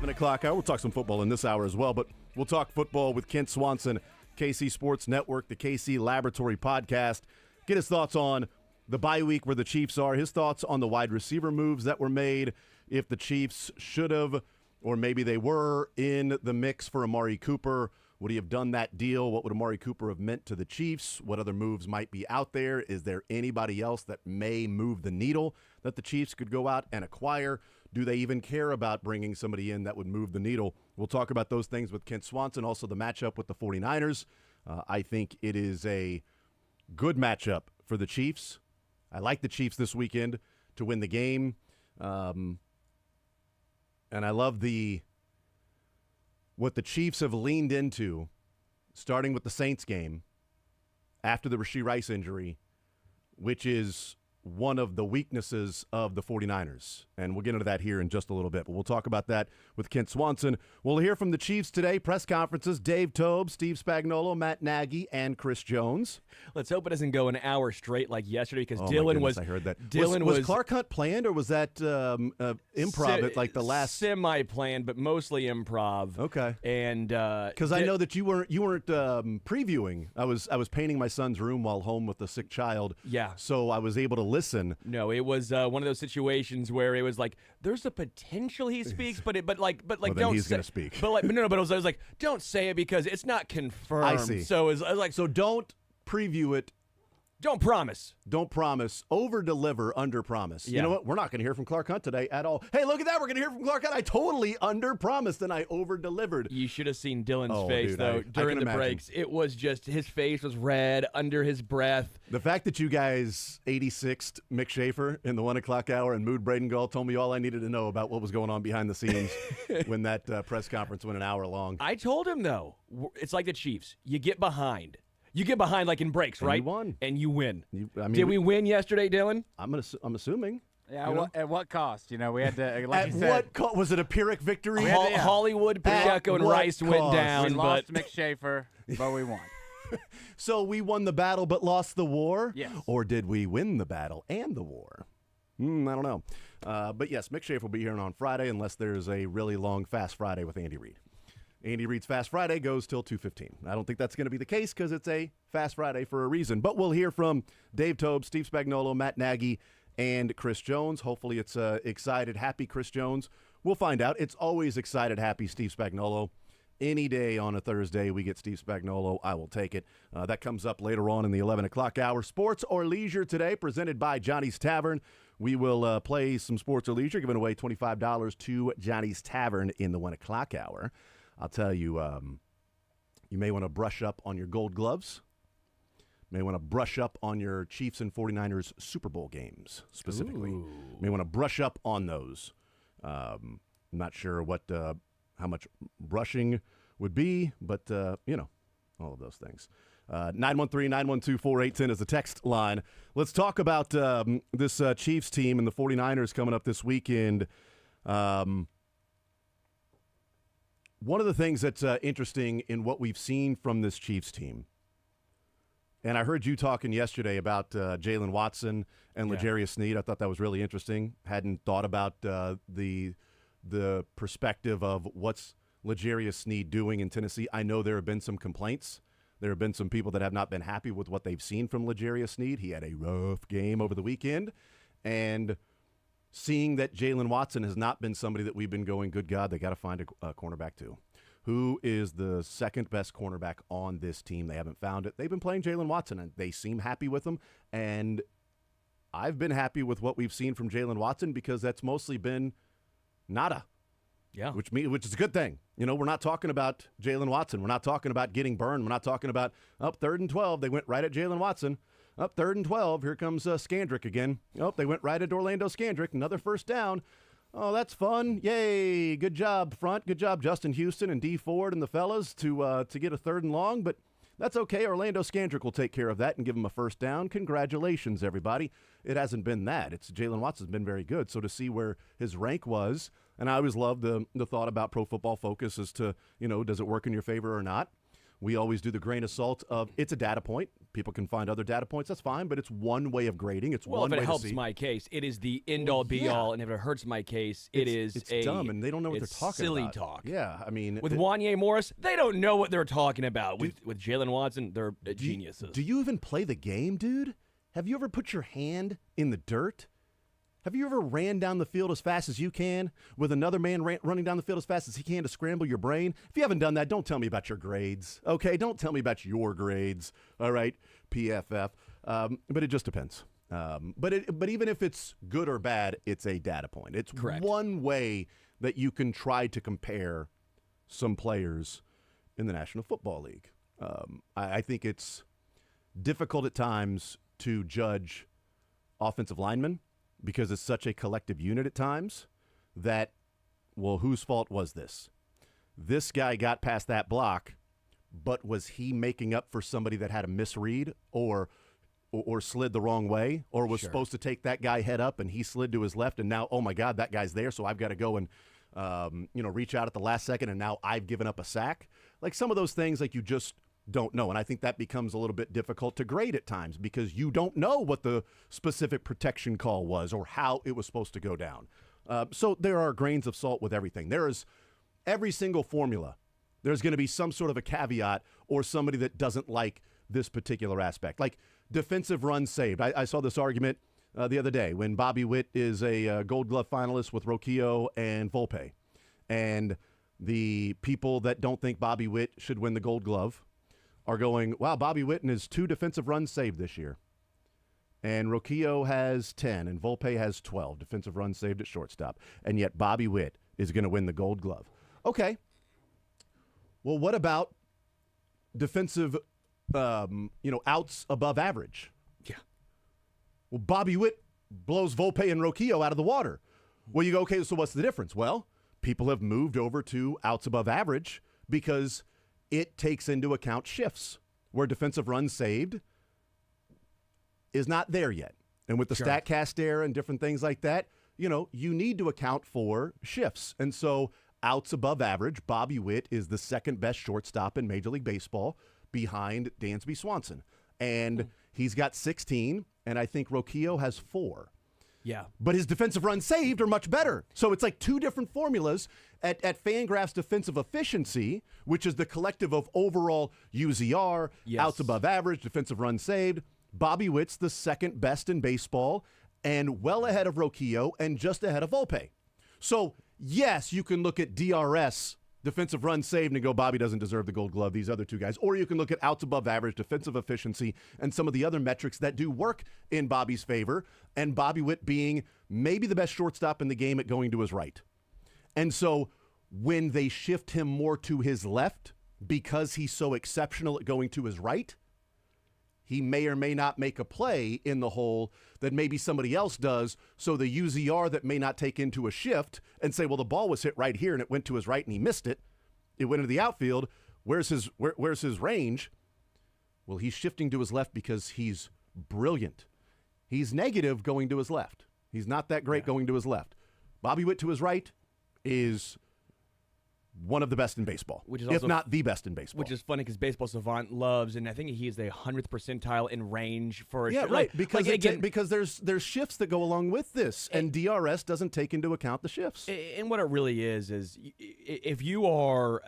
11 o'clock hour. We'll talk some football in this hour as well, but we'll talk football with Kent Swanson, KC Sports Network, the KC Laboratory Podcast. Get his thoughts on the bye week where the Chiefs are, his thoughts on the wide receiver moves that were made, if the Chiefs should have or maybe they were in the mix for Amari Cooper. Would he have done that deal? What would Amari Cooper have meant to the Chiefs? What other moves might be out there? Is there anybody else that may move the needle that the Chiefs could go out and acquire? Do they even care about bringing somebody in that would move the needle? We'll talk about those things with Kent Swanson, also the matchup with the 49ers. I think it is a good matchup for the Chiefs. I like the Chiefs this weekend to win the game. And I love what the Chiefs have leaned into, starting with the Saints game after the Rashee Rice injury, which is one of the weaknesses of the 49ers. And we'll get into that here in just a little bit. But we'll talk about that with Kent Swanson. We'll hear from the Chiefs today, press conferences, Dave Tobe, Steve Spagnuolo, Matt Nagy, and Chris Jones. Let's hope it doesn't go an hour straight like yesterday because I heard that. Was Clark Hunt planned or was that improv at like the last? Semi-planned, but mostly improv. Okay. And because I know that you weren't previewing. I was painting my son's room while home with a sick child. Yeah. So I was able to listen. No, it was one of those situations where it was like, there's a potential he speaks, but don't he's say, gonna speak. But I was like, don't say it because it's not confirmed. I see. So I was like, so don't preview it. Don't promise. Don't promise. Over-deliver, under-promise. Yeah. You know what? We're not going to hear from Clark Hunt today at all. Hey, look at that. We're going to hear from Clark Hunt. I totally under-promised and I over-delivered. You should have seen Dylan's face, though, during the breaks. It was just, his face was red under his breath. The fact that you guys 86'd Mick Schaefer in the 1 o'clock hour and Mood Bradengall told me all I needed to know about what was going on behind the scenes when that press conference went an hour long. I told him, though, it's like the Chiefs. You get behind. You get behind like in breaks, right? You won. And you win. Did we win yesterday, Dylan? I'm assuming. Yeah, at what cost? We had to, like at you said. What cost? Was it a Pyrrhic victory? Hollywood, Pacheco, and Rice went down. We lost Mick Schaefer, but we won. So we won the battle but lost the war? Yes. Or did we win the battle and the war? I don't know. But yes, Mick Schaefer will be here on Friday unless there's a really long Fast Friday with Andy Reid. Andy Reid's Fast Friday goes till 2:15. I don't think that's going to be the case because it's a Fast Friday for a reason. But we'll hear from Dave Tobe, Steve Spagnuolo, Matt Nagy, and Chris Jones. Hopefully it's excited, happy Chris Jones. We'll find out. It's always excited, happy Steve Spagnuolo. Any day on a Thursday we get Steve Spagnuolo, I will take it. That comes up later on in the 11 o'clock hour. Sports or Leisure today, presented by Johnny's Tavern. We will play some Sports or Leisure, giving away $25 to Johnny's Tavern in the 1 o'clock hour. I'll tell you, you may want to brush up on your gold gloves. May want to brush up on your Chiefs and 49ers Super Bowl games, specifically. Ooh. May want to brush up on those. I'm not sure how much brushing would be, but, all of those things. 913-912-4810 is the text line. Let's talk about this Chiefs team and the 49ers coming up this weekend. One of the things that's interesting in what we've seen from this Chiefs team, and I heard you talking yesterday about Jalen Watson and L'Jarius Sneed. I thought that was really interesting. Hadn't thought about the perspective of what's L'Jarius Sneed doing in Tennessee. I know there have been some complaints. There have been some people that have not been happy with what they've seen from L'Jarius Sneed. He had a rough game over the weekend, and seeing that Jalen Watson has not been somebody that we've been going, good God, they got to find a cornerback too. Who is the second best cornerback on this team? They haven't found it. They've been playing Jalen Watson, and they seem happy with him. And I've been happy with what we've seen from Jalen Watson because that's mostly been nada. Yeah. Which is a good thing. We're not talking about Jalen Watson. We're not talking about getting burned. We're not talking about, 3rd and 12. They went right at Jalen Watson. Up 3rd and 12. Here comes Scandrick again. They went right at Orlando Scandrick. Another first down. Oh, that's fun. Yay. Good job, front. Good job, Justin Houston and D. Ford and the fellas to get a 3rd and long. But that's okay. Orlando Scandrick will take care of that and give him a first down. Congratulations, everybody. It hasn't been that. It's Jalen Watson's been very good. So to see where his rank was, and I always love the thought about Pro Football Focus as to, does it work in your favor or not? we always do the grain of salt of it's a data point. People can find other data points. That's fine, but it's one way of grading. It's one way to see. Well, if it helps my case, it is the end-all, be-all, and if it hurts my case, it's dumb, and they don't know what they're talking silly about. Talk. Yeah, I mean, with Wanye Morris, they don't know what they're talking about. With Jalen Watson, they're geniuses. Do you even play the game, dude? Have you ever put your hand in the dirt? Have you ever ran down the field as fast as you can with another man running down the field as fast as he can to scramble your brain? If you haven't done that, don't tell me about your grades, okay? Don't tell me about your grades, all right, PFF. But it just depends. But even if it's good or bad, it's a data point. It's correct. One way that you can try to compare some players in the National Football League. I think it's difficult at times to judge offensive linemen because it's such a collective unit at times that, well, whose fault was this? This guy got past that block, but was he making up for somebody that had a misread or slid the wrong way, or was supposed to take that guy head up and he slid to his left, and now, oh my God, that guy's there, so I've got to go and reach out at the last second, and now I've given up a sack? Like some of those things, like you just don't know, and I think that becomes a little bit difficult to grade at times because you don't know what the specific protection call was or how it was supposed to go down. So there are grains of salt with everything. There is every single formula. There's going to be some sort of a caveat or somebody that doesn't like this particular aspect. Like defensive runs saved. I saw this argument the other day when Bobby Witt is a Gold Glove finalist with Roquillo and Volpe. And the people that don't think Bobby Witt should win the Gold Glove are going, wow, Bobby Witt has 2 defensive runs saved this year. And Roquillo has 10, and Volpe has 12 defensive runs saved at shortstop. And yet Bobby Witt is going to win the Gold Glove. Okay. Well, what about defensive outs above average? Yeah. Well, Bobby Witt blows Volpe and Roquillo out of the water. Well, you go, okay, so what's the difference? Well, people have moved over to outs above average because it takes into account shifts where defensive runs saved is not there yet. And with the StatCast error and different things like that, you need to account for shifts. And so outs above average, Bobby Witt is the second best shortstop in Major League Baseball behind Dansby Swanson. And he's got 16, and I think Roquillo has 4. Yeah. But his defensive runs saved are much better. So it's like 2 different formulas at Fangraph's defensive efficiency, which is the collective of overall UZR, outs above average, defensive runs saved. Bobby Witt's the second best in baseball and well ahead of Roquillo and just ahead of Volpe. So, yes, you can look at DRS, defensive runs saved, and go, Bobby doesn't deserve the Gold Glove, these other 2 guys. Or you can look at outs above average, defensive efficiency, and some of the other metrics that do work in Bobby's favor, and Bobby Witt being maybe the best shortstop in the game at going to his right. And so when they shift him more to his left because he's so exceptional at going to his right, he may or may not make a play in the hole that maybe somebody else does. So the UZR that may not take into a shift and say, well, the ball was hit right here and it went to his right and he missed it. It went into the outfield. Where's his range? Well, he's shifting to his left because he's brilliant. He's negative going to his left. He's not that great going to his left. Bobby Witt to his right is one of the best in baseball, if not the best in baseball. Which is funny because Baseball Savant loves, and I think he is the 100th percentile in range for a right. Because there's shifts that go along with this, and DRS doesn't take into account the shifts. And what it really is if you are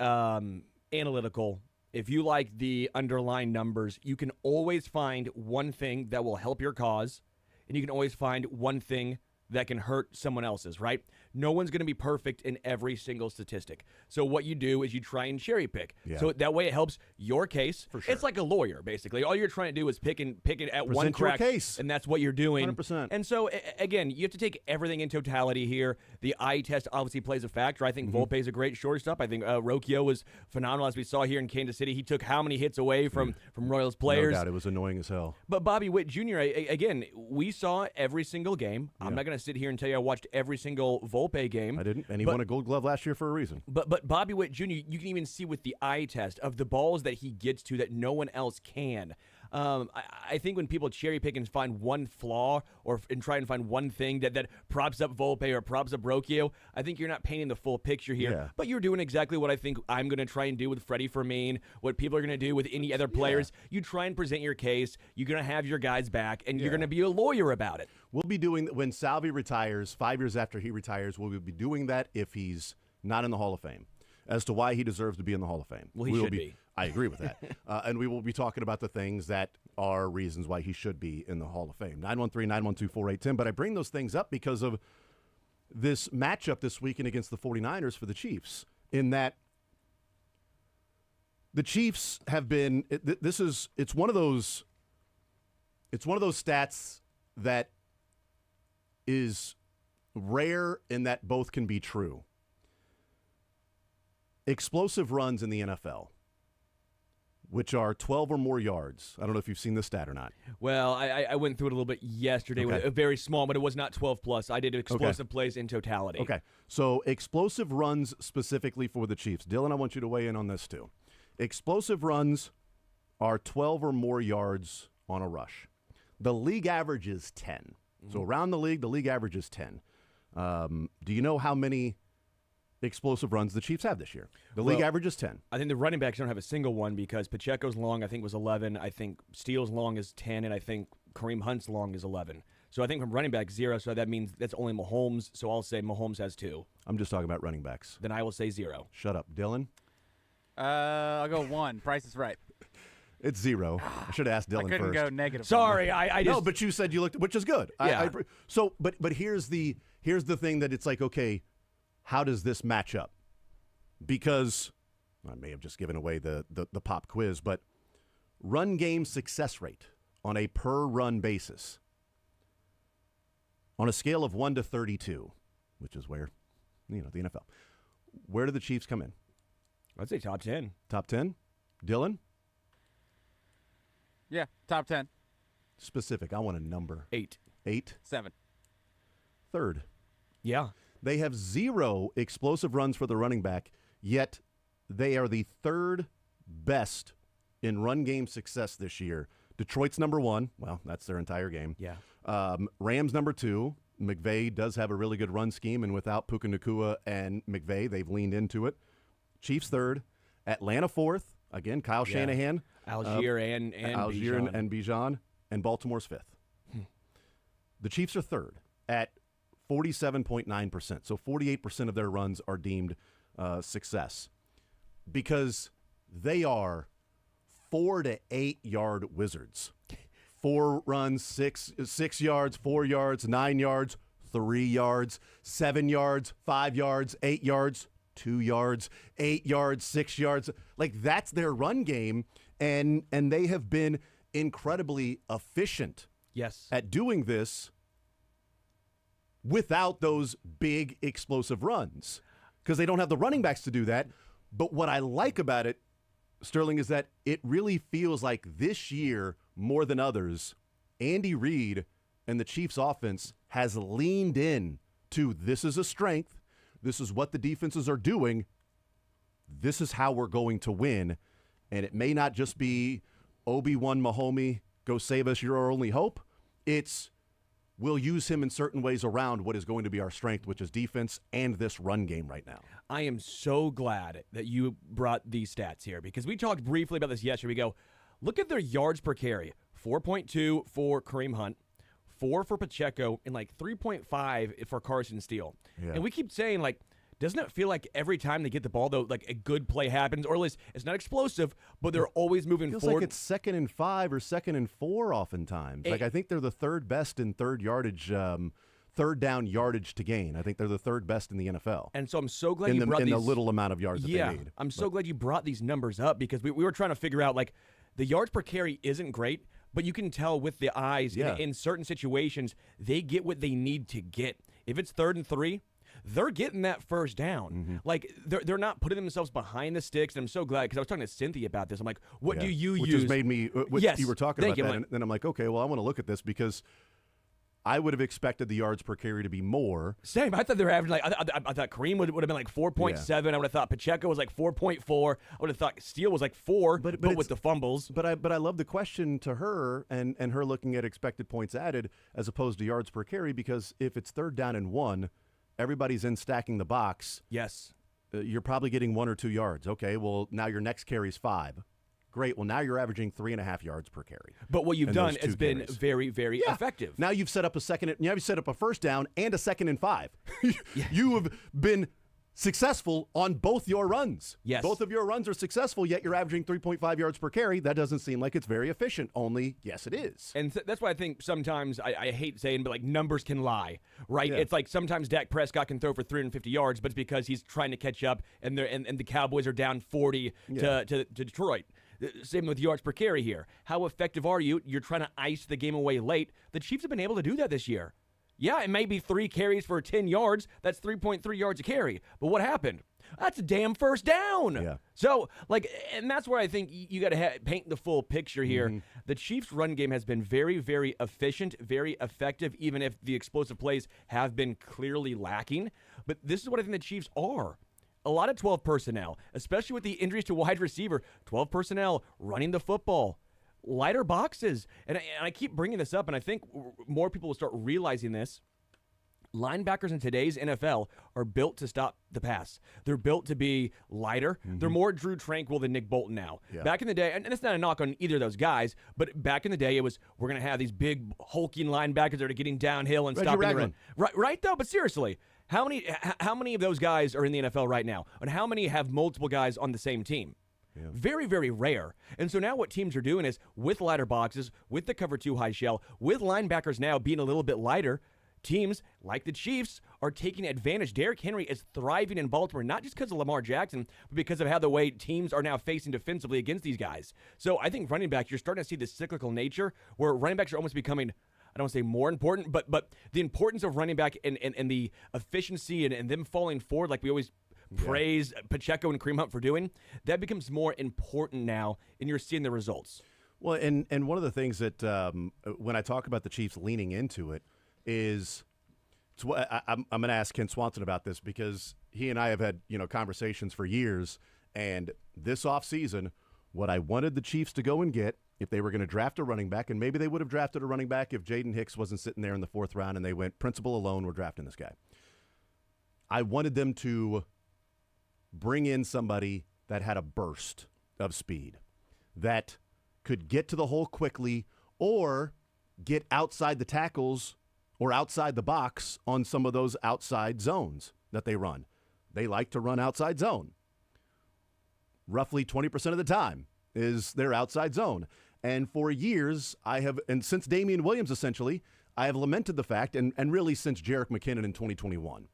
analytical, if you like the underlying numbers, you can always find one thing that will help your cause, and you can always find one thing that can hurt someone else's, right? No one's going to be perfect in every single statistic. So what you do is you try and cherry pick. Yeah. So that way it helps your case. For sure. It's like a lawyer, basically. All you're trying to do is pick it at one crack, your case. And that's what you're doing. 100%. And so, again, you have to take everything in totality here. The eye test obviously plays a factor. I think Volpe is a great shortstop. I think Roquillo was phenomenal, as we saw here in Kansas City. He took how many hits away from Royals players? No doubt. It was annoying as hell. But Bobby Witt Jr., again, we saw every single game. I'm not going to sit here and tell you I watched every single Volpe game. I didn't, and he won a Gold Glove last year for a reason. But Bobby Witt Jr., you can even see with the eye test of the balls that he gets to that no one else can. I think when people cherry pick and find one flaw and try and find one thing that props up Volpe or props up Rocchio, I think you're not painting the full picture here. Yeah. But you're doing exactly what I think I'm going to try and do with Freddie Fermin, what people are going to do with any other players. You try and present your case. You're going to have your guys back, and you're going to be a lawyer about it. We'll be doing, when Salvi retires, 5 years after he retires, we'll be doing that if he's not in the Hall of Fame, as to why he deserves to be in the Hall of Fame. Well, he should be. I agree with that. And we will be talking about the things that are reasons why he should be in the Hall of Fame. 913-912-4810. But I bring those things up because of this matchup this weekend against the 49ers for the Chiefs, in that the Chiefs have been it's one of those stats that is rare in that both can be true. Explosive runs in the NFL, which are 12 or more yards. I don't know if you've seen this stat or not. Well, I went through it a little bit yesterday with a very small, but it was not 12 plus. I did explosive plays in totality. Okay, so explosive runs specifically for the Chiefs. Dylan, I want you to weigh in on this too. Explosive runs are 12 or more yards on a rush. The league average is 10. So around the league average is 10. Do you know how many explosive runs the Chiefs have this year? The league average is 10. I think the running backs don't have a single one because Pacheco's long, I think, was 11. I think Steele's long is 10, and I think Kareem Hunt's long is 11. So I think from running back, 0, so that means that's only Mahomes, so I'll say Mahomes has 2. I'm just talking about running backs. Then I will say 0. Shut up. Dylan? I'll go 1. Price is right. It's 0. I should have asked Dylan I couldn't first. go negative. Sorry, I just... No, but you said you looked, which is good. Yeah. But here's the thing that it's like, okay, how does this match up? Because I may have just given away the pop quiz, but run game success rate on a per run basis on a scale of 1 to 32, which is where, the NFL. Where do the Chiefs come in? I'd say top 10. Top 10? Dylan? Yeah, top 10. Specific. I want a number. 8. 8? 7. Third. Yeah. They have 0 explosive runs for the running back, yet they are the 3rd best in run game success this year. Detroit's number 1. Well, that's their entire game. Yeah. Rams number 2. McVay does have a really good run scheme, and without Puka Nacua and McVay, they've leaned into it. Chiefs 3rd. Atlanta 4th. Again, Kyle Shanahan. Algier and Algier Bijan. and Bijan. And Baltimore's 5th. The Chiefs are 3rd at 47.9%. So 48% of their runs are deemed success because they are 4 to 8 yard wizards. 4 runs, 6 yards, 4 yards, 9 yards, 3 yards, 7 yards, 5 yards, 8 yards, 2 yards, 8 yards, 6 yards. Like, that's their run game, and they have been incredibly efficient at doing this without those big explosive runs because they don't have the running backs to do that. But what I like about it, Sterling, is that it really feels like this year, more than others, Andy Reid and the Chiefs offense has leaned in to this is a strength. This is what the defenses are doing. This is how we're going to win. And it may not just be Obi-Wan Mahomey, go save us, you're our only hope. It's we'll use him in certain ways around what is going to be our strength, which is defense and this run game right now. I am so glad that you brought these stats here because we talked briefly about this yesterday. We go, look at their yards per carry. 4.2 for Kareem Hunt, 4 for Pacheco, and like 3.5 for Carson Steele. Yeah. And we keep saying, like, doesn't it feel like every time they get the ball, though, like a good play happens, or at least it's not explosive, but they're always moving Feels forward? like it's 2nd and 5 or 2nd and 4 oftentimes. Like, I think they're the 3rd best in third down yardage to gain. I think they're the 3rd best in the NFL. And so I'm so glad in you brought these. the little amount of yards that they need. I'm so glad you brought these numbers up because we were trying to figure out, like, the yards per carry isn't great, but you can tell with the eyes in certain situations, they get what they need to get. If it's 3rd and 3, they're getting that first down. Mm-hmm. Like, they're not putting themselves behind the sticks. And I'm so glad because I was talking to Cynthia about this. I'm like, what do you Which use? has made me, Yes, you were talking about thank you. that, and then I'm like, okay, well, I want to look at this because I would have expected the yards per carry to be more. Same. I thought they were averaging I thought Kareem would have been like 4.7. I would have thought Pacheco was like 4.4. I would have thought Steele was like 4, but with the fumbles. But I love the question to her and her looking at expected points added as opposed to yards per carry, because if it's 3rd down and 1, everybody's in stacking the box. Yes. You're probably getting 1 or 2 yards. Okay, well, now your next carry's 5. Great. Well, now you're averaging 3.5 yards per carry. But what you've done has been carries. very, very effective. Now you've set up a 1st down and a 2nd and 5. You have been successful on both your runs. Yes. Both of your runs are successful, yet you're averaging 3.5 yards per carry. That doesn't seem like it's very efficient. Only, yes, it is. And that's why I think sometimes I hate saying, but like numbers can lie, right? Yeah. It's like sometimes Dak Prescott can throw for 350 yards, but it's because he's trying to catch up, and the Cowboys are down 40 to Detroit. Same with yards per carry here. How effective are you? You're trying to ice the game away late. The Chiefs have been able to do that this year. Yeah, it may be 3 carries for 10 yards. That's 3.3 yards a carry. But what happened? That's a damn 1st down. Yeah. So, and that's where I think you got to paint the full picture here. Mm-hmm. The Chiefs' run game has been very, very efficient, very effective, even if the explosive plays have been clearly lacking. But this is what I think the Chiefs are. A lot of 12 personnel, especially with the injuries to wide receiver. 12 personnel running the football. Lighter boxes. And I keep bringing this up, and I think more people will start realizing this. Linebackers in today's NFL are built to stop the pass. They're built to be lighter. Mm-hmm. They're more Drew Tranquil than Nick Bolton now. Yeah. Back in the day, and it's not a knock on either of those guys, but back in the day, it was we're going to have these big hulking linebackers that are getting downhill and stopping the run. Right, though, but seriously. How many of those guys are in the NFL right now? And how many have multiple guys on the same team? Yeah. Very, very rare. And so now what teams are doing is with lighter boxes, with the cover 2 high shell, with linebackers now being a little bit lighter, teams like the Chiefs are taking advantage. Derrick Henry is thriving in Baltimore, not just because of Lamar Jackson, but because of how the way teams are now facing defensively against these guys. So I think running back, you're starting to see this cyclical nature where running backs are almost becoming, I don't want to say more important, but the importance of running back and the efficiency and them falling forward like we always praise Pacheco and Kareem Hunt for doing, that becomes more important now, and you're seeing the results. Well, and one of the things that when I talk about the Chiefs leaning into it is I'm going to ask Ken Swanson about this because he and I have had conversations for years, and this offseason, what I wanted the Chiefs to go and get if they were going to draft a running back, and maybe they would have drafted a running back if Jaden Hicks wasn't sitting there in the 4th round and they went principal alone, we're drafting this guy. I wanted them to bring in somebody that had a burst of speed, that could get to the hole quickly or get outside the tackles or outside the box on some of those outside zones that they run. They like to run outside zone. Roughly 20% of the time is their outside zone. And for years, and since Damian Williams essentially, I have lamented the fact, and really since Jerick McKinnon in 2021,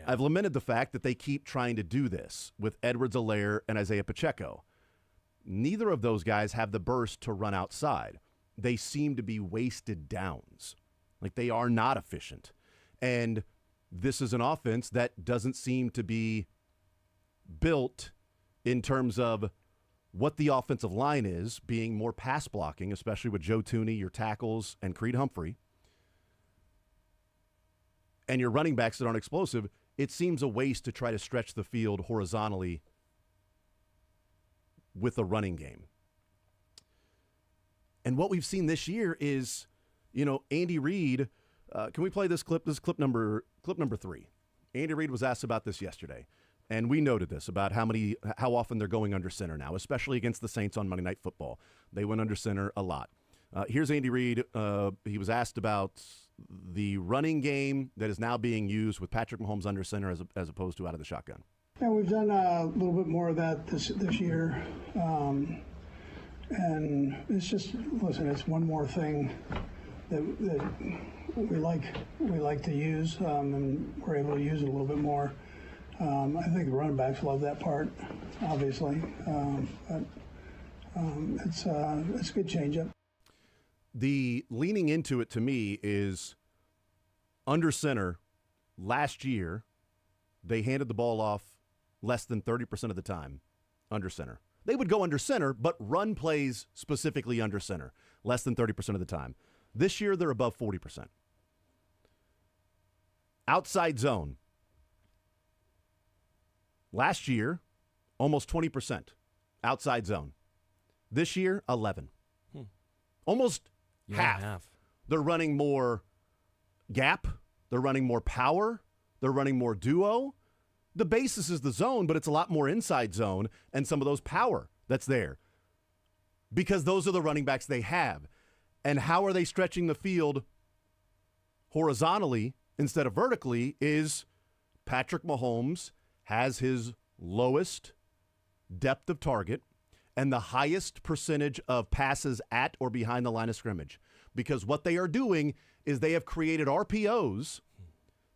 I've lamented the fact that they keep trying to do this with Edwards-Helaire and Isaiah Pacheco. Neither of those guys have the burst to run outside. They seem to be wasted downs. Like they are not efficient. And this is an offense that doesn't seem to be built in terms of what the offensive line is, being more pass blocking, especially with Joe Thuney, your tackles, and Creed Humphrey, and your running backs that aren't explosive. It seems a waste to try to stretch the field horizontally with a running game. And what we've seen this year is, Andy Reid, can we play this clip? This is clip number 3. Andy Reid was asked about this yesterday, and we noted this about how often they're going under center now, especially against the Saints on Monday Night Football. They went under center a lot. Here's Andy Reid. He was asked about the running game that is now being used with Patrick Mahomes under center as opposed to out of the shotgun. Yeah, we've done a little bit more of that this year. And it's just, listen, it's one more thing that we like to use, and we're able to use it a little bit more. I think the running backs love that part, obviously. But it's a good changeup. The leaning into it to me is under center. Last year, they handed the ball off less than 30% of the time under center. They would go under center, but run plays specifically under center, less than 30% of the time. This year, they're above 40%. outside zone. Last year, almost 20% outside zone. This year, 11. Almost half. They're running more gap. They're running more power. They're running more duo. The basis is the zone, but it's a lot more inside zone and some of those power that's there because those are the running backs they have. And how are they stretching the field horizontally instead of vertically is Patrick Mahomes has his lowest depth of target and the highest percentage of passes at or behind the line of scrimmage. Because what they are doing is they have created RPOs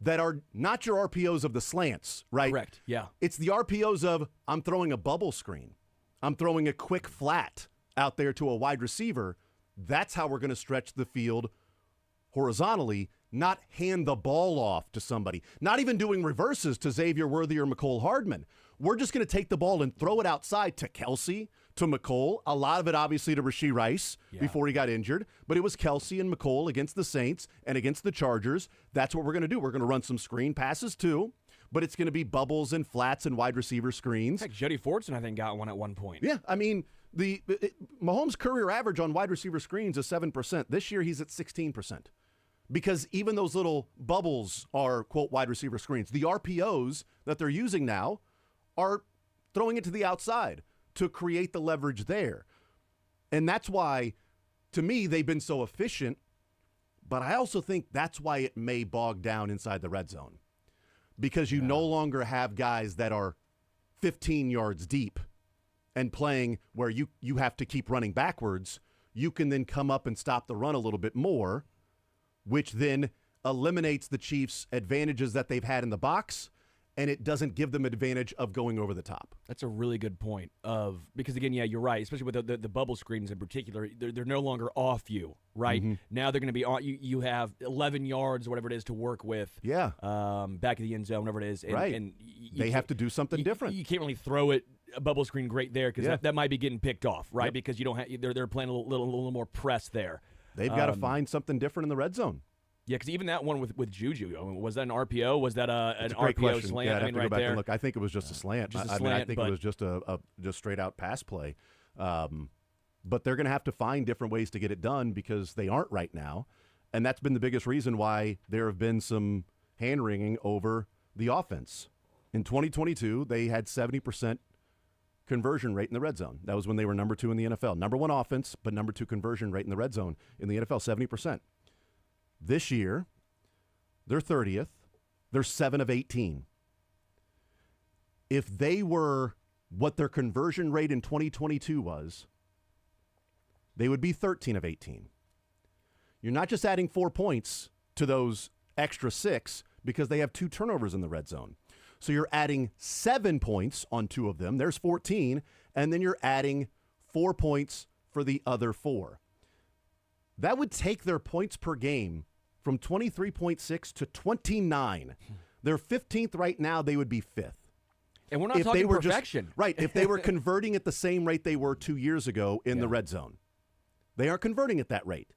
that are not your RPOs of the slants, right? Correct, yeah. It's the RPOs of I'm throwing a bubble screen. I'm throwing a quick flat out there to a wide receiver. That's how we're going to stretch the field horizontally, not hand the ball off to somebody. Not even doing reverses to Xavier Worthy or McCole Hardman. We're just going to take the ball and throw it outside to Kelsey, to McCole. A lot of it, obviously, to Rashee Rice before he got injured. But it was Kelsey and McCole against the Saints and against the Chargers. That's what we're going to do. We're going to run some screen passes, too. But it's going to be bubbles and flats and wide receiver screens. Heck, Jody Fortson, I think, got one at one point. Yeah, I mean, Mahomes' career average on wide receiver screens is 7%. This year, he's at 16%. Because even those little bubbles are, quote, wide receiver screens. The RPOs that they're using now are throwing it to the outside to create the leverage there. And that's why, to me, they've been so efficient. But I also think that's why it may bog down inside the red zone. Because you no longer have guys that are 15 yards deep and playing where you have to keep running backwards. You can then come up and stop the run a little bit more, which then eliminates the Chiefs' advantages that they've had in the box, and it doesn't give them advantage of going over the top. That's a really good point. Because, again, yeah, you're right, especially with the bubble screens in particular. They're no longer off you, right? Mm-hmm. Now they're going to be on you. You have 11 yards, whatever it is, to work with. Yeah. Back of the end zone, whatever it is. And, right. And they have to do something different. You can't really throw it a bubble screen great there because that might be getting picked off, right? Yep. Because you don't have they're playing a little more press there. They've got to find something different in the red zone. Yeah, because even that one with Juju, I mean, was that an RPO? Was that an RPO question. Slant? Yeah, I mean, to right go back there. And look, I think it was just a slant. Just a I slant, think it was just a just straight out pass play. But they're going to have to find different ways to get it done because they aren't right now, and that's been the biggest reason why there have been some hand wringing over the offense. In 2022, they had 70% conversion rate in the red zone. That was when they were number 2 in the NFL. Number 1 offense, but number 2 conversion rate in the red zone in the NFL, 70%. This year, they're 30th. They're 7 of 18. If they were what their conversion rate in 2022 was, they would be 13 of 18. You're not just adding 4 points to those extra 6 because they have 2 turnovers in the red zone. So you're adding 7 points on 2 of them. There's 14. And then you're adding 4 points for the other 4. That would take their points per game from 23.6 to 29. They're 15th right now. They would be 5th. And we're not talking perfection. Right. If they were converting at the same rate they were 2 years ago in the red zone. They aren't converting at that rate.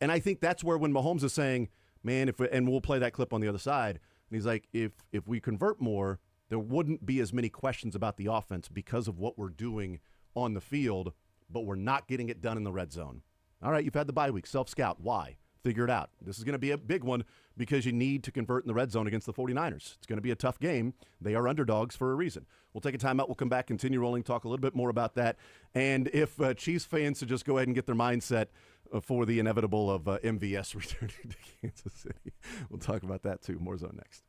And I think that's where when Mahomes is saying, man, and we'll play that clip on the other side, and he's like, if we convert more, there wouldn't be as many questions about the offense because of what we're doing on the field, but we're not getting it done in the red zone. All right, you've had the bye week. Self-scout. Why? Figure it out. This is going to be a big one because you need to convert in the red zone against the 49ers. It's going to be a tough game. They are underdogs for a reason. We'll take a timeout. We'll come back, continue rolling, talk a little bit more about that. And if Chiefs fans should just go ahead and get their mindset for the inevitable of MVS returning to Kansas City. We'll talk about that too. More Zone next.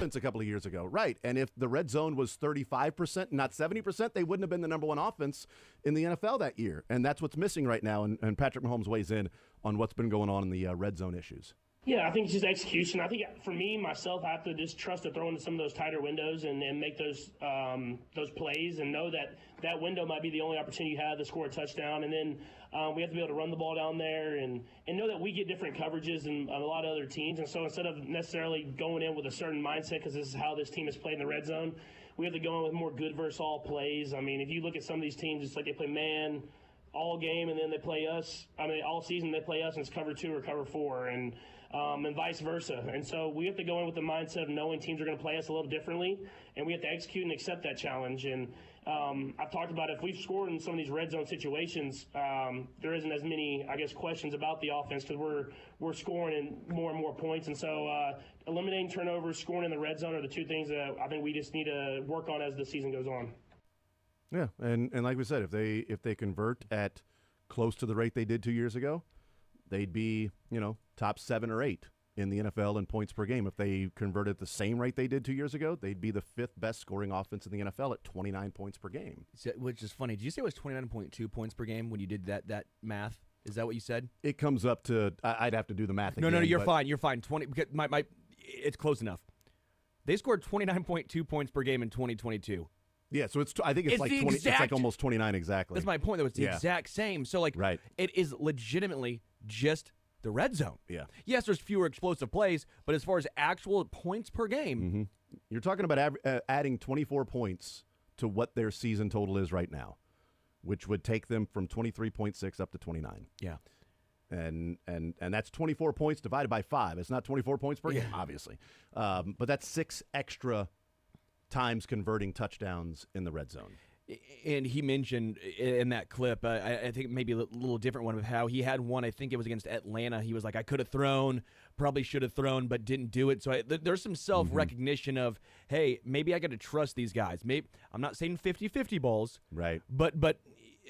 offense a couple of years ago. Right. And if the red zone was 35%, not 70%, they wouldn't have been the number one offense in the NFL that year. And that's what's missing right now. And Patrick Mahomes weighs in on what's been going on in the red zone issues. Yeah, I think it's just execution. I think for me, myself, I have to just trust to throw into some of those tighter windows and make those plays and know that that window might be the only opportunity you have to score a touchdown. And then we have to be able to run the ball down there and know that we get different coverages than a lot of other teams. And so instead of necessarily going in with a certain mindset, because this is how this team has played in the red zone, we have to go in with more good versus all plays. I mean, if you look at some of these teams, it's like they play man all game and then they play us. I mean, all season they play us and it's cover 2 or cover 4. And vice versa. And so we have to go in with the mindset of knowing teams are going to play us a little differently, and we have to execute and accept that challenge. And I've talked about if we've scored in some of these red zone situations, there isn't as many, I guess, questions about the offense because we're scoring in more and more points. And so eliminating turnovers, scoring in the red zone are the two things that I think we just need to work on as the season goes on. Yeah, and like we said, if they convert at close to the rate they did 2 years ago, they'd be, top 7 or 8 in the NFL in points per game. If they converted at the same rate they did 2 years ago, they'd be the 5th best scoring offense in the NFL at 29 points per game. Which is funny. Did you say it was 29.2 points per game when you did that math? Is that what you said? It comes up to I'd have to do the math again. No, you're fine. You're fine. 20. Because it's close enough. They scored 29.2 points per game in 2022. Yeah, so I think it's like 20. It's like almost 29 exactly. That's my point, though. It's the exact same. So right. It is legitimately just the red zone. Yeah. Yes, there's fewer explosive plays, but as far as actual points per game, you're talking about adding 24 points to what their season total is right now, which would take them from 23.6 up to 29. Yeah. And that's 24 points divided by 5. It's not 24 points per game, obviously. But that's 6 extra times converting touchdowns in the red zone. And he mentioned in that clip, I think maybe a little different one of how he had one, I think it was against Atlanta. He was like, I could have thrown, probably should have thrown, but didn't do it. So there's some self-recognition of, hey, maybe I got to trust these guys. Maybe I'm not saying 50-50 balls. Right. But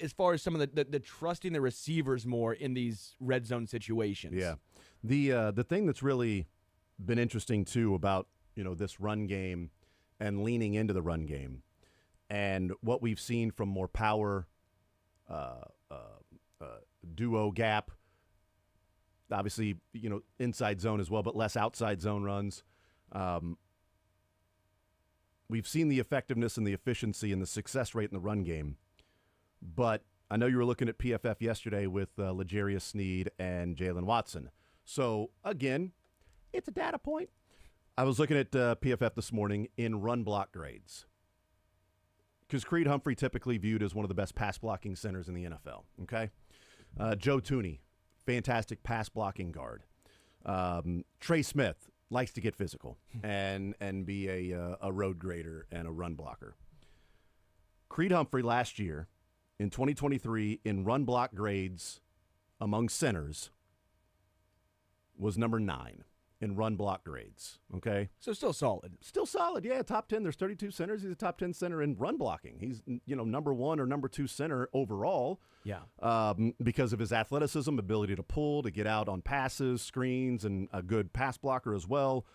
as far as some of the trusting the receivers more in these red zone situations. Yeah. The thing that's really been interesting, too, about, this run game and leaning into the run game, and what we've seen from more power, duo gap, obviously, inside zone as well, but less outside zone runs. We've seen the effectiveness and the efficiency and the success rate in the run game. But I know you were looking at PFF yesterday with L'Jarius Sneed and Jalen Watson. So, again, it's a data point. I was looking at PFF this morning in run block grades, because Creed Humphrey typically viewed as one of the best pass-blocking centers in the NFL, okay? Joe Thuney, fantastic pass-blocking guard. Trey Smith likes to get physical and be a road grader and a run blocker. Creed Humphrey last year, in 2023, in run block grades among centers, was number 9 in run block grades, okay? So still solid. Still solid, yeah, top 10. There's 32 centers. He's a top 10 center in run blocking. He's, number 1 or number 2 center overall. Yeah. Because of his athleticism, ability to pull, to get out on passes, screens, and a good pass blocker as well.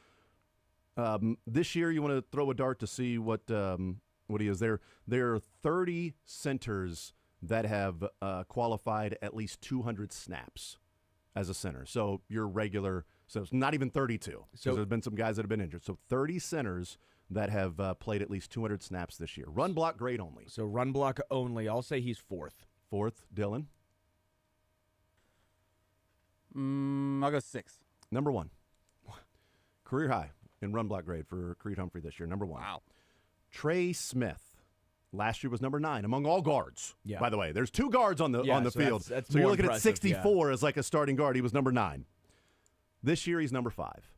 This year, you want to throw a dart to see what he is. There are 30 centers that have qualified at least 200 snaps as a center. So your regular... So it's not even 32. So there's been some guys that have been injured. So 30 centers that have played at least 200 snaps this year. Run block grade only. So run block only. I'll say he's 4th. 4th, Dylan? I'll go 6th. Number 1. Career high in run block grade for Creed Humphrey this year. Number 1. Wow. Trey Smith. Last year was number 9 among all guards. Yeah. By the way, there's 2 guards on the field. That's so you're more looking impressive, at 64 as like a starting guard. He was number 9. This year, he's number 5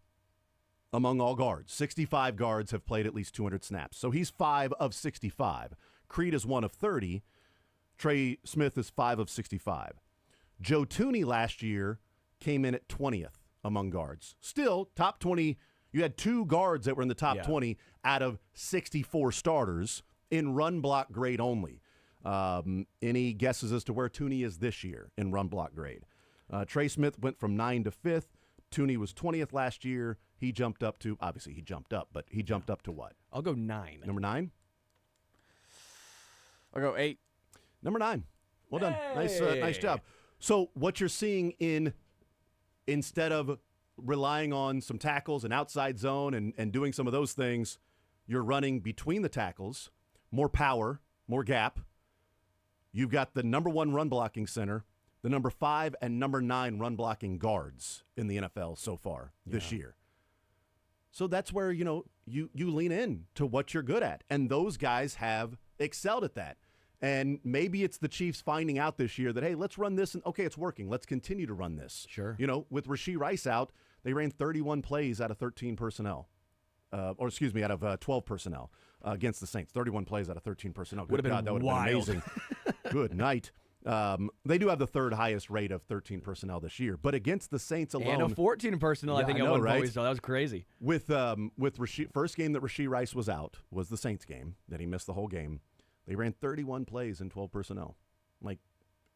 among all guards. 65 guards have played at least 200 snaps. So he's 5 of 65. Creed is 1 of 30. Trey Smith is 5 of 65. Joe Thuney last year came in at 20th among guards. Still, top 20. You had 2 guards that were in the top 20 out of 64 starters in run block grade only. Any guesses as to where Thuney is this year in run block grade? Trey Smith went from 9 to 5th. Thuney was 20th last year. he jumped up to, obviously he jumped up, but he jumped up to what? I'll go 9. Number 9? I'll go 8. Number 9. Well done. Nice Hey. job. So what you're seeing instead of relying on some tackles and outside zone and doing some of those things, you're running between the tackles, more power, more gap. You've got the number 1 run blocking center, the number 5 and number 9 run blocking guards in the NFL so far this year. So that's where, you lean in to what you're good at. And those guys have excelled at that. And maybe it's the Chiefs finding out this year that, hey, let's run this. And okay, it's working. Let's continue to run this. Sure. With Rashee Rice out, they ran 31 plays out of 13 personnel. Out of 12 personnel against the Saints. 31 plays out of 13 personnel. Would have been that would have wild. been amazing. Good night. They do have the 3rd highest rate of 13 personnel this year. But against the Saints alone. And a 14 personnel, I think, at one point we saw. That was crazy. With Rashee, first game that Rashee Rice was out was the Saints game that he missed the whole game. They ran 31 plays in 12 personnel.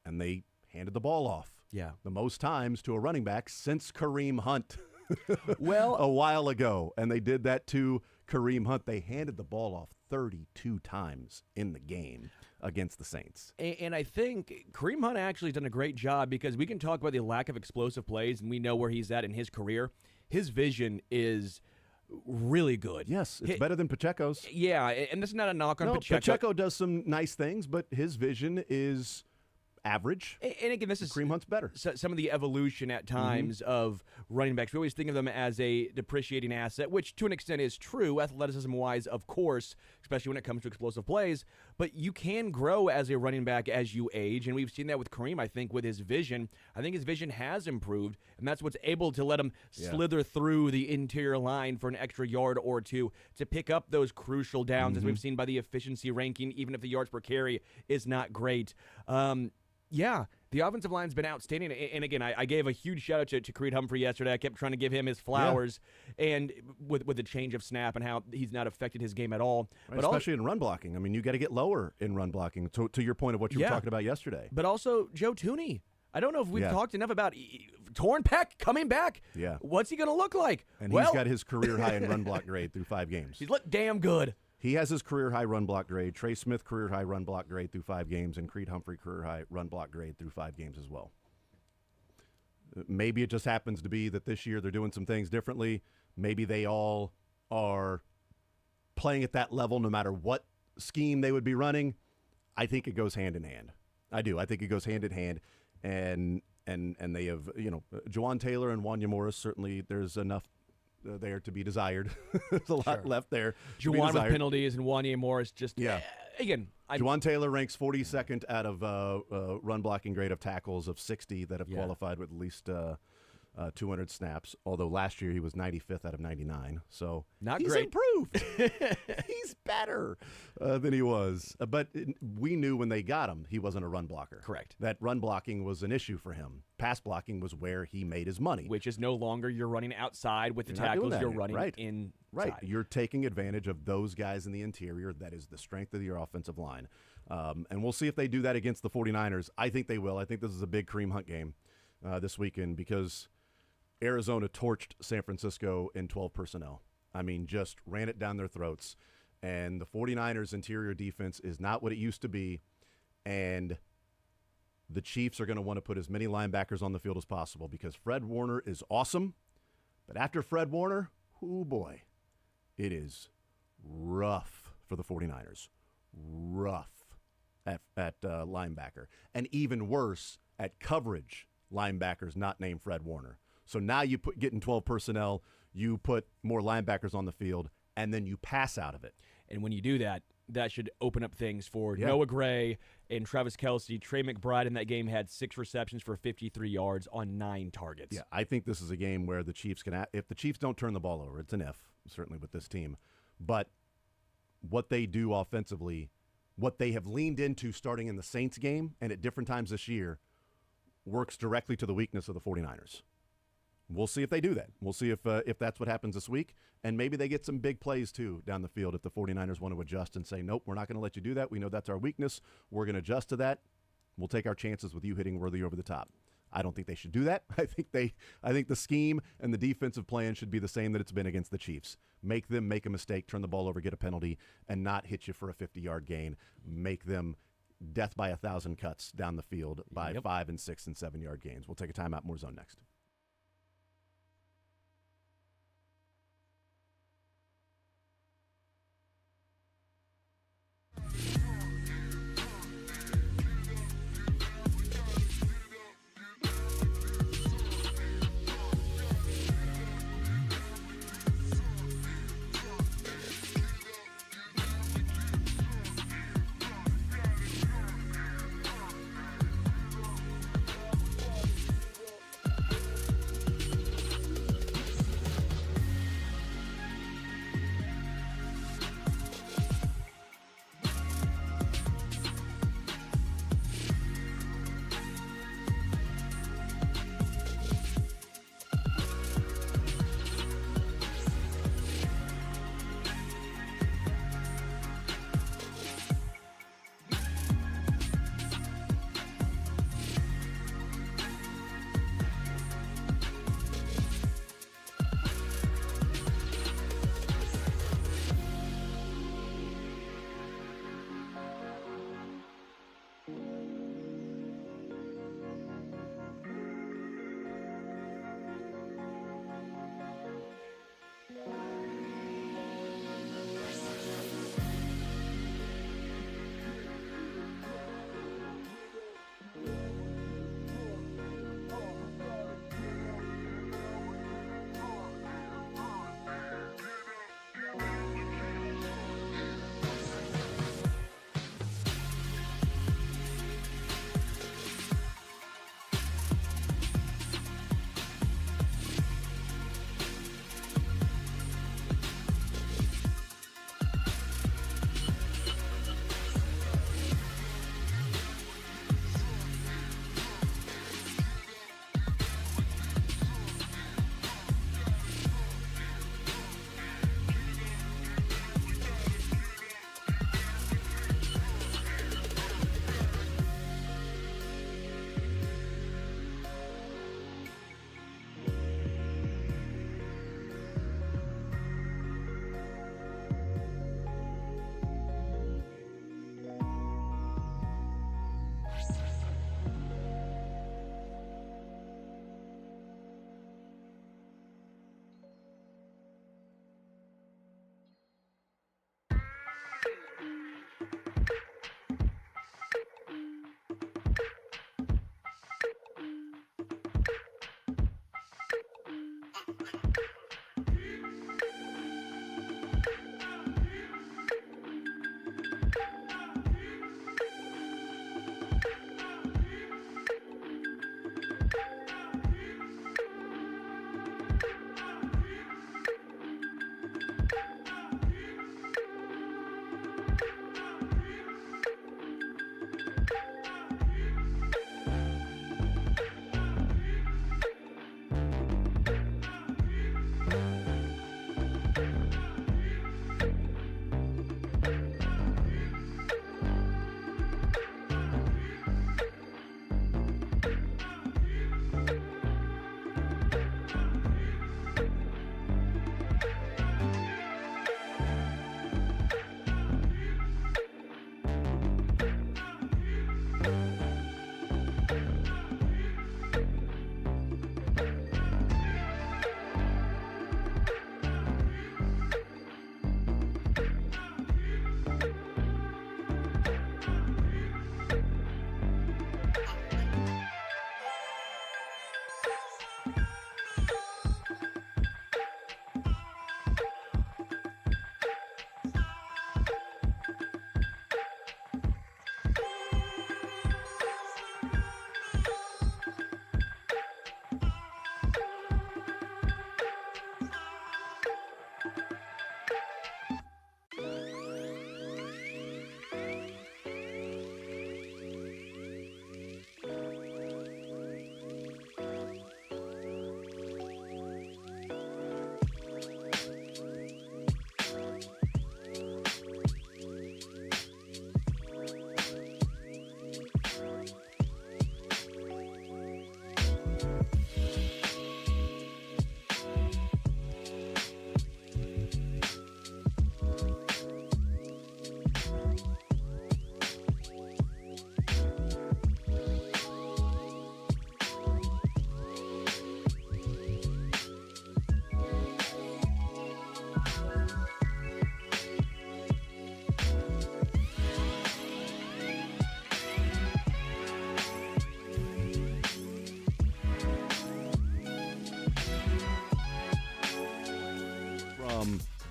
And they handed the ball off. Yeah. The most times to a running back since Kareem Hunt. Well, a while ago. And they did that to Kareem Hunt. They handed the ball off 32 times in the game against the Saints. And I think Kareem Hunt actually has done a great job, because we can talk about the lack of explosive plays, and we know where he's at in his career. His vision is really good. Yes, it's better than Pacheco's. Yeah, and this is not a knock on No, Pacheco. Pacheco does some nice things, but his vision is average. And again, this is Kareem Hunt's better. some of the evolution at times of running backs. We always think of them as a depreciating asset, which to an extent is true, athleticism-wise, of course, especially when it comes to explosive plays. But you can grow as a running back as you age, and we've seen that with Kareem, I think, with his vision. I think his vision has improved, and that's what's able to let him slither through the interior line for an extra yard or two to pick up those crucial downs, as we've seen by the efficiency ranking, even if the yards per carry is not great. Yeah, the offensive line's been outstanding. And again, I gave a huge shout out to Creed Humphrey yesterday. I kept trying to give him his flowers, and with the change of snap and how he's not affected his game at all. Right, But especially in run blocking. I mean, you got to get lower in run blocking, to your point of what you were talking about yesterday. But also Joe Tooney. I don't know if we've Yeah. talked enough about torn pec coming back. Yeah. What's he going to look like? And he's got his career high in run block grade through 5 games. He's looked damn good. He has his career high run block grade. Trey Smith career high run block grade through 5 games, and Creed Humphrey career high run block grade through 5 games as well. Maybe it just happens to be that this year they're doing some things differently. Maybe they all are playing at that level no matter what scheme they would be running. I think it goes hand in hand. I do. I think it goes hand in hand. And they have, Juwan Taylor and Wanya Morris, certainly there's enough there to be desired. There's a lot left there. Juwan with penalties and Wanya Morris just, again. Juwan Taylor ranks 42nd out of run blocking grade of tackles of 60 that have qualified with at least 200 snaps, although last year he was 95th out of 99. So Not he's great. improved. He's better than he was. But we knew when they got him, he wasn't a run blocker. Correct. That run blocking was an issue for him. Pass blocking was where he made his money. Which is no longer you're running outside with the You're not doing tackles, that you're anymore. running Right. inside. Right. You're taking advantage of those guys in the interior. That is the strength of your offensive line. And we'll see if they do that against the 49ers. I think they will. I think this is a big Kareem Hunt game this weekend, because Arizona torched San Francisco in 12 personnel. I mean, just ran it down their throats. And the 49ers' interior defense is not what it used to be. And the Chiefs are going to want to put as many linebackers on the field as possible, because Fred Warner is awesome. But after Fred Warner, oh boy, it is rough for the 49ers. Rough at linebacker. And even worse at coverage linebackers not named Fred Warner. So now you get in 12 personnel, you put more linebackers on the field, and then you pass out of it. And when you do that, that should open up things for Noah Gray and Travis Kelce. Trey McBride in that game had 6 receptions for 53 yards on 9 targets. Yeah, I think this is a game where the Chiefs can, if the Chiefs don't turn the ball over, it's an if, certainly with this team. But what they do offensively, what they have leaned into starting in the Saints game and at different times this year, works directly to the weakness of the 49ers. We'll see if they do that. We'll see if that's what happens this week. And maybe they get some big plays, too, down the field if the 49ers want to adjust and say, nope, we're not going to let you do that. We know that's our weakness. We're going to adjust to that. We'll take our chances with you hitting Worthy over the top. I don't think they should do that. I think the scheme and the defensive plan should be the same that it's been against the Chiefs. Make them make a mistake, turn the ball over, get a penalty, and not hit you for a 50-yard gain. Make them death by 1,000 cuts down the field by 5 and 6 and 7-yard gains. We'll take a timeout. More Zone next.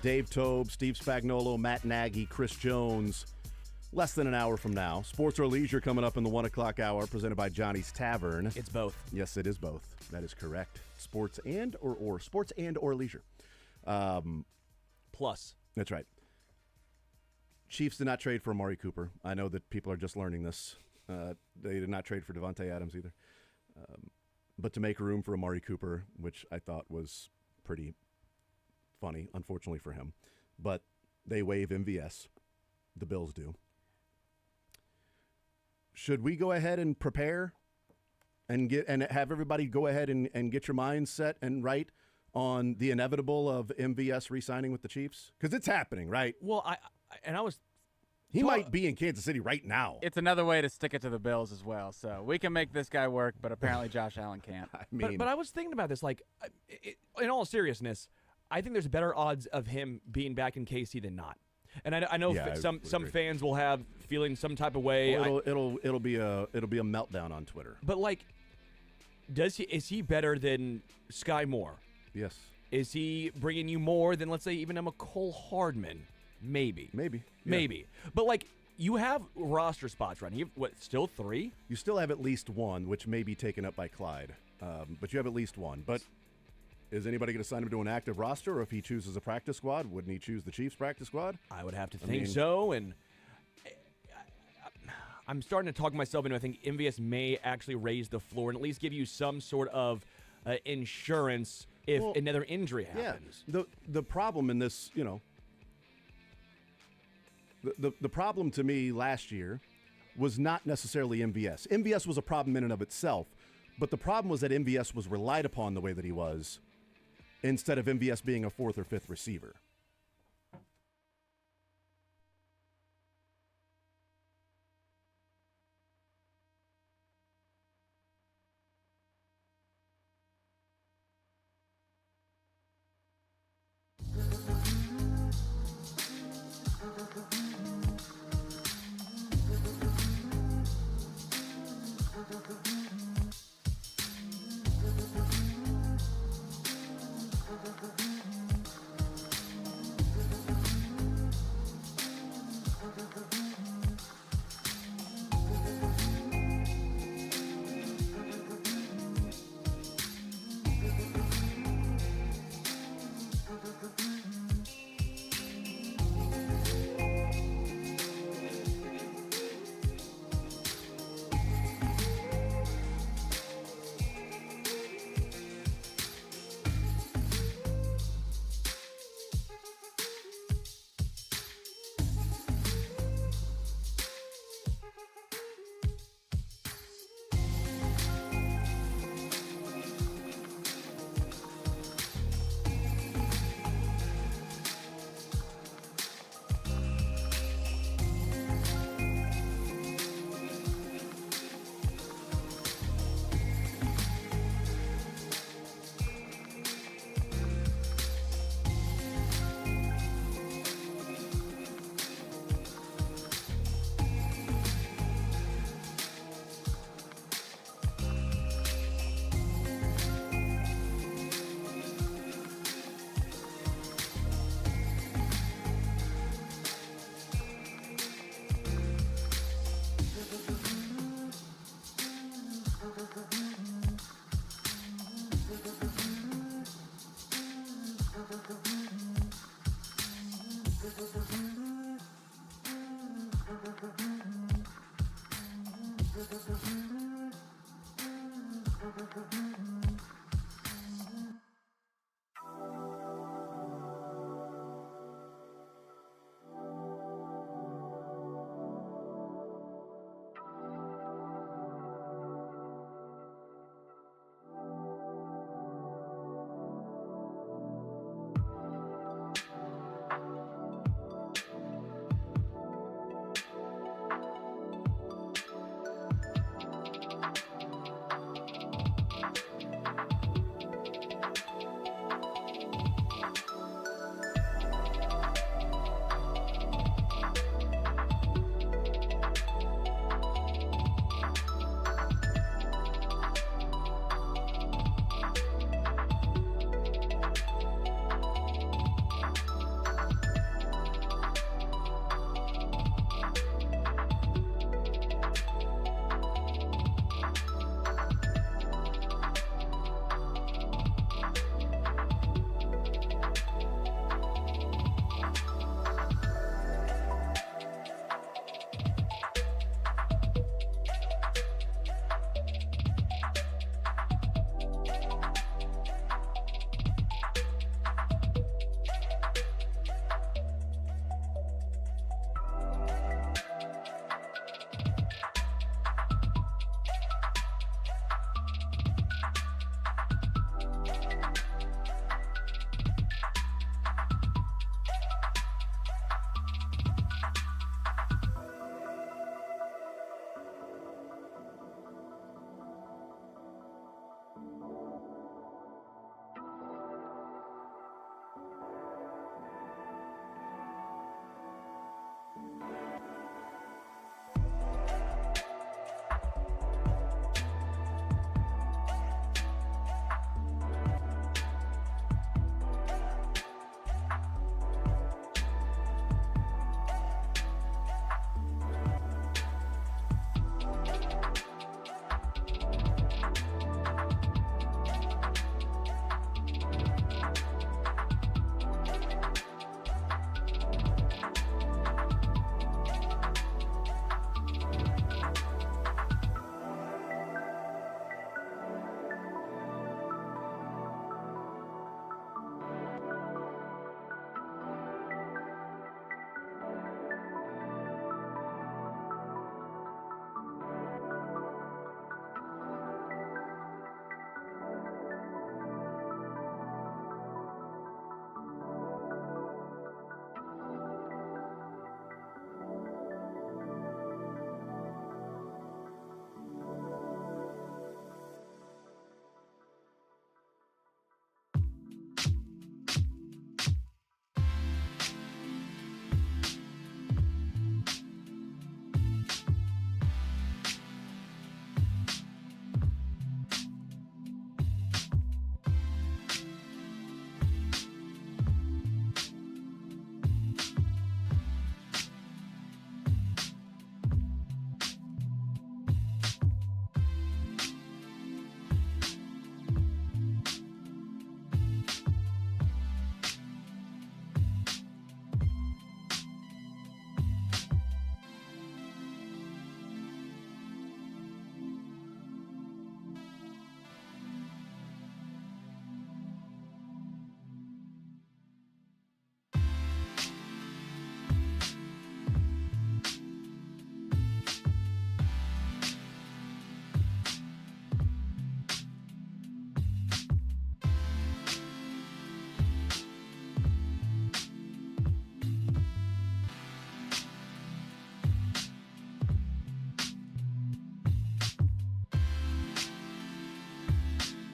Dave Tobe, Steve Spagnuolo, Matt Nagy, Chris Jones. Less than an hour from now. Sports or Leisure coming up in the 1 o'clock hour, presented by Johnny's Tavern. It's both. Yes, it is both. That is correct. Sports and or sports and or leisure. Plus. That's right. Chiefs did not trade for Amari Cooper. I know that people are just learning this. They did not trade for Devontae Adams either. But to make room for Amari Cooper, which I thought was pretty funny, unfortunately for him. But they waive MVS. The Bills do. Should we go ahead and prepare and have everybody go ahead and get your minds set and right on the inevitable of MVS re-signing with the Chiefs? Because it's happening, right? Well, He might be in Kansas City right now. It's another way to stick it to the Bills as well. So we can make this guy work, but apparently Josh Allen can't. I mean, but I was thinking about this. Like, in all seriousness, I think there's better odds of him being back in KC than not. And I know some fans will have feeling some type of way. Well, it'll be a meltdown on Twitter. But like, is he better than Sky Moore? Yes. Is he bringing you more than, let's say, even a McCole Hardman? Maybe. Yeah. But like, you have roster spots right. You have, still 3? You still have at least one, which may be taken up by Clyde. But you have at least one. But is anybody going to sign him to an active roster, or if he chooses a practice squad, wouldn't he choose the Chiefs practice squad? I would have to think so, and I'm starting to talk myself into I think MVS may actually raise the floor and at least give you some sort of insurance if another injury happens. Yeah. The problem in this, the problem to me last year was not necessarily MVS. MVS was a problem in and of itself, but the problem was that MVS was relied upon the way that he was, instead of MVS being a 4th or 5th receiver.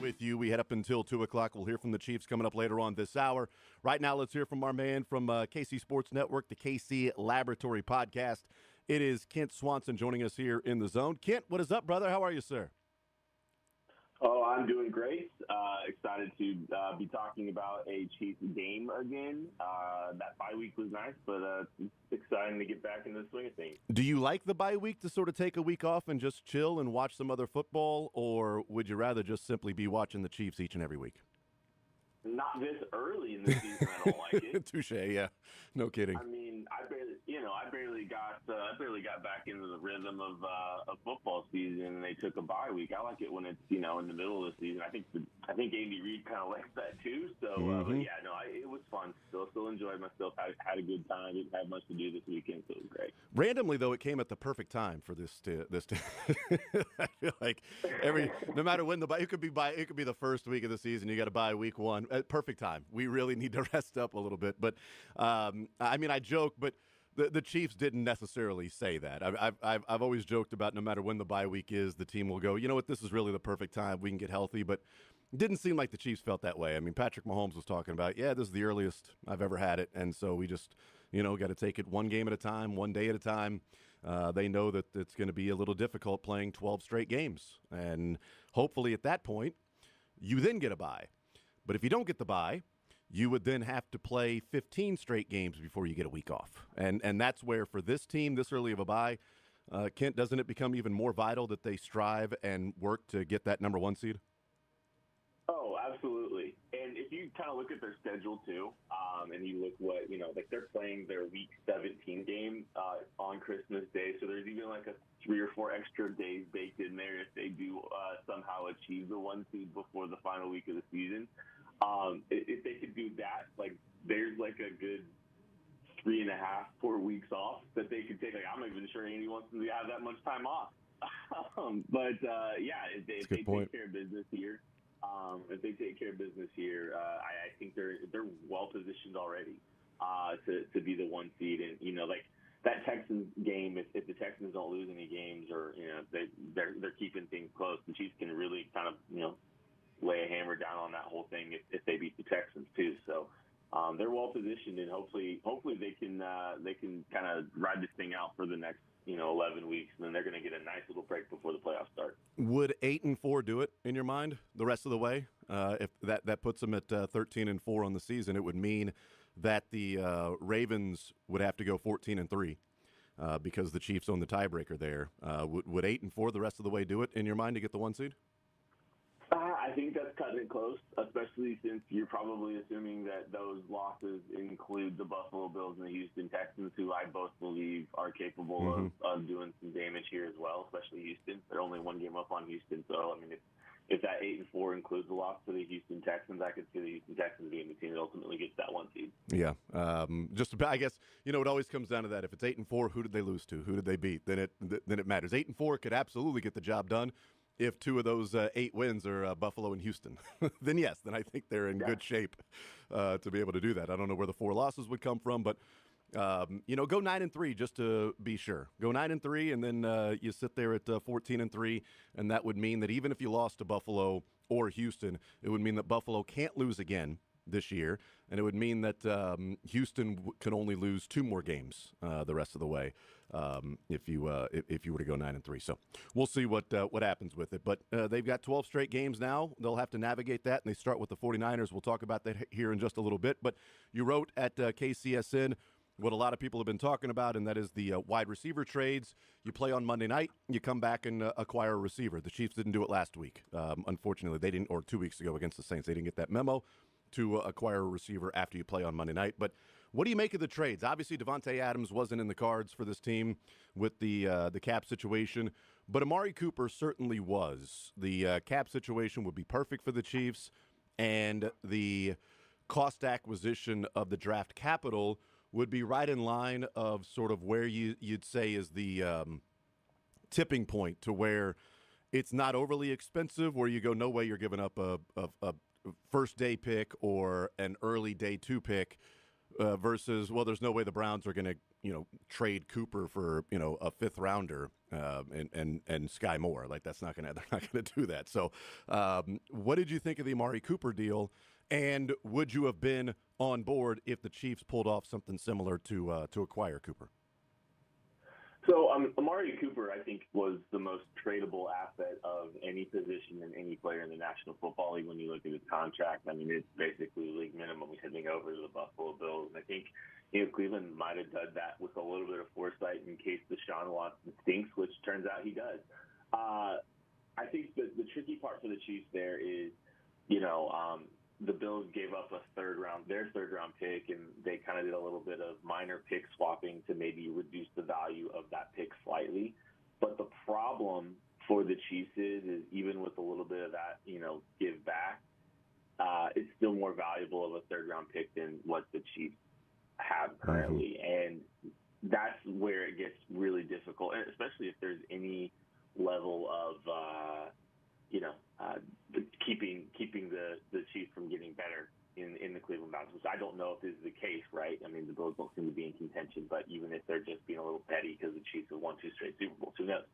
with you. We head up until 2 o'clock. We'll hear from the Chiefs coming up later on this hour. Right now, let's hear from our man from KC Sports Network, the KC Laboratory Podcast. It is Kent Swanson joining us here in the zone. Kent, what is up, brother? How are you, sir? Oh, I'm doing great. Excited to be talking about a Chiefs game again. That bye week was nice, but it's exciting to get back into the swing of things. Do you like the bye week to sort of take a week off and just chill and watch some other football, or would you rather just simply be watching the Chiefs each and every week? Not this early in the season, I don't like it. Touche, yeah. No kidding. I mean, I barely got back into the rhythm of football season, and they took a bye week. I like it when it's in the middle of the season. I think Andy Reid kind of likes that too. So, but yeah, no, it was fun. Still enjoyed myself. Had a good time. Didn't have much to do this weekend, so it was great. Randomly, though, it came at the perfect time for this. I feel like no matter when it could be the first week of the season. You got to bye week one. Perfect time. We really need to rest up a little bit. But I mean, I joke, but the Chiefs didn't necessarily say that. I've always joked about no matter when the bye week is, the team will go, you know what, this is really the perfect time. We can get healthy. But it didn't seem like the Chiefs felt that way. I mean, Patrick Mahomes was talking about, this is the earliest I've ever had it. And so we just, got to take it one game at a time, one day at a time. They know that it's going to be a little difficult playing 12 straight games. And hopefully at that point, you then get a bye. But if you don't get the bye, you would then have to play 15 straight games before you get a week off. And that's where, for this team, this early of a bye, Kent, doesn't it become even more vital that they strive and work to get that number one seed? Oh, absolutely. And if you kind of look at their schedule, too, and you look they're playing their Week 17 game on Christmas Day, so there's even like a 3 or 4 extra days baked in there if they do somehow achieve the one seed before the final week of the season. If they could do that, there's a good 3.5, 4 weeks off that they could take. I'm not even sure Andy wants them to have that much time off. If they take care of business here, I think they're well positioned already to be the one seed. And that Texans game, if the Texans don't lose any games, or they're keeping things close, the Chiefs can really kind of lay a hammer down on that whole thing if they beat the Texans too. So they're well positioned, and hopefully they can kind of ride this thing out for the next 11 weeks, and then they're going to get a nice little break before the playoffs start. Would 8-4 do it in your mind the rest of the way? If that puts them at 13-4 on the season, it would mean that the Ravens would have to go 14-3 because the Chiefs own the tiebreaker there. Would 8-4 the rest of the way do it in your mind to get the one seed? I think that's cutting it close, especially since you're probably assuming that those losses include the Buffalo Bills and the Houston Texans, who I both believe are capable of doing some damage here as well, especially Houston. They're only one game up on Houston. So, I mean, if that 8-4 includes the loss to the Houston Texans, I could see the Houston Texans being the team that ultimately gets that one seed. Yeah. I guess, it always comes down to that. If it's 8-4, who did they lose to? Who did they beat? Then it matters. 8-4 could absolutely get the job done. If 2 of those 8 wins are Buffalo and Houston, then yes, then I think they're in good shape to be able to do that. I don't know where the 4 losses would come from, but go 9-3 just to be sure. Go 9-3, and then you sit there at 14-3, and that would mean that even if you lost to Buffalo or Houston, it would mean that Buffalo can't lose again this year, and it would mean that Houston can only lose 2 more games the rest of the way if you were to go 9-3. So we'll see what happens with it. But they've got 12 straight games now. They'll have to navigate that, and they start with the 49ers. We'll talk about that here in just a little bit. But you wrote at KCSN what a lot of people have been talking about, and that is the wide receiver trades. You play on Monday night, you come back and acquire a receiver. The Chiefs didn't do it last week. Unfortunately, they didn't, or 2 weeks ago against the Saints. They didn't get that memo to acquire a receiver after you play on Monday night. But what do you make of the trades? Obviously, Devontae Adams wasn't in the cards for this team with the cap situation, but Amari Cooper certainly was. The cap situation would be perfect for the Chiefs, and the cost acquisition of the draft capital would be right in line of sort of where you'd say is the tipping point to where it's not overly expensive, where you go, no way you're giving up a first day pick or an early day 2 pick versus, well, there's no way the Browns are going to trade Cooper for, a fifth rounder and Sky Moore. Like they're not gonna do that. So, what did you think of the Amari Cooper deal? And would you have been on board if the Chiefs pulled off something similar to acquire Cooper? So Amari Cooper, I think, was the most tradable asset of any position and any player in the National Football League when you look at his contract. I mean, it's basically league minimum heading over to the Buffalo Bills. And I think Cleveland might have done that with a little bit of foresight in case Deshaun Watson stinks, which turns out he does. I think the tricky part for the Chiefs there is, the Bills gave up their third round pick, and they kind of did a little bit of minor pick swapping to maybe reduce the value of that pick slightly. But the problem for the Chiefs is even with a little bit of that, give back, it's still more valuable of a third round pick than what the Chiefs have currently. Mm-hmm. And that's where it gets really difficult, and especially if there's any level of, keeping the Chiefs from getting better in the Cleveland Browns, which I don't know if this is the case, right? I mean, the Bills don't seem to be in contention, but even if they're just being a little petty because the Chiefs have won 2 straight Super Bowls, who knows?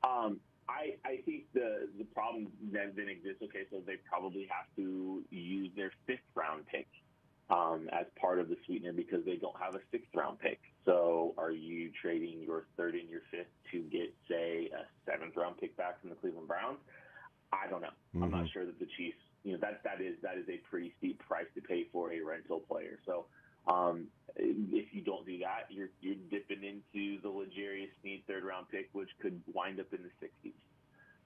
I think the problem then exists. Okay, so they probably have to use their 5th round pick as part of the sweetener because they don't have a 6th round pick. So are you trading your 3rd and your 5th to get, say, a 7th round pick back from the Cleveland Browns? I don't know. Mm-hmm. I'm not sure that the Chiefs, that is a pretty steep price to pay for a rental player. So if you don't do that, you're dipping into the L'Jarius Sneed 3rd round pick, which could wind up in the 60s.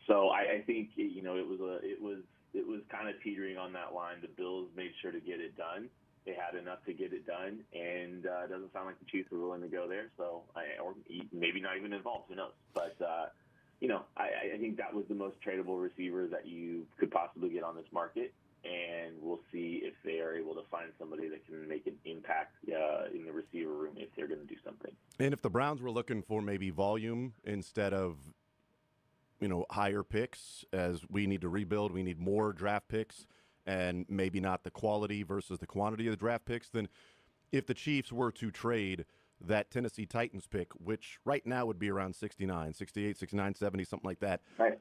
So I think it was kind of teetering on that line. The Bills made sure to get it done. They had enough to get it done, and it doesn't sound like the Chiefs were willing to go there. So or maybe not even involved. Who knows? But I think that was the most tradable receiver that you could possibly get on this market, and we'll see if they are able to find somebody that can make an impact in the receiver room if they're going to do something. And if the Browns were looking for maybe volume instead of, higher picks, as we need to rebuild, we need more draft picks, and maybe not the quality versus the quantity of the draft picks, then if the Chiefs were to trade that Tennessee Titans pick, which right now would be around 68, 69, 70, something like that. Right.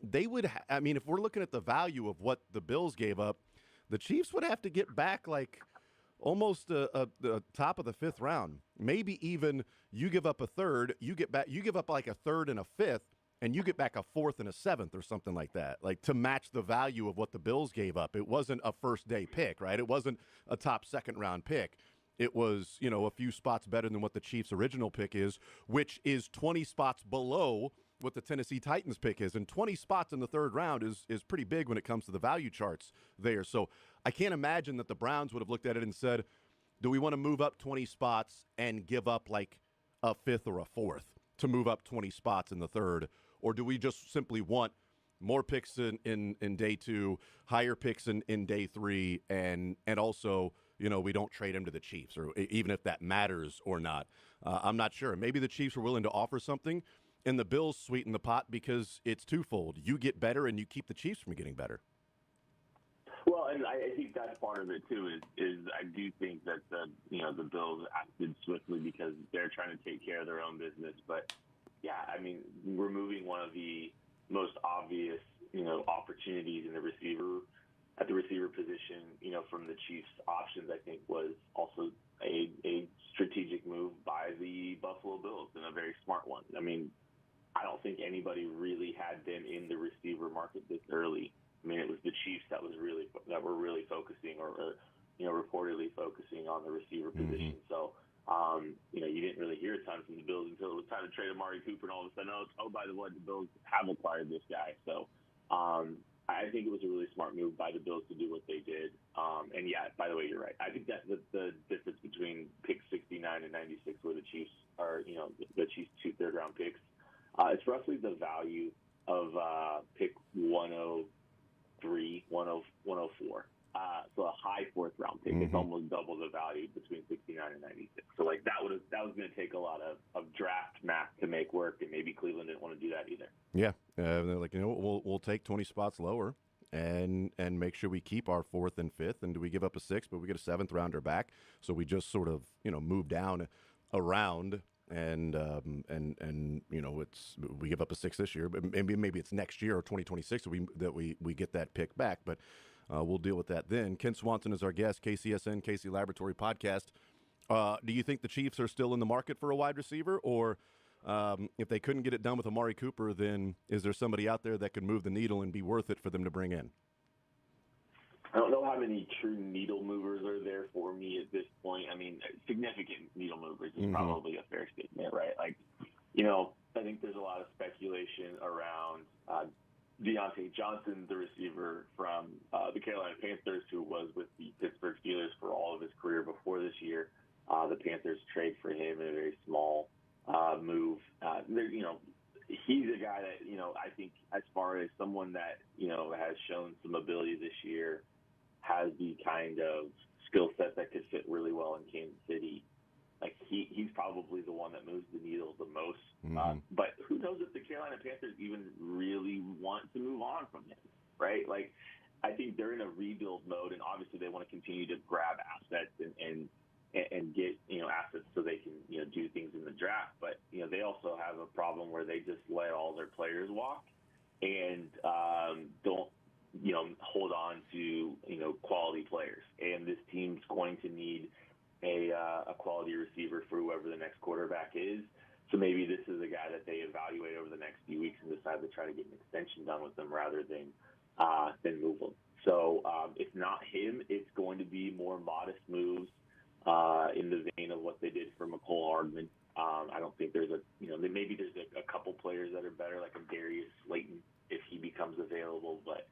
They would, if we're looking at the value of what the Bills gave up, the Chiefs would have to get back like almost the top of the 5th round. Maybe even you give up a 3rd, you give up like a 3rd and a 5th, and you get back a 4th and a 7th or something like that, like to match the value of what the Bills gave up. It wasn't a first-day pick, right? It wasn't a top 2nd round pick. It was, a few spots better than what the Chiefs' original pick is, which is 20 spots below what the Tennessee Titans pick is. And 20 spots in the 3rd round is pretty big when it comes to the value charts there. So I can't imagine that the Browns would have looked at it and said, do we want to move up 20 spots and give up like a 5th or a 4th to move up 20 spots in the 3rd? Or do we just simply want more picks in day 2, higher picks in day 3, and also – we don't trade him to the Chiefs, or even if that matters or not. I'm not sure. Maybe the Chiefs were willing to offer something, and the Bills sweeten the pot because it's twofold. You get better, and you keep the Chiefs from getting better. Well, and I think that's part of it too. Is I do think that the Bills acted swiftly because they're trying to take care of their own business. But yeah, removing one of the most obvious opportunities in the receiver. At the receiver position, from the Chiefs' options, I think was also a strategic move by the Buffalo Bills and a very smart one. I don't think anybody really had them in the receiver market this early. It was the Chiefs that were really focusing or reportedly focusing on the receiver position. So, you didn't really hear a ton from the Bills until it was time to trade Amari Cooper, and all of a sudden, by the way, the Bills have acquired this guy. So, I think it was a really smart move by the Bills to do what they did. And yeah, by the way, you're right. I think that's the difference between pick 69 and 96, where the Chiefs are, the Chiefs' 2 third-round picks. It's roughly the value of pick 103, 104. So a high 4th round pick. It's almost double the value between 69 and 96. So like that was going to take a lot of draft math to make work, and maybe Cleveland didn't want to do that either. Yeah, they're like, we'll take 20 spots lower and make sure we keep our 4th and 5th. And do we give up a 6th, but we get a 7th rounder back? So we just sort of move down around. And we give up a 6 this year, but maybe it's next year or 2026 that we get that pick back. But we'll deal with that then. Ken Swanson is our guest. KCSN, KC Laboratory Podcast. Do you think the Chiefs are still in the market for a wide receiver, or if they couldn't get it done with Amari Cooper, then is there somebody out there that could move the needle and be worth it for them to bring in? I don't know how many true needle movers are there for me at this point. I mean, significant needle movers is probably a fair statement, right? Like, I think there's a lot of speculation around Deontay Johnson, the receiver from the Carolina Panthers, who was with the Pittsburgh Steelers for all of his career before this year. The Panthers trade for him in a very small move. He's a guy that, I think as far as someone that, has shown some ability this year, has the kind of skill set that could fit really well in Kansas City. Like he's probably the one that moves the needle the most. But who knows if the Carolina Panthers even really want to move on from him, right? Like I think they're in a rebuild mode, and obviously they want to continue to grab assets and get assets so they can do things in the draft. But they also have a problem where they just let all their players walk and don't hold on to quality players. And this team's going to need a quality receiver for whoever the next quarterback is. So maybe this is a guy that they evaluate over the next few weeks and decide to try to get an extension done with them rather than move them. So if not him, it's going to be more modest moves in the vein of what they did for McCole Hardman. I don't think there's maybe there's a couple players that are better, like a Darius Slayton if he becomes available, but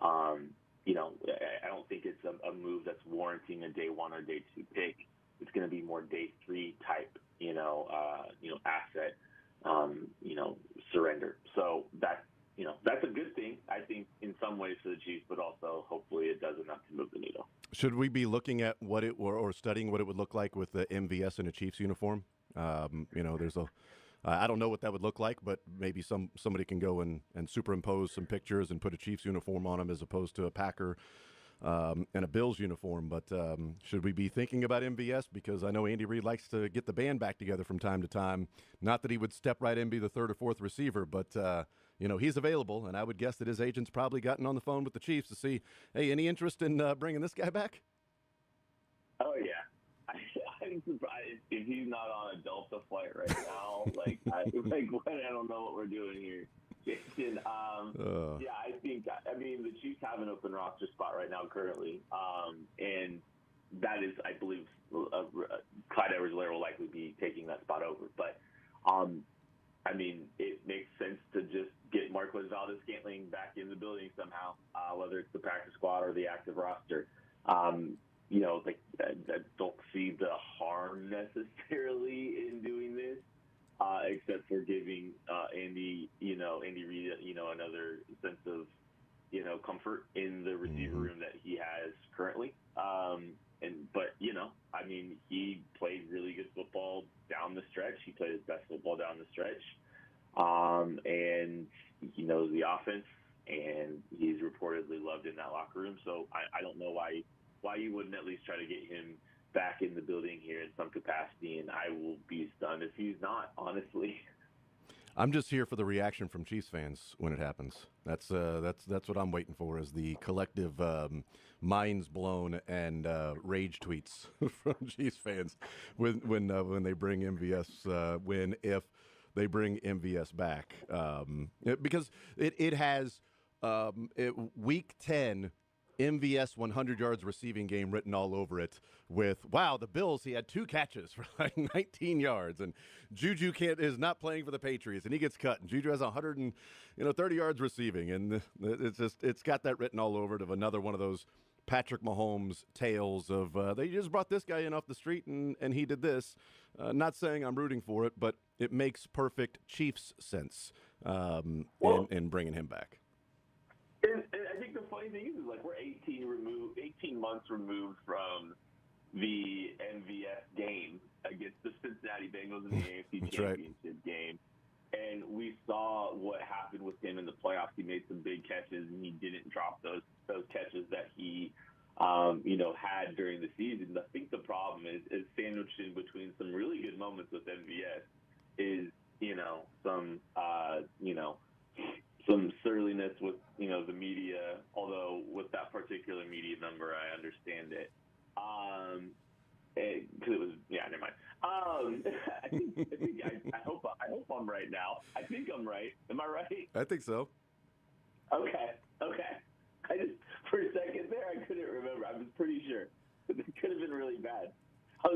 I don't think it's a move that's warranting a day 1 or day 2 pick. It's going to be more day 3 type, asset, surrender. So that's a good thing, I think, in some ways for the Chiefs, but also hopefully it does enough to move the needle. Should we be looking at what it or studying what it would look like with the MVS in a Chiefs uniform? There's I don't know what that would look like, but maybe somebody can go and superimpose some pictures and put a Chiefs uniform on them as opposed to a Packer and a Bills uniform. But should we be thinking about MVS? Because I know Andy Reid likes to get the band back together from time to time. Not that he would step right in and be the 3rd or 4th receiver, but he's available, and I would guess that his agent's probably gotten on the phone with the Chiefs to see, hey, any interest in bringing this guy back? Oh, yeah. I'm surprised if he's not on a Delta flight right now. I don't know what we're doing here, Jason. I think the Chiefs have an open roster spot right now currently, and that is, I believe, Clyde Edwards-Helaire will likely be taking that spot over. But it makes sense to just get Marquez Valdes-Scantling back in the building somehow, whether it's the practice squad or the active roster. I don't see the harm necessarily in doing this, except for giving Andy Reid, another sense of, comfort in the receiver room that he has currently. He played really good football down the stretch. He played his best football down the stretch, and he knows the offense, and he's reportedly loved in that locker room. So I don't know why you wouldn't at least try to get him back in the building here in some capacity, and I will be stunned if he's not, honestly. I'm just here for the reaction from Chiefs fans when it happens. That's what I'm waiting for, is the collective minds blown and rage tweets from Chiefs fans when they bring MVS, if they bring MVS back, because it has week 10. MVS 100 yards receiving game written all over it with, wow, the Bills, he had 2 catches for like 19 yards, and Juju is not playing for the Patriots, and he gets cut, and Juju has 130 yards receiving, and it's got that written all over it, of another one of those Patrick Mahomes tales of they just brought this guy in off the street and he did this. Not saying I'm rooting for it, but it makes perfect Chiefs sense in bringing him back. And I think the funny thing is we're 18 months removed from the MVS game against the Cincinnati Bengals in the AFC Championship game. And we saw what happened with him in the playoffs. He made some big catches, and he didn't drop those catches that he, had during the season. I think the problem is sandwiched in between some really good moments with MVS is, some surliness with, the media, although with that particular media member, I understand it. Because it was, never mind. I hope I'm right now. I think I'm right. Am I right? I think so. Okay. I just, for a second there, I couldn't remember. I was pretty sure. But it could have been really bad. I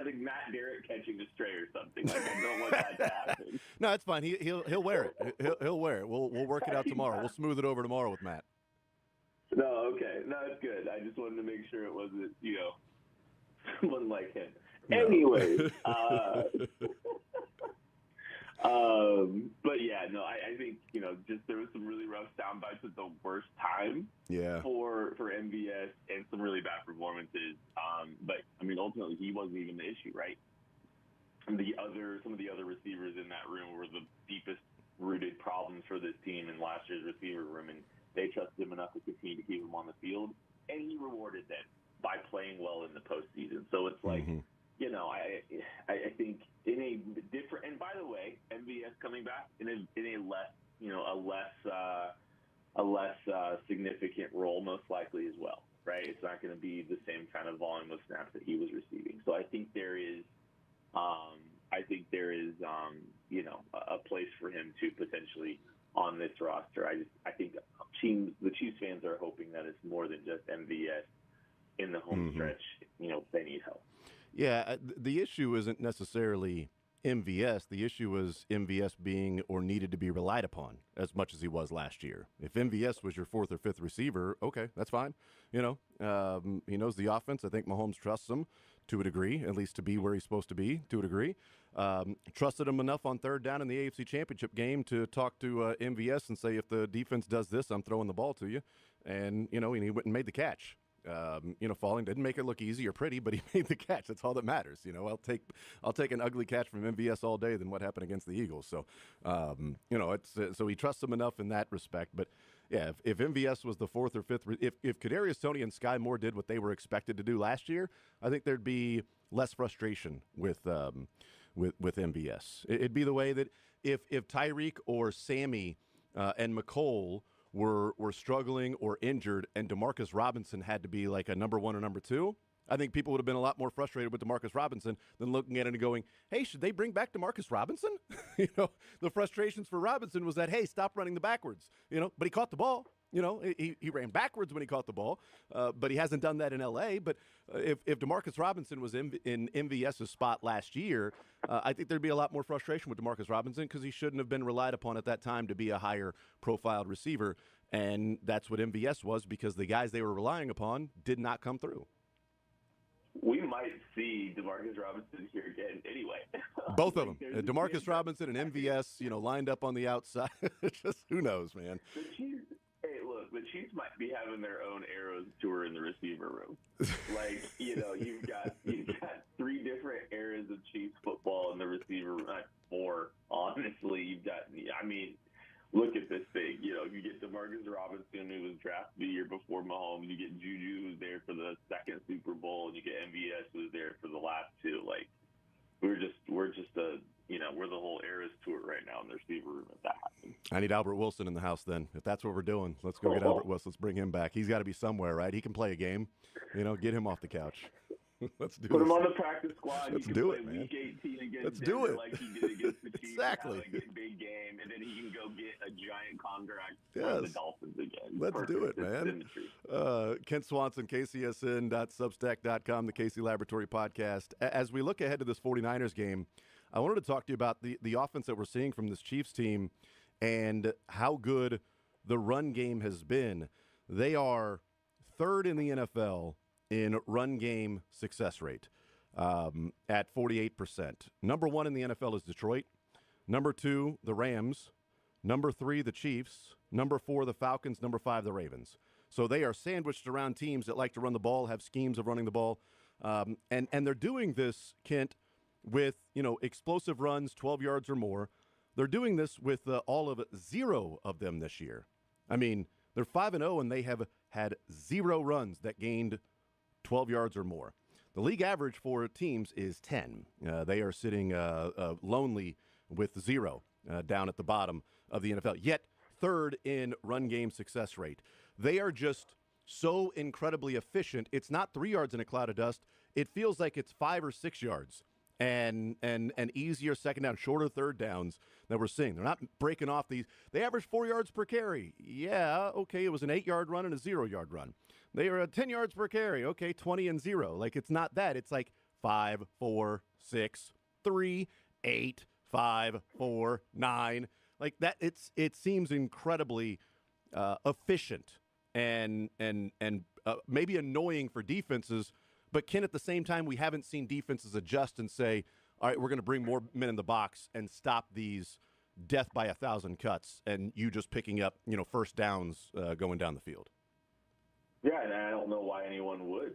think Matt Derrick catching a stray or something. Like, I don't want that to happen. No, it's fine. He'll wear it. He'll wear it. We'll work it out tomorrow. We'll smooth it over tomorrow with Matt. No, okay. No, it's good. I just wanted to make sure it wasn't, someone like him. No. Anyways, but yeah, no, I think, just there was some really rough sound bites at the worst time for MVS and some really bad performances. But I mean, ultimately he wasn't even the issue, right? Some of the other receivers in that room were the deepest rooted problems for this team in last year's receiver room, and they trusted him enough to continue to keep him on the field, and he rewarded them by playing well in the postseason. So it's like, I think in a different, and by the way, MVS coming back in a less significant role, most likely as well, right? It's not going to be the same kind of volume of snaps that he was receiving. So I think there is, a place for him to potentially on this roster. I think the Chiefs fans are hoping that it's more than just MVS in the home stretch. They need help. Yeah, the issue isn't necessarily MVS. The issue was MVS being or needed to be relied upon as much as he was last year. If MVS was your fourth or fifth receiver, okay, that's fine. He knows the offense. I think Mahomes trusts him to a degree, at least to be where he's supposed to be to a degree. Trusted him enough on third down in the AFC Championship game to talk to MVS and say, if the defense does this, I'm throwing the ball to you. And, and he went and made the catch. Falling didn't make it look easy or pretty, but he made the catch. That's all that matters. I'll take an ugly catch from MVS all day than what happened against the Eagles. So, so he trusts him enough in that respect. But yeah, if MVS was the fourth or fifth, if Kadarius Toney and Sky Moore did what they were expected to do last year, I think there'd be less frustration with MVS. It'd be the way that if Tyreek or Sammy and McCole were struggling or injured and Demarcus Robinson had to be like a number one or number two, I think people would have been a lot more frustrated with Demarcus Robinson than looking at it and going, hey, should they bring back Demarcus Robinson? The frustrations for Robinson was that, hey, stop running the backwards, but he caught the ball. He ran backwards when he caught the ball, but he hasn't done that in L.A. But if Demarcus Robinson was in MVS's spot last year, I think there'd be a lot more frustration with Demarcus Robinson because he shouldn't have been relied upon at that time to be a higher profiled receiver. And that's what MVS was because the guys they were relying upon did not come through. We might see Demarcus Robinson here again anyway. Both of them. Demarcus Robinson and MVS, lined up on the outside. Just who knows, man. The Chiefs might be having their own Arrows tour in the receiver room. Like, you've got three different eras of Chiefs football in the receiver room. Four, honestly. You've got, look at this thing. You get DeMarcus Robinson, who was drafted the year before Mahomes. You get Juju, who's there for the second Super Bowl, and you get MVS, who's there for the last two. Like, we're the whole Eras tour right now in the receiver room if that happens. I need Albert Wilson in the house then. If that's what we're doing, let's go get Albert Wilson. Let's bring him back. He's got to be somewhere, right? He can play a game. Get him off the couch. Let's do Put this. him on the practice squad. Let's he can do play it, man. Week 18 against Let's Denver do it. like he did against the Chiefs. Exactly. Get big game, and then he can go get a giant contract Yes. for the Dolphins again. Let's Perfect. do it, man. Kent Swanson, KCSN.substack.com, the Casey Laboratory Podcast. As we look ahead to this 49ers game, I wanted to talk to you about the offense that we're seeing from this Chiefs team and how good the run game has been. They are third in the NFL in run game success rate at 48%. Number one in the NFL is Detroit. Number two, the Rams. Number three, the Chiefs. Number four, the Falcons. Number five, the Ravens. So they are sandwiched around teams that like to run the ball, have schemes of running the ball. And they're doing this, Kent, with, explosive runs, 12 yards or more. They're doing this with all of 0 of them this year. I mean, they're 5-0, and they have had 0 runs that gained 12 yards or more. The league average for teams is 10. They are sitting lonely with 0 down at the bottom of the NFL, yet third in run game success rate. They are just so incredibly efficient. It's not 3 yards in a cloud of dust. It feels like it's 5 or 6 yards and easier second down, shorter third downs that we're seeing. They're not breaking off these. They average 4 yards per carry. Yeah, okay, it was an 8-yard run and a 0-yard run. They are at 10 yards per carry. Okay, 20 and 0. Like, it's not that. It's like 5, 4, 6, 3, 8, 5, 4, 9. Like that, it seems incredibly efficient and maybe annoying for defenses. But Ken, at the same time, we haven't seen defenses adjust and say, all right, we're going to bring more men in the box and stop these death by 1,000 cuts and you just picking up, first downs going down the field. Yeah, and I don't know why anyone would,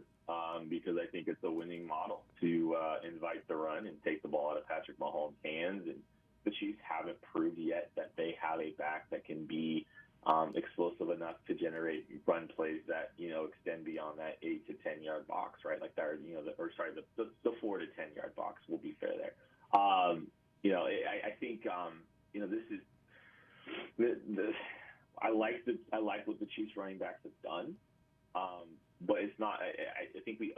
because I think it's a winning model to invite the run and take the ball out of Patrick Mahomes' hands. And the Chiefs haven't proved yet that they have a back that can be explosive enough to generate run plays that, extend beyond that 8 to 10 yard box, right? Like that, the 4 to 10 yard box will be fair there. I think, this is I like what the Chiefs running backs have done. But it's not. I think we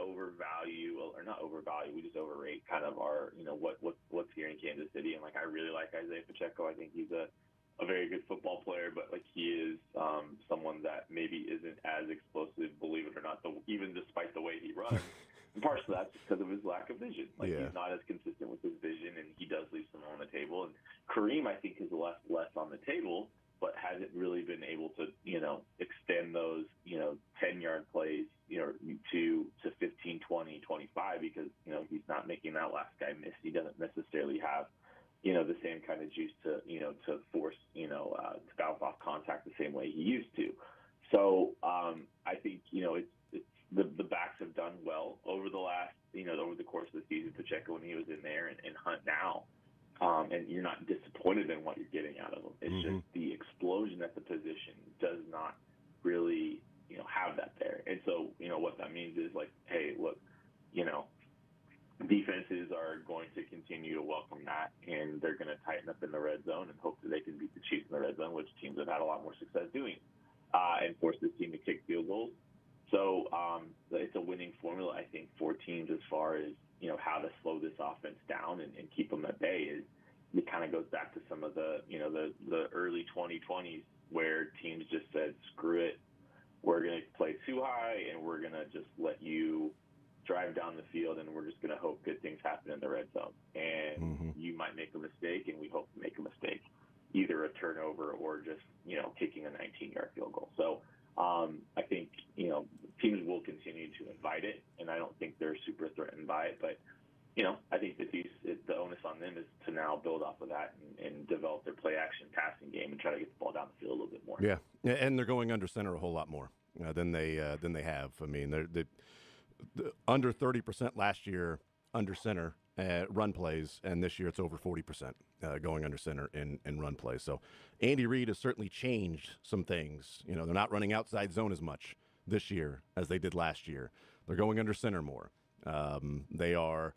we just overrate kind of our, what's here in Kansas City. And like, I really like Isaiah Pacheco. I think he's a very good football player, but like he is someone that maybe isn't as explosive, believe it or not, even despite the way he runs. And partially that's because of his lack of vision. Like he's not as consistent with his vision, and he does leave some on the table. And Kareem, I think, is less on the table, but hasn't really been able to, extend those, 10-yard plays, to 15, 20, 25 because, he's not making that last guy miss. He doesn't necessarily have, the same kind of juice to, to force, to bounce off contact the same way he used to. So I think, it's the backs have done well over the last, over the course of the season. Pacheco when he was in there and Hunt now. And you're not disappointed in what you're getting out of them. It's just the explosion at the position does not really, have that there. And so, what that means is like, hey, look, defenses are going to continue to welcome that, and they're going to tighten up in the red zone and hope that they can beat the Chiefs in the red zone, which teams have had a lot more success doing, and force this team to kick field goals. So it's a winning formula, I think, for teams as far as, how to slow this offense down and keep them at bay. It kind of goes back to some of the, the early 2020s where teams just said, screw it, we're going to play too high and we're going to just let you drive down the field and we're just going to hope good things happen in the red zone. And you might make a mistake, and we hope to make a mistake, either a turnover or just, kicking a 19-yard field goal. So I think, teams will continue to invite it, and I don't think they're super threatened by it. But, I think that the onus on them is to now build off of that and develop their play-action passing game and try to get the ball down the field a little bit more. Yeah, and they're going under center a whole lot more than they have. I mean, they're under 30% last year under center run plays, and this year it's over 40% going under center in run plays. So Andy Reid has certainly changed some things. They're not running outside zone as much this year as they did last year. They're going under center more. They are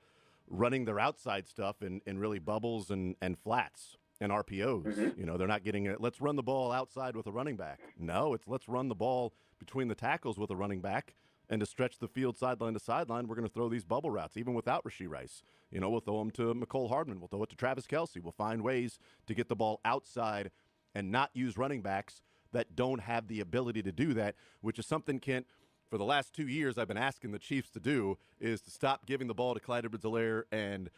running their outside stuff in really bubbles and flats and RPOs. They're not getting it. Let's run the ball outside with a running back. No, it's let's run the ball between the tackles with a running back. And to stretch the field sideline to sideline, we're going to throw these bubble routes, even without Rashee Rice. We'll throw them to McCole Hardman. We'll throw it to Travis Kelce. We'll find ways to get the ball outside and not use running backs that don't have the ability to do that, which is something, Kent, for the last 2 years I've been asking the Chiefs to do, is to stop giving the ball to Clyde Edwards-Helaire and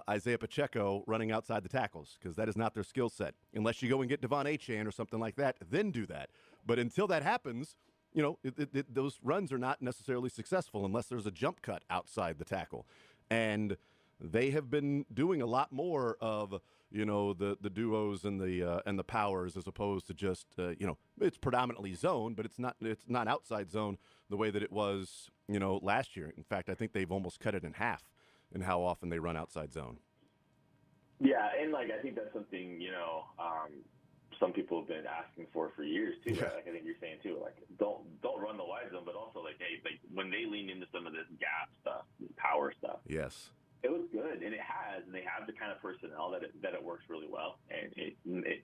Isaiah Pacheco running outside the tackles, because that is not their skill set. Unless you go and get Devon Achane or something like that, then do that. But until that happens, those runs are not necessarily successful unless there's a jump cut outside the tackle. And they have been doing a lot more of, the duos and the powers, as opposed to just, it's predominantly zone, but it's not outside zone the way that it was, last year. In fact, I think they've almost cut it in half in how often they run outside zone. Yeah, and I think that's something, some people have been asking for years too. Yeah. Right? Like I think you're saying too, like don't run the wide zone, but also like hey, like when they lean into some of this gap stuff, this power stuff. Yes. It was good, and they have the kind of personnel that it works really well, and it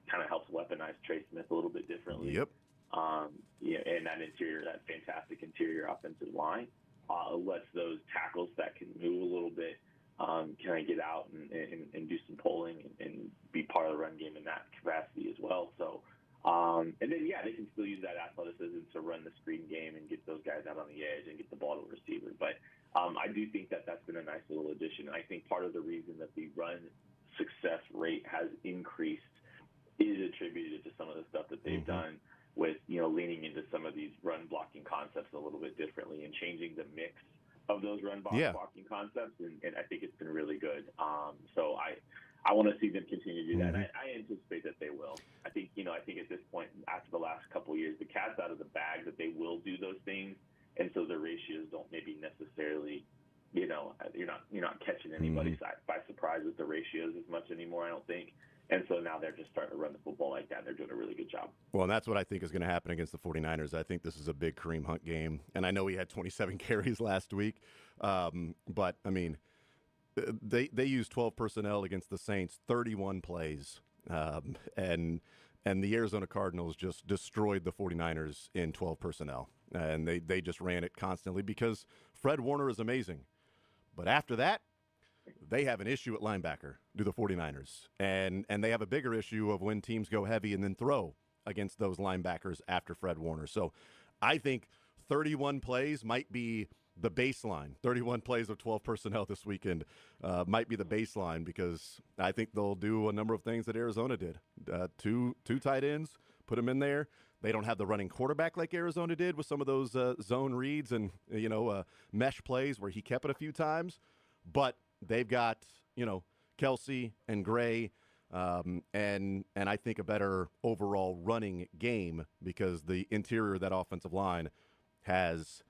kind of helps weaponize Trey Smith a little bit differently. Yep. And that fantastic interior offensive line lets those tackles that can move a little bit kind of get out and do some pulling and be part of the run game in that capacity as well. So, and then they can still use that athleticism to run the screen game and get those guys out on the edge and get the ball to the receiver, but. I do think that's been a nice little addition. I think part of the reason that the run success rate has increased is attributed to some of the stuff that they've done with, leaning into some of these run blocking concepts a little bit differently and changing the mix of those run blocking concepts. And I think it's been really good. So I want to see them continue to do that. And I anticipate that they will. I think at this point, after the last couple of years, the cat's out of the bag that they will do those things. And so the ratios don't maybe necessarily, you're not catching anybody by surprise with the ratios as much anymore, I don't think. And so now they're just starting to run the football like that, and they're doing a really good job. Well, and that's what I think is going to happen against the 49ers. I think this is a big Kareem Hunt game. And I know he had 27 carries last week. But, I mean, they used 12 personnel against the Saints, 31 plays. And the Arizona Cardinals just destroyed the 49ers in 12 personnel. And they just ran it constantly because Fred Warner is amazing. But after that, they have an issue at linebacker, do the 49ers. And they have a bigger issue of when teams go heavy and then throw against those linebackers after Fred Warner. So I think 31 plays might be the baseline. 31 plays of 12 personnel this weekend might be the baseline because I think they'll do a number of things that Arizona did. Two tight ends, put them in there. They don't have the running quarterback like Arizona did with some of those zone reads and, mesh plays where he kept it a few times. But they've got, Kelsey and Gray and I think a better overall running game because the interior of that offensive line has,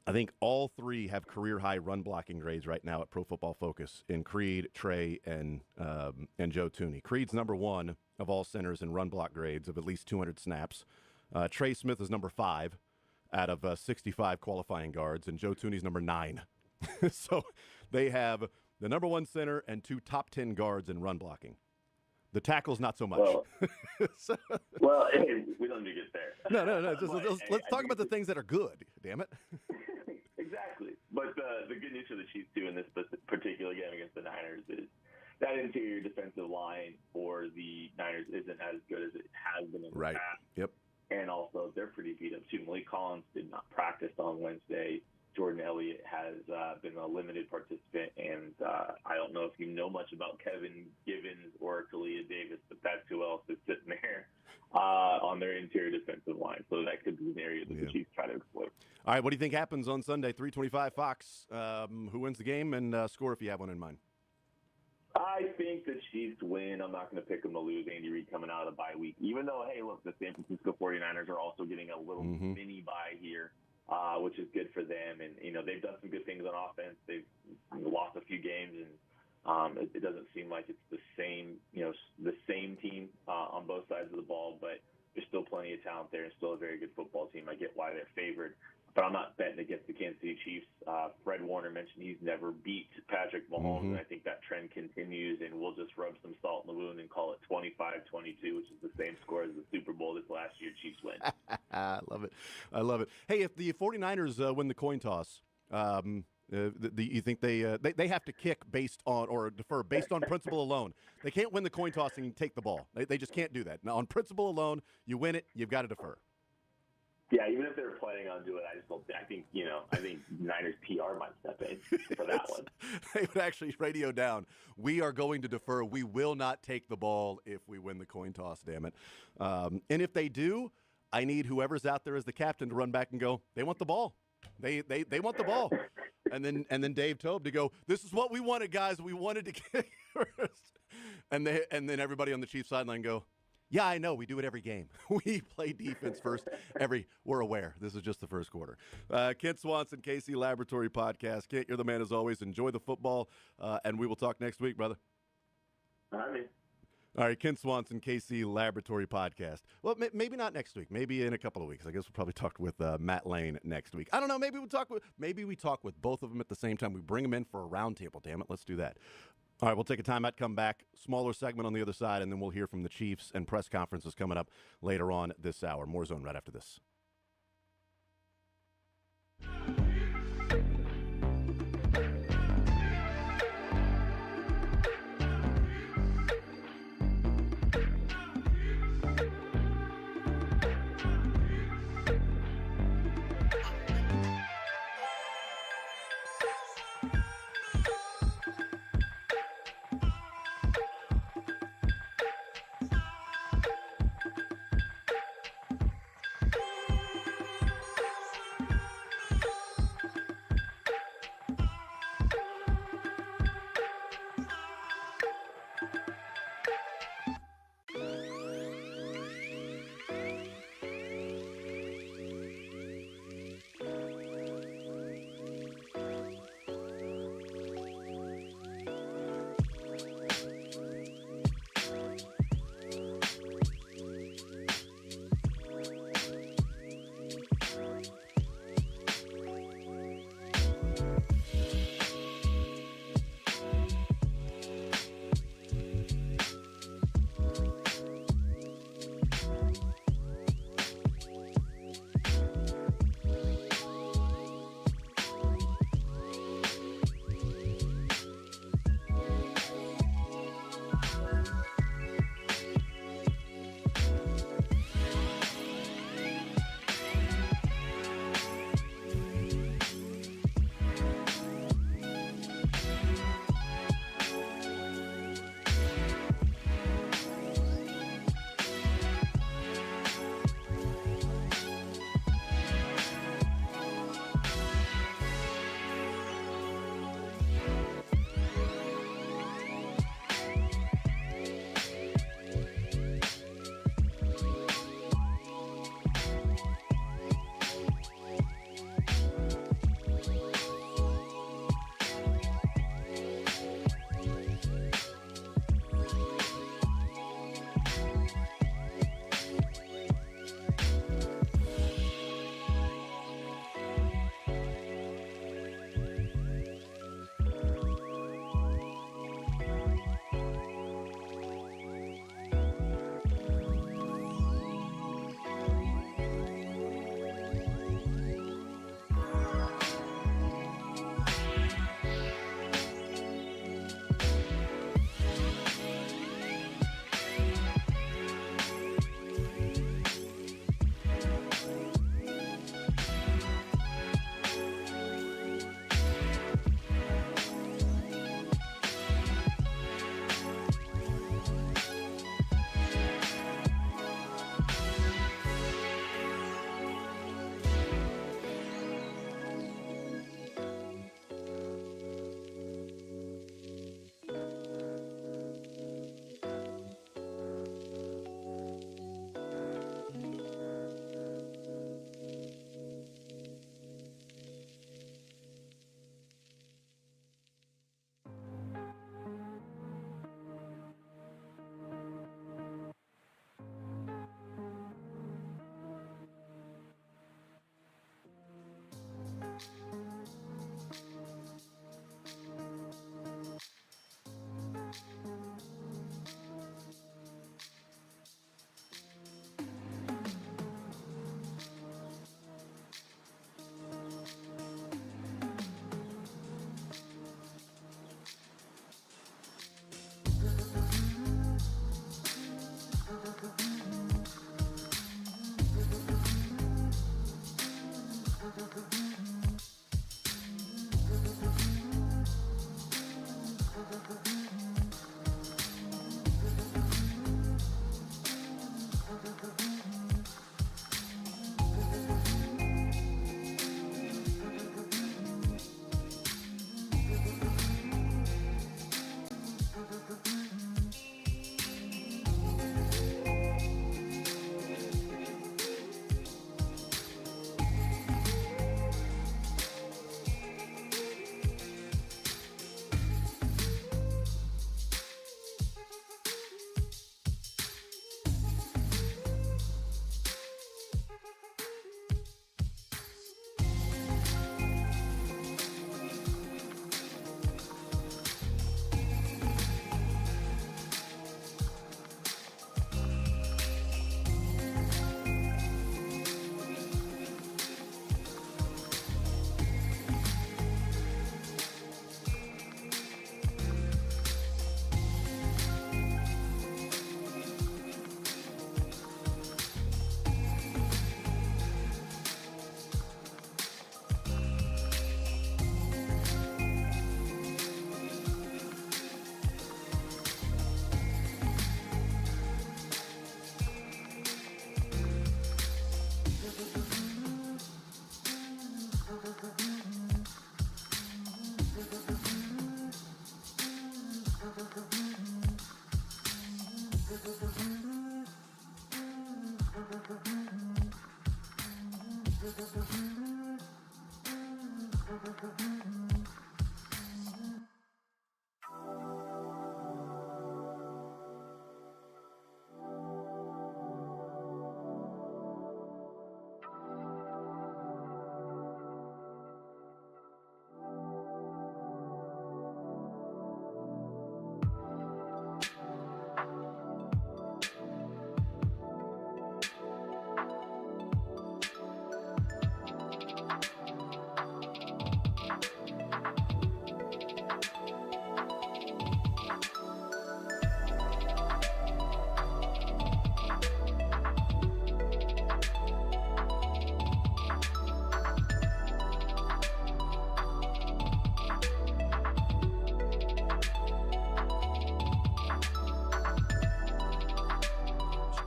I think all three have career-high run blocking grades right now at Pro Football Focus in Creed, Trey, and Joe Thuney. Creed's number one of all centers in run block grades of at least 200 snaps. Trey Smith is number 5 out of 65 qualifying guards, and Joe Thuney's number 9. So they have the number 1 center and 2 top 10 guards in run blocking. The tackles, not so much. Well, hey, we don't need to get there. No. Let's talk about the things that are good, damn it. Exactly. But the good news for the Chiefs, too, in this particular game against the Niners is that interior defensive line for the Niners isn't as good as it has been in the past. Yep. And also, they're pretty beat up, too. Malik Collins did not practice on Wednesday. Jordan Elliott has been a limited participant, and I don't know if you know much about Kevin Givens or Kalia Davis, but that's who else is sitting there on their interior defensive line. So that could be an area that the Chiefs try to exploit. All right, what do you think happens on Sunday, 3:25 Fox? Who wins the game and score if you have one in mind? I think the Chiefs win. I'm not going to pick them to lose. Andy Reid coming out of the bye week. Even though, hey, look, the San Francisco 49ers are also getting a little mini bye here. Which is good for them, and they've done some good things on offense. They've lost a few games, and it doesn't seem like it's the same team on both sides of the ball. But there's still plenty of talent there, and still a very good football team. I get why they're favored, but I'm not betting against the Kansas City Chiefs. Fred Warner mentioned he's never beat Patrick Mahomes, and I think that trend continues. And we'll just rub some salt in the wound and call it 25-22, which is the same score as the Super Bowl this last year. Chiefs win. I love it. Hey, if the 49ers win the coin toss, you think they have to kick based on or defer based on principle alone? They can't win the coin toss and take the ball. They just can't do that. Now, on principle alone, you win it, you've got to defer. Yeah, even if they're planning on doing it, I just don't. I think Niners PR might step in for that one. They would actually radio down. We are going to defer. We will not take the ball if we win the coin toss. Damn it! And if they do, I need whoever's out there as the captain to run back and go. They want the ball. They want the ball. And then Dave Tobe to go. This is what we wanted, guys. We wanted to get first. And then everybody on the Chiefs sideline go. Yeah, I know. We do it every game. We play defense first. We're aware. This is just the first quarter. Kent Swanson, KC Laboratory Podcast. Kent, you're the man as always. Enjoy the football, and we will talk next week, brother. All right. All right, Ken Swanson, KC Laboratory Podcast. Well, maybe not next week. Maybe in a couple of weeks. I guess we'll probably talk with Matt Lane next week. I don't know. Maybe we talk with both of them at the same time. We bring them in for a roundtable. Damn it, let's do that. All right, we'll take a timeout, come back, smaller segment on the other side, and then we'll hear from the Chiefs and press conferences coming up later on this hour. More Zone right after this.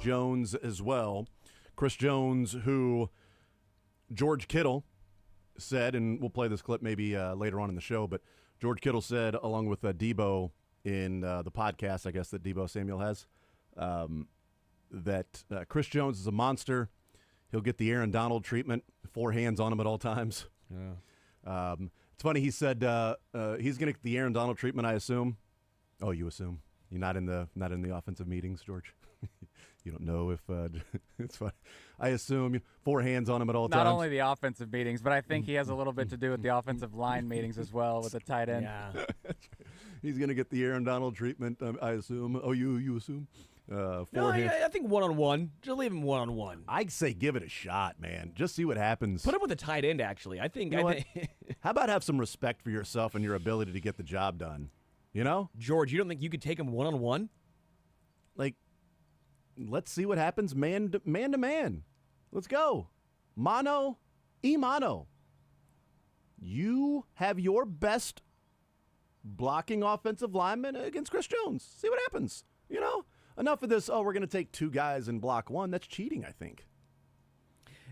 Jones as well. Chris Jones, who George Kittle said, and we'll play this clip maybe later on in the show, but George Kittle said, along with Debo in the podcast, I guess, that Debo Samuel has, that Chris Jones is a monster. He'll get the Aaron Donald treatment, 4 hands on him at all times. Yeah. It's funny, he said he's going to get the Aaron Donald treatment, I assume. Oh, you assume? You're not in the offensive meetings, George? You don't know if it's fine. I assume 4 hands on him at all times. Not only the offensive meetings, but I think he has a little bit to do with the offensive line meetings as well with the tight end. Yeah. He's going to get the Aaron Donald treatment, I assume. Oh, you assume? 4 No, hands. I think one-on-one. Just leave him one-on-one. I'd say give it a shot, man. Just see what happens. Put him with a tight end, actually. I think. You know I what? think How about have some respect for yourself and your ability to get the job done? You know? George, you don't think you could take him one-on-one? Like, let's see what happens man to man. Let's go. Mano y mano. You have your best blocking offensive lineman against Chris Jones. See what happens. You know? Enough of this, we're going to take 2 guys and block 1. That's cheating, I think.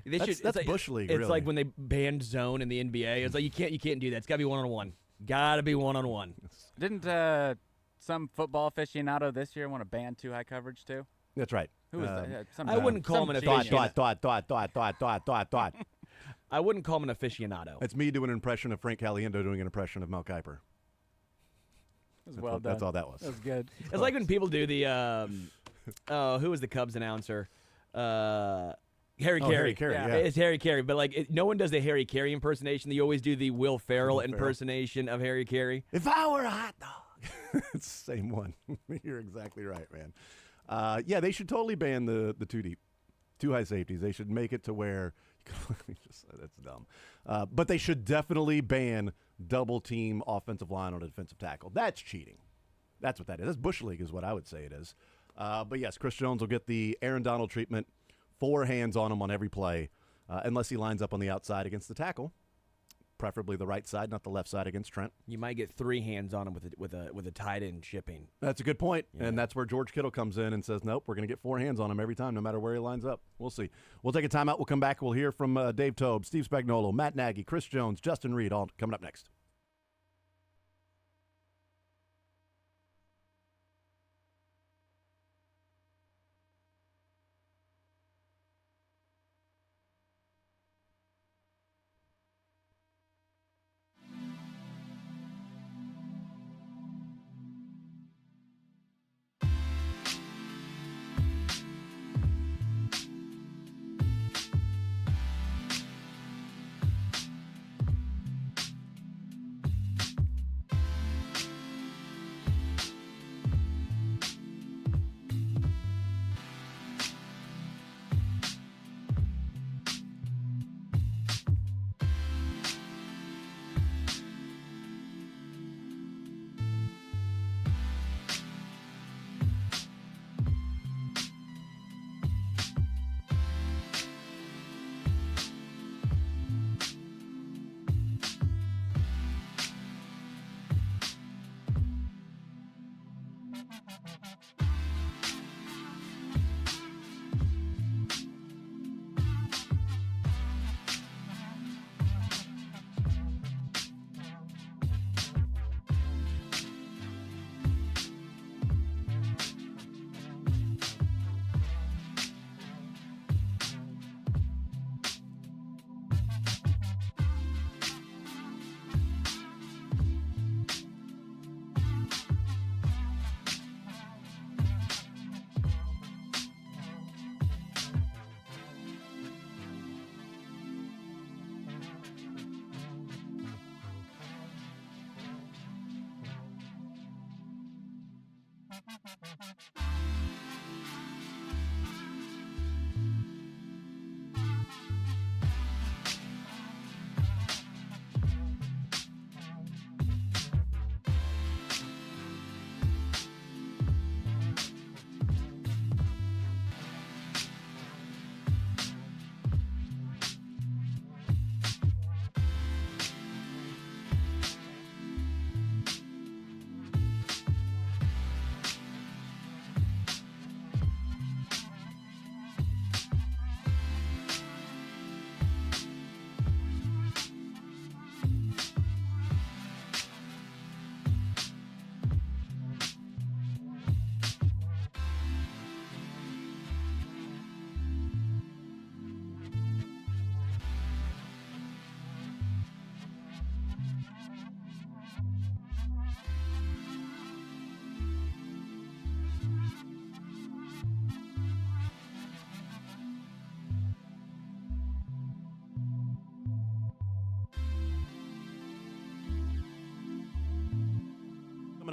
That's like, Bush League, It's really. like when they banned zone in the NBA. It's like you can't do that. It's got to be one-on-one. Got to be one-on-one. Didn't some football aficionado this year want to ban 2 high coverage too? That's right. Who was that? Yeah, some- I wouldn't call some him an genius. Dot. I wouldn't call him an aficionado. That's me doing an impression of Frank Caliendo doing an impression of Mel Kiper. That was well done. That's all that was. That was good. It's like when people do the who was the Cubs announcer? Harry Carey. Harry Carey, yeah. It's Harry Carey, but like no one does the Harry Carey impersonation. They always do the Will Ferrell impersonation of Harry Carey. If I were a hot dog. It's the same one. You're exactly right, man. Yeah, they should totally ban the 2 deep, 2 high safeties. They should make it to where that's dumb. But they should definitely ban double team offensive line on a defensive tackle. That's cheating. That's what that is. That's Bush League is what I would say it is. But yes, Chris Jones will get the Aaron Donald treatment, 4 hands on him on every play, unless he lines up on the outside against the tackle, preferably the right side, not the left side against Trent. You might get 3 hands on him with a tight end shipping. That's a good point. And that's where George Kittle comes in and says, nope, we're going to get 4 hands on him every time, no matter where he lines up. We'll see. We'll take a timeout. We'll come back. We'll hear from Dave Tobe, Steve Spagnuolo, Matt Nagy, Chris Jones, Justin Reed, all coming up next.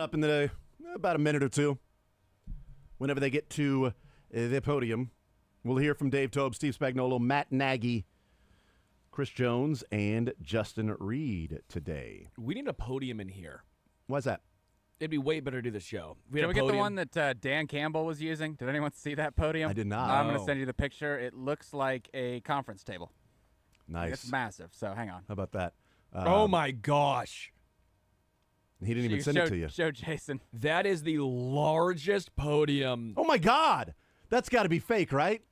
Coming up in about a minute or two, whenever they get to the podium, we'll hear from Dave Tobe, Steve Spagnuolo, Matt Nagy, Chris Jones, and Justin Reed today. We need a podium in here. Why's that? It'd be way better to do the show. Can we get the one that Dan Campbell was using? Did anyone see that podium? I did not. I'm going to send you the picture. It looks like a conference table. Nice. It's massive, so hang on. How about that? Oh, my gosh. He didn't even send it to you. Show Jason. That is the largest podium. Oh, my God. That's got to be fake, right?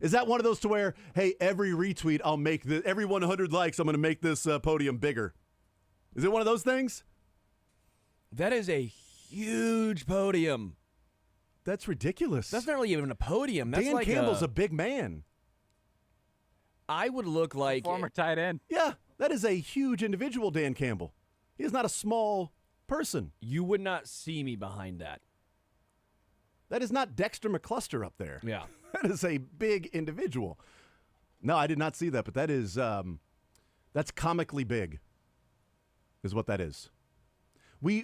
Is that one of those to where, hey, every retweet, I'll make this, every 100 likes, I'm going to make this podium bigger? Is it one of those things? That is a huge podium. That's ridiculous. That's not really even a podium. That's Dan like Campbell's a big man. I would look like Former tight end. Yeah, that is a huge individual, Dan Campbell. He is not a small person. You would not see me behind that. That is not Dexter McCluster up there. Yeah. That is a big individual. No, I did not see that, but that is that's comically big, is what that is. I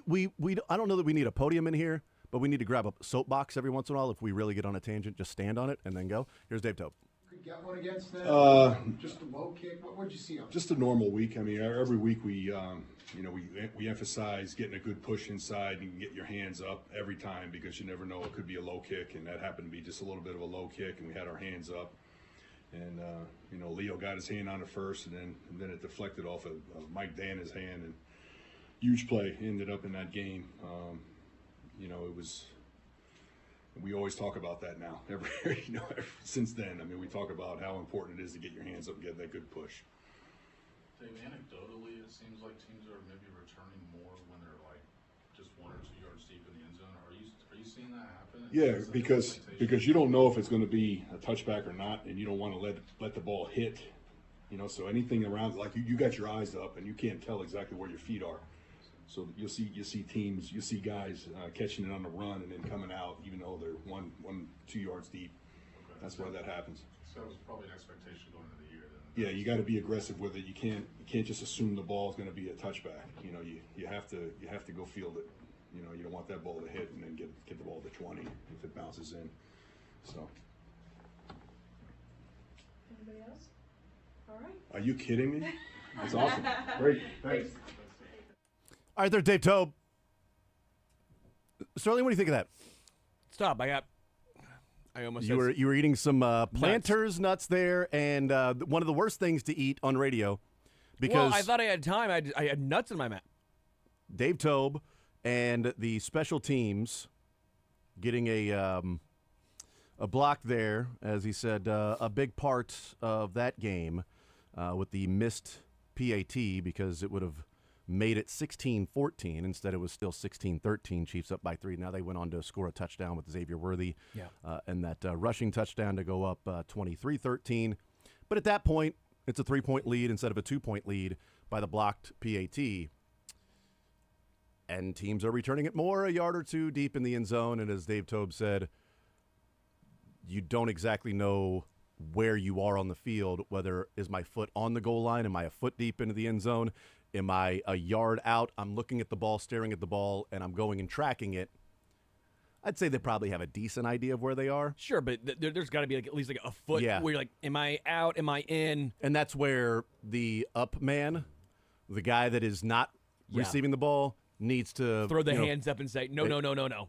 don't know that we need a podium in here, but we need to grab a soapbox every once in a while if we really get on a tangent. Just stand on it and then go. Here's Dave Tobe. Could get one against that. Just a low kick. What did you see on? Just a normal week. I mean, every week we emphasize getting a good push inside and get your hands up every time because you never know, it could be a low kick, and that happened to be just a little bit of a low kick, and we had our hands up, and Leo got his hand on it first, and then it deflected off of Mike Dana's hand, and huge play ended up in that game. It was. We always talk about that now. Since then, I mean, we talk about how important it is to get your hands up and get that good push. Dave, anecdotally, it seems like teams are maybe returning more when they're like just 1 or 2 yards deep in the end zone. Are you seeing that happen? Yeah, because you don't know if it's going to be a touchback or not, and you don't want to let the ball hit. So anything around, like you got your eyes up and you can't tell exactly where your feet are. So you'll see guys catching it on the run and then coming out, even though they're 1-2 yards deep. Okay. That's why that happens. So it was probably an expectation going into the year then. Yeah, you got to be aggressive with it. You can't just assume the ball is going to be a touchback. You have to go field it. You don't want that ball to hit and then get the ball to 20 if it bounces in. So. Anybody else? All right. Are you kidding me? That's awesome. Great. Thanks. All right, there's Dave Tobe. Sterling, what do you think of that? Stop. I almost You were eating some Planters nuts there, and one of the worst things to eat on radio because I thought I had time. I had nuts in my mouth. Dave Tobe and the special teams getting a block there, as he said, a big part of that game with the missed PAT because it would have made it 16-14. Instead, it was still 16-13. Chiefs up by 3. Now they went on to score a touchdown with Xavier Worthy and that rushing touchdown to go up 23-13. But at that point, it's a 3-point lead instead of a 2-point lead by the blocked PAT. And teams are returning it more, a yard or two deep in the end zone. And as Dave Tobe said, you don't exactly know where you are on the field, whether is my foot on the goal line, am I a foot deep into the end zone? Am I a yard out? I'm looking at the ball, staring at the ball, and I'm going and tracking it. I'd say they probably have a decent idea of where they are. Sure, but there's got to be at least a foot where you're like, am I out? Am I in? And that's where the up man, the guy that is not receiving the ball, needs to throw the hands up and say, no.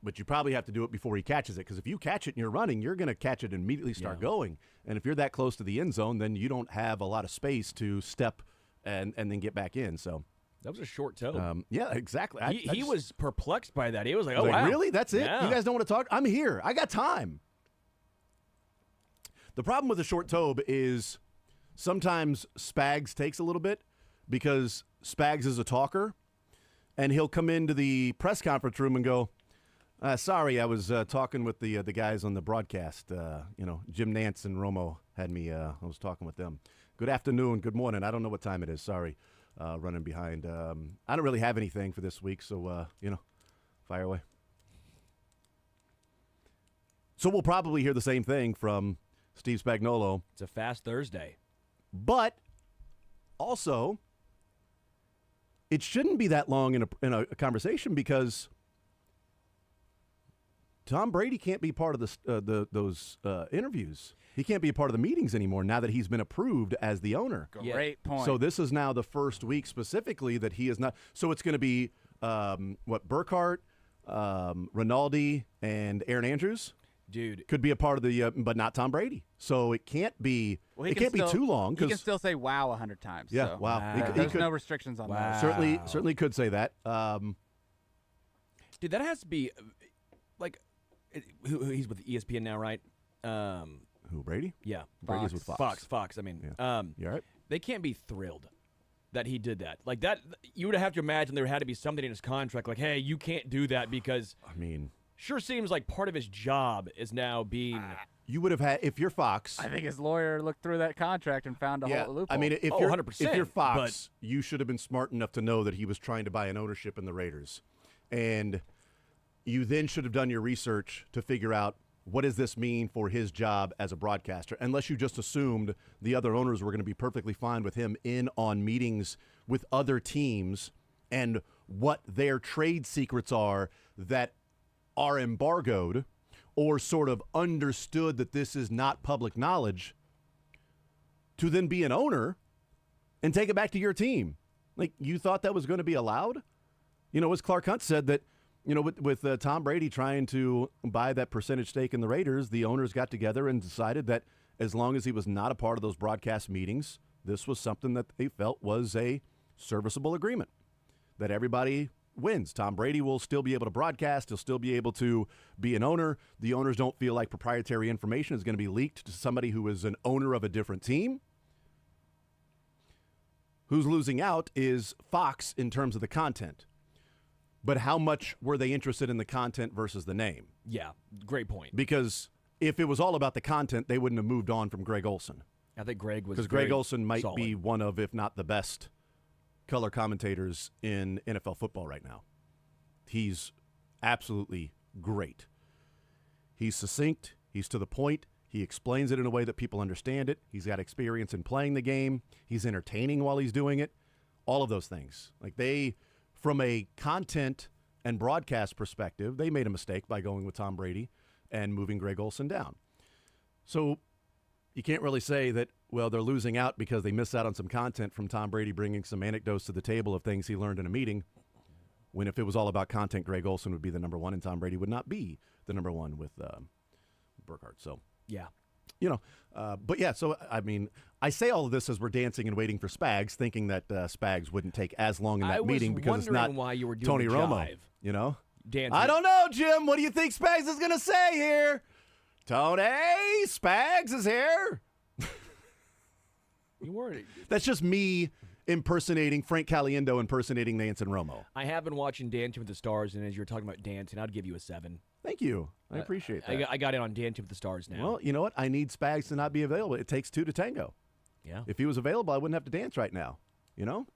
But you probably have to do it before he catches it, because if you catch it and you're running, you're going to catch it and immediately start going. And if you're that close to the end zone, then you don't have a lot of space to step and then get back in. So that was a short toe. Yeah, exactly. He was perplexed by that. He was like, wow. Really? That's it? Yeah. You guys don't want to talk? I'm here. I got time. The problem with a short toe is sometimes Spags takes a little bit because Spags is a talker, and he'll come into the press conference room and go, sorry, I was talking with the guys on the broadcast. Jim Nance and Romo had me. I was talking with them. Good afternoon. Good morning. I don't know what time it is. Sorry. Running behind. I don't really have anything for this week, so, fire away. So we'll probably hear the same thing from Steve Spagnuolo. It's a fast Thursday. But also, it shouldn't be that long in a conversation because Tom Brady can't be part of those interviews. He can't be a part of the meetings anymore now that he's been approved as the owner. Great point. So this is now the first week specifically that he is not. So it's going to be Burkhardt, Rinaldi, and Aaron Andrews. Dude, could be a part of the, but not Tom Brady. So it can't be. Well, it can't be too long. He can still say "wow" 100 times. Yeah, so. wow. There's no restrictions on that. Certainly could say that. Dude, that has to be like, he's with ESPN now, right? Who, Brady? Yeah, Brady's with Fox. Fox. I mean, Yeah. You all right? They can't be thrilled that he did that. Like that, you would have to imagine there had to be something in his contract, like, hey, you can't do that because. I mean. Sure seems like part of his job is now being. You would have had, if you're Fox. I think his lawyer looked through that contract and found a whole loophole. I mean, if you're 100%, if you're Fox, you should have been smart enough to know that he was trying to buy an ownership in the Raiders, and you then should have done your research to figure out what does this mean for his job as a broadcaster. Unless you just assumed the other owners were going to be perfectly fine with him in on meetings with other teams and what their trade secrets are that are embargoed or sort of understood that this is not public knowledge, to then be an owner and take it back to your team. Like, you thought that was going to be allowed? You know, as Clark Hunt said that, you know, with Tom Brady trying to buy that percentage stake in the Raiders, the owners got together and decided that as long as he was not a part of those broadcast meetings, this was something that they felt was a serviceable agreement, that everybody wins. Tom Brady will still be able to broadcast. He'll still be able to be an owner. The owners don't feel like proprietary information is going to be leaked to somebody who is an owner of a different team. Who's losing out is Fox in terms of the content. But how much were they interested in the content versus the name? Yeah, great point. Because if it was all about the content, they wouldn't have moved on from Greg Olson. I think Greg was because Greg Olson might solid. be one of, if not the best, color commentators in NFL football right now. He's absolutely great. He's succinct. He's to the point. He explains it in a way that people understand it. He's got experience in playing the game. He's entertaining while he's doing it. All of those things. Like, they, from a content and broadcast perspective, they made a mistake by going with Tom Brady and moving Greg Olson down. So you can't really say that, well, they're losing out because they missed out on some content from Tom Brady bringing some anecdotes to the table of things he learned in a meeting, when if it was all about content, Greg Olson would be the number one and Tom Brady would not be the number one with Burkhardt. So, yeah. You know, but yeah, so, I mean, I say all of this as we're dancing and waiting for Spags, thinking that Spags wouldn't take as long in that meeting because it's not why you were doing Tony the Romo, jive. you know? Dancing. I don't know, Jim. What do you think Spags is going to say here? Tony, Spags is here. You were. That's just me impersonating Frank Caliendo impersonating Nansen Romo. I have been watching Dancing with the Stars, and as you were talking about dancing, I'd give you a 7. Thank you. I appreciate that. I got in on Dancing with the Stars now. Well, you know what? I need Spags to not be available. It takes two to tango. Yeah. If he was available, I wouldn't have to dance right now. You know?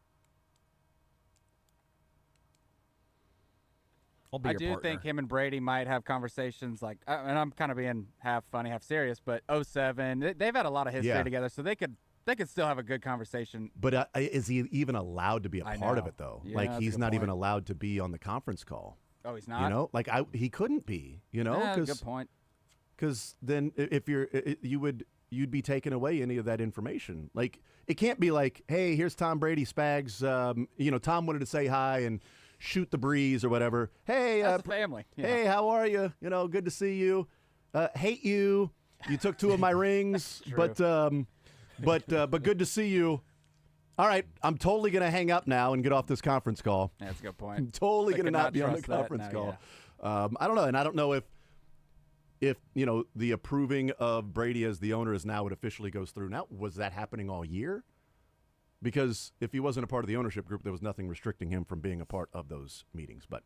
I'll be I your do partner. think him and Brady might have conversations like, and I'm kind of being half funny, half serious, but 07, they've had a lot of history together, so they could still have a good conversation. But is he even allowed to be a part of know. it, though? Yeah, like, that's a he's good not even point. allowed to be on the conference call. Oh, he's not? You know? Like, he couldn't be, you know? Yeah, good point. Because then if you'd be taking away any of that information. Like, it can't be like, hey, here's Tom Brady, Spags. You know, Tom wanted to say hi and shoot the breeze or whatever. Hey, That's the family. Yeah. Hey, how are you? You know, good to see you. Hate you. You took 2 of my rings, but good to see you. All right, I'm totally going to hang up now and get off this conference call. That's a good point. I'm totally I going to could not be on the trust that. conference No, call. yeah. I don't know, and I don't know if you know, the approving of Brady as the owner is now it officially goes through. Now, was that happening all year? Because if he wasn't a part of the ownership group, there was nothing restricting him from being a part of those meetings. But,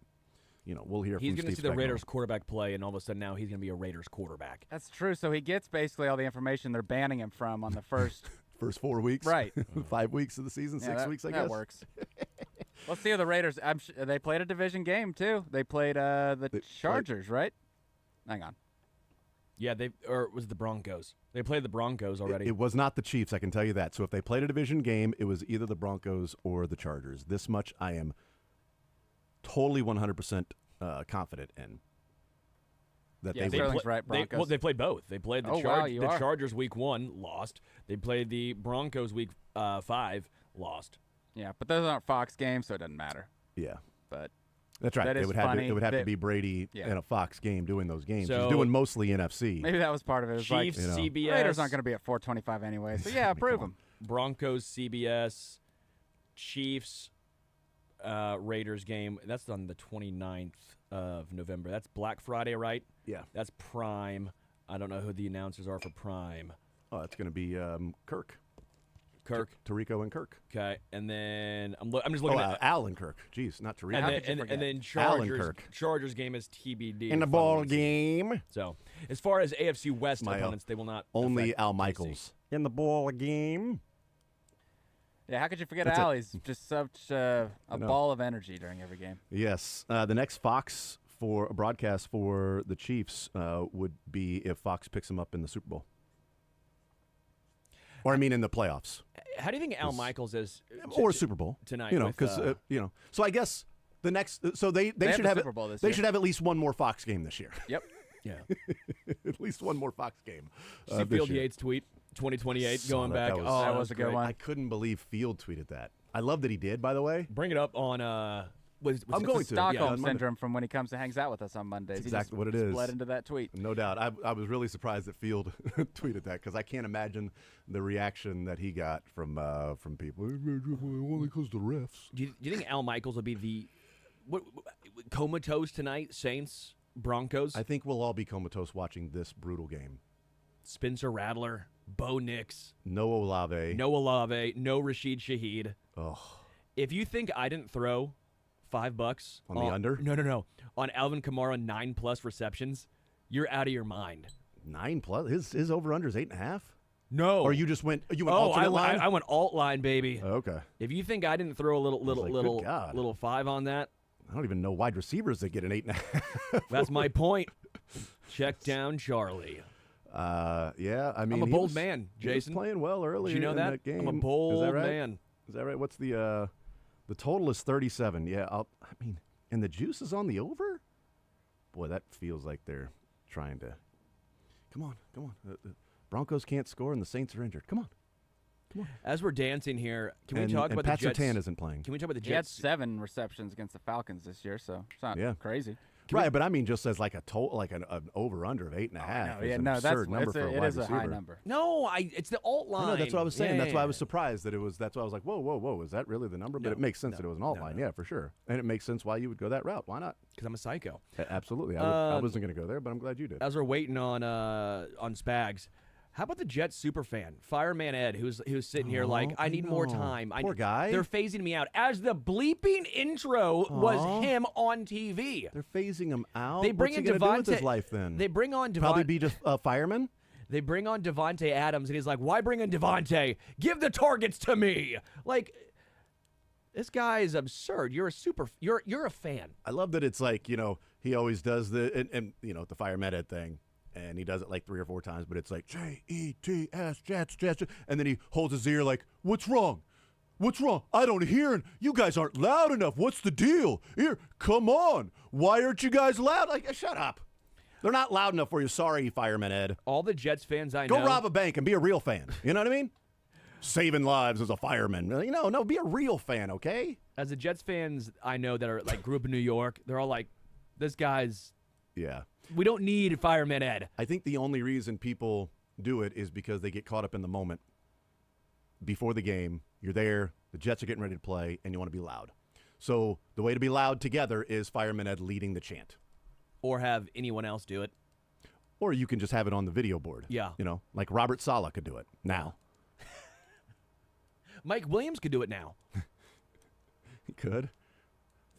you know, we'll hear He's from going to Steve see the Spagnuolo. Raiders quarterback play, and all of a sudden now he's going to be a Raiders quarterback. That's true. So he gets basically all the information they're banning him from on the first. First 4 weeks. Right. 5 weeks of the season, Yeah, 6 that- weeks, I guess. That works. Let's see how the Raiders. They played a division game too. They played the Chargers, right? Hang on. Yeah, or was it the Broncos? They played the Broncos already. It was not the Chiefs, I can tell you that. So if they played a division game, it was either the Broncos or the Chargers. This much I am totally 100% confident in. that Yeah, they Sterling's would. right. Broncos. Well, they played both. They played the, Oh, wow, you are. Chargers week 1, lost. They played the Broncos week 5, lost. Yeah, but those aren't Fox games, so it doesn't matter. Yeah, But that's right. That It is would have to, funny it would have to that- be Brady Yeah. in a Fox game doing those games. So- He's doing mostly NFC. maybe that was part of it. It was Chiefs, you know. CBS. Raiders aren't going to be at 425 anyway, so yeah, approve them. Broncos, CBS, Chiefs, Raiders game. That's on the 29th of November. That's Black Friday, right? Yeah. That's Prime. I don't know who the announcers are for Prime. Oh, that's going to be Kirk. Kirk. Tarico and Kirk. Okay, and then I'm just looking at Alan Kirk. Jeez, not Tarico. and then Alan Chargers. Kirk. Chargers game is TBD. In the following ball season. game. So, as far as AFC West My, opponents, they will not Only affect Al KC. Michaels. In the ball game. Yeah, how could you forget That's it. Al? He's just such a know. ball of energy during every game. Yes. The next Fox for broadcast for the Chiefs would be if Fox picks him up in the Super Bowl. Or I mean in the playoffs. How do you think Al Michaels is Or Super Bowl. tonight? You know, with, because, So I guess the next. So they have should the have Super Bowl this They year. should have at least one more Fox game this year. Yep. yeah. At least one more Fox game. See this Field year. Yates tweet 2028 Saw going that. back. That Oh, That was a good great. one. I couldn't believe Field tweeted that. I love that he did, by the way. Bring it up on I'm going to. Stockholm on Monday. syndrome from when he comes and hangs out with us on Mondays. That's He just exactly what it is. Bled into that tweet. No doubt. I was really surprised that Field tweeted that because I can't imagine the reaction that he got from people. Only because the refs. Do you think Al Michaels will be the comatose tonight? Saints, Broncos, I think we'll all be comatose watching this brutal game. Spencer Rattler, Bo Nix, No Olave. no Olave, no Rashid Shaheed. Oh, If you think I didn't throw $5 On the under? no, on Alvin Kamara 9+ receptions, you're out of your mind. 9+. His over under is 8.5. No, Or you just went. You went oh, alternate I line. went alt line, baby. Okay. If you think I didn't throw a like, good God. little 5 on that, I don't even know wide receivers that get an 8.5. that's my point. Check down Charlie. Yeah. I mean, I'm a he bold was- man, he was Jason. playing well early. Did you know in that? game. I'm a Is bold that right? man. Is that right? What's the total is 37. Yeah. I mean, and the juice is on the over. Boy, that feels like they're trying to. Come on. The Broncos can't score and the Saints are injured. Come on. As we're dancing here, can we And- talk and about Pat the Jets? Surtain isn't playing. Can we talk about the He had Jets? 7 receptions against the Falcons this year, so it's not Yeah. crazy. Right, but I mean, just as like a total, like an over under of 8.5. No, yeah, is an no, absurd number for a it wide is a receiver. high number. No, it's the alt line. I know, that's what I was saying. Yeah, That's why I yeah, was surprised that it was. That's why I was like, whoa, is that really the number? But No, it makes sense no, that it was an alt line, yeah, for sure. And it makes sense why you would go that route. Why not? because I'm a psycho. Absolutely. I wasn't going to go there, but I'm glad you did. As we're waiting on Spags, how about the Jets superfan, Fireman Ed, who's sitting here like, Oh, I I need more know. time. Poor guy. They're phasing me out. As the bleeping intro was him on TV. They're phasing him out. They bring What's in he gonna do with his Devontae- life then? They bring on Probably Devontae. be just a fireman. They bring on Devontae Adams, and he's like, "Why bring in Devontae? Give the targets to me!" Like, this guy is absurd. You're a fan. I love that it's like, he always does the fireman Ed thing. And he does it like 3 or 4 times, but it's like Jets, Jets. And then he holds his ear like, what's wrong? What's wrong? I don't hear. You guys aren't loud enough. What's the deal? Here, come on. Why aren't you guys loud? Like, shut up. They're not loud enough for you. Sorry, Fireman Ed. All the Jets fans I Go know. rob a bank and be a real fan. You know what I mean? Saving lives as a fireman. No, be a real fan, okay? As the Jets fans I know that are like grew up in New York, they're all like, "This guy's. Yeah. We don't need Fireman Ed." I think the only reason people do it is because they get caught up in the moment. Before the game, you're there, the Jets are getting ready to play, and you want to be loud. So the way to be loud together is Fireman Ed leading the chant. Or have anyone else do it. Or you can just have it on the video board. Yeah. Like Robert Saleh could do it now. Mike Williams could do it now. He could.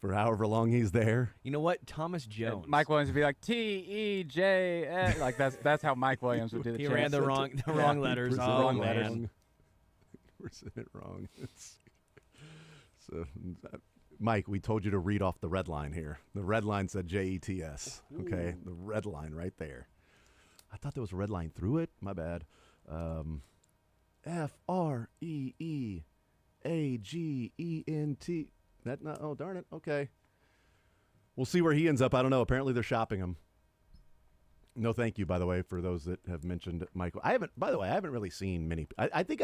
For however long he's there. You know what? Thomas Jones. Mike Williams would be like TEJ, like that's how Mike Williams would do the He chant. ran the wrong letters. Presented Oh, wrong man. letters. Presented it wrong. So, Mike, we told you to read off the red line here. The red line said JETS. Okay, the red line right there. I thought there was a red line through it. My bad. FREEAGENT. Oh, darn it. Okay. We'll see where he ends up. I don't know. Apparently they're shopping him. No, thank you, by the way, for those that have mentioned Michael. I haven't really seen many. I think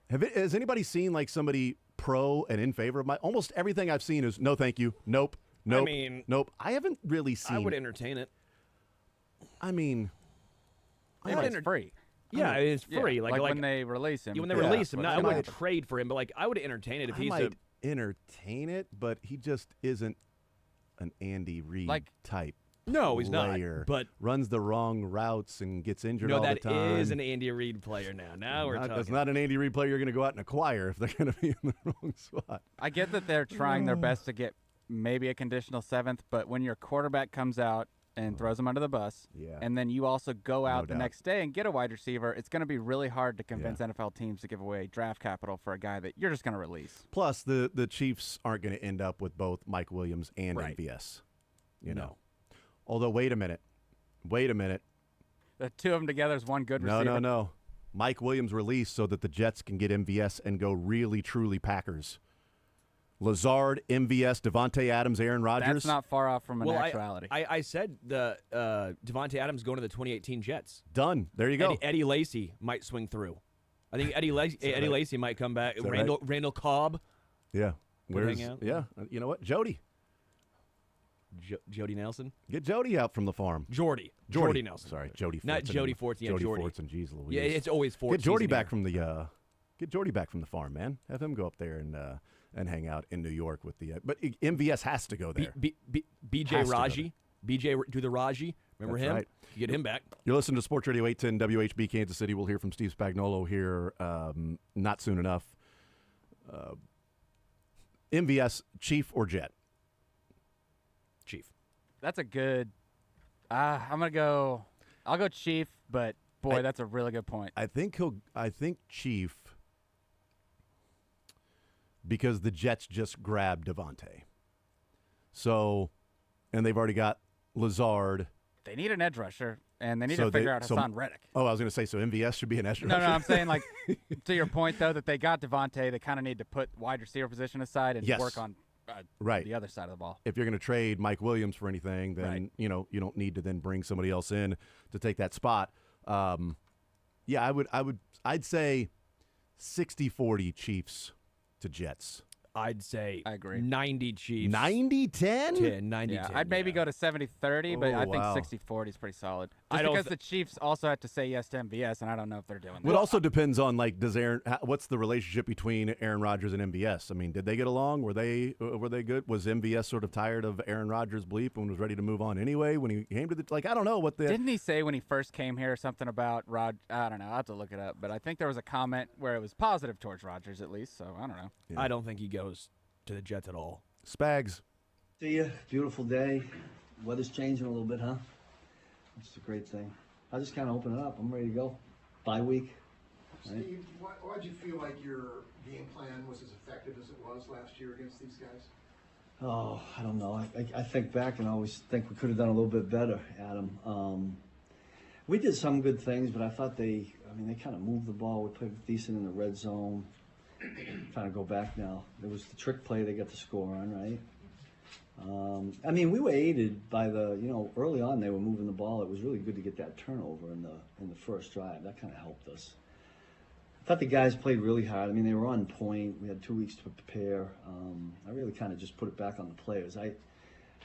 has anybody seen like somebody pro and in favor of almost everything I've seen is no, thank you. Nope. Nope. Nope. I haven't really seen. I would entertain it. I mean, it's free. Yeah, it's free. Like when they release him. When they release him, I wouldn't trade for him, but like I would entertain it if he's entertain it, but he just isn't an Andy Reid type. No, he's player. not. But runs the wrong routes and gets injured all the time. No, that is an Andy Reid player now. Now we're talking. That's not an Andy Reid player you're going to go out and acquire if they're going to be in the wrong spot. I get that they're trying their best to get maybe a conditional 7th, but when your quarterback comes out and throws him under the bus, and then you also go out the next day and get a wide receiver, it's going to be really hard to convince NFL teams to give away draft capital for a guy that you're just going to release. Plus, the Chiefs aren't going to end up with both Mike Williams and MVS. You know. Although, wait a minute. The two of them together is one good receiver. No. Mike Williams released so that the Jets can get MVS and go really, truly Packers. Lazard, MVS, Devontae Adams, Aaron Rodgers. That's not far off from an actuality. I said the Devontae Adams going to the 2018 Jets. Done. There you go. Eddie Lacy might swing through. I think Eddie Lacy might come back. Randall Cobb. Yeah. Hang out. Yeah. You know what? Jody. Jody Nelson. Get Jody out from the farm. Jordy Nelson. Sorry, Jody. Not Jody Fortson. Yeah, Jody Jordy. Fortson. Jeez Louise. Yeah, it's always Fortson. Get Jordy back from the. Get Jordy back from the farm, man. Have him go up there and hang out in New York with the. But MVS has to go there. BJ Raji. BJ do the Raji. Remember That's him? Right. Get him back. You're listening to Sports Radio 810 WHB Kansas City. We'll hear from Steve Spagnuolo here not soon enough. MVS, Chief or Jet? Chief. That's a good. I'm gonna go. I'll go Chief, but boy, that's a really good point. I think Chief because the Jets just grabbed Devontae. So, and they've already got Lazard. They need an edge rusher, and they need to figure out Hassan Reddick. Oh, I was going to say, so MVS should be an edge rusher. No, I'm saying, like, to your point, though, that they got Devontae, they kind of need to put wide receiver position aside and work on the other side of the ball. If you're going to trade Mike Williams for anything, then you don't need to then bring somebody else in to take that spot. I'd say 60-40 Chiefs to Jets. I'd say I agree. 90 Chiefs. 90-10? 90-10. Yeah, I'd maybe go to 70-30, but I think 60-40 is pretty solid. Just because the Chiefs also have to say yes to MVS, and I don't know if they're doing that. It also depends on, like, what's the relationship between Aaron Rodgers and MVS? I mean, did they get along? Were they good? Was MVS sort of tired of Aaron Rodgers' bleep and was ready to move on anyway when he came to the – like, I don't know what the – Didn't he say when he first came here something about I don't know. I'll have to look it up. But I think there was a comment where it was positive towards Rodgers at least, so I don't know. Yeah. I don't think he goes to the Jets at all. Spags. See ya. Beautiful day. Weather's changing a little bit, huh? It's a great thing. I just kind of open it up. I'm ready to go. Bye week. Right? Steve, why did you feel like your game plan was as effective as it was last year against these guys? Oh, I don't know. I think back and I always think we could have done a little bit better, Adam. We did some good things, but I thought they kind of moved the ball. We played decent in the red zone. Trying to go back now. There was the trick play they got the score on, right? We were aided by early on they were moving the ball. It was really good to get that turnover in the first drive. That kind of helped us. I thought the guys played really hard. They were on point. We had 2 weeks to prepare. I really kind of just put it back on the players.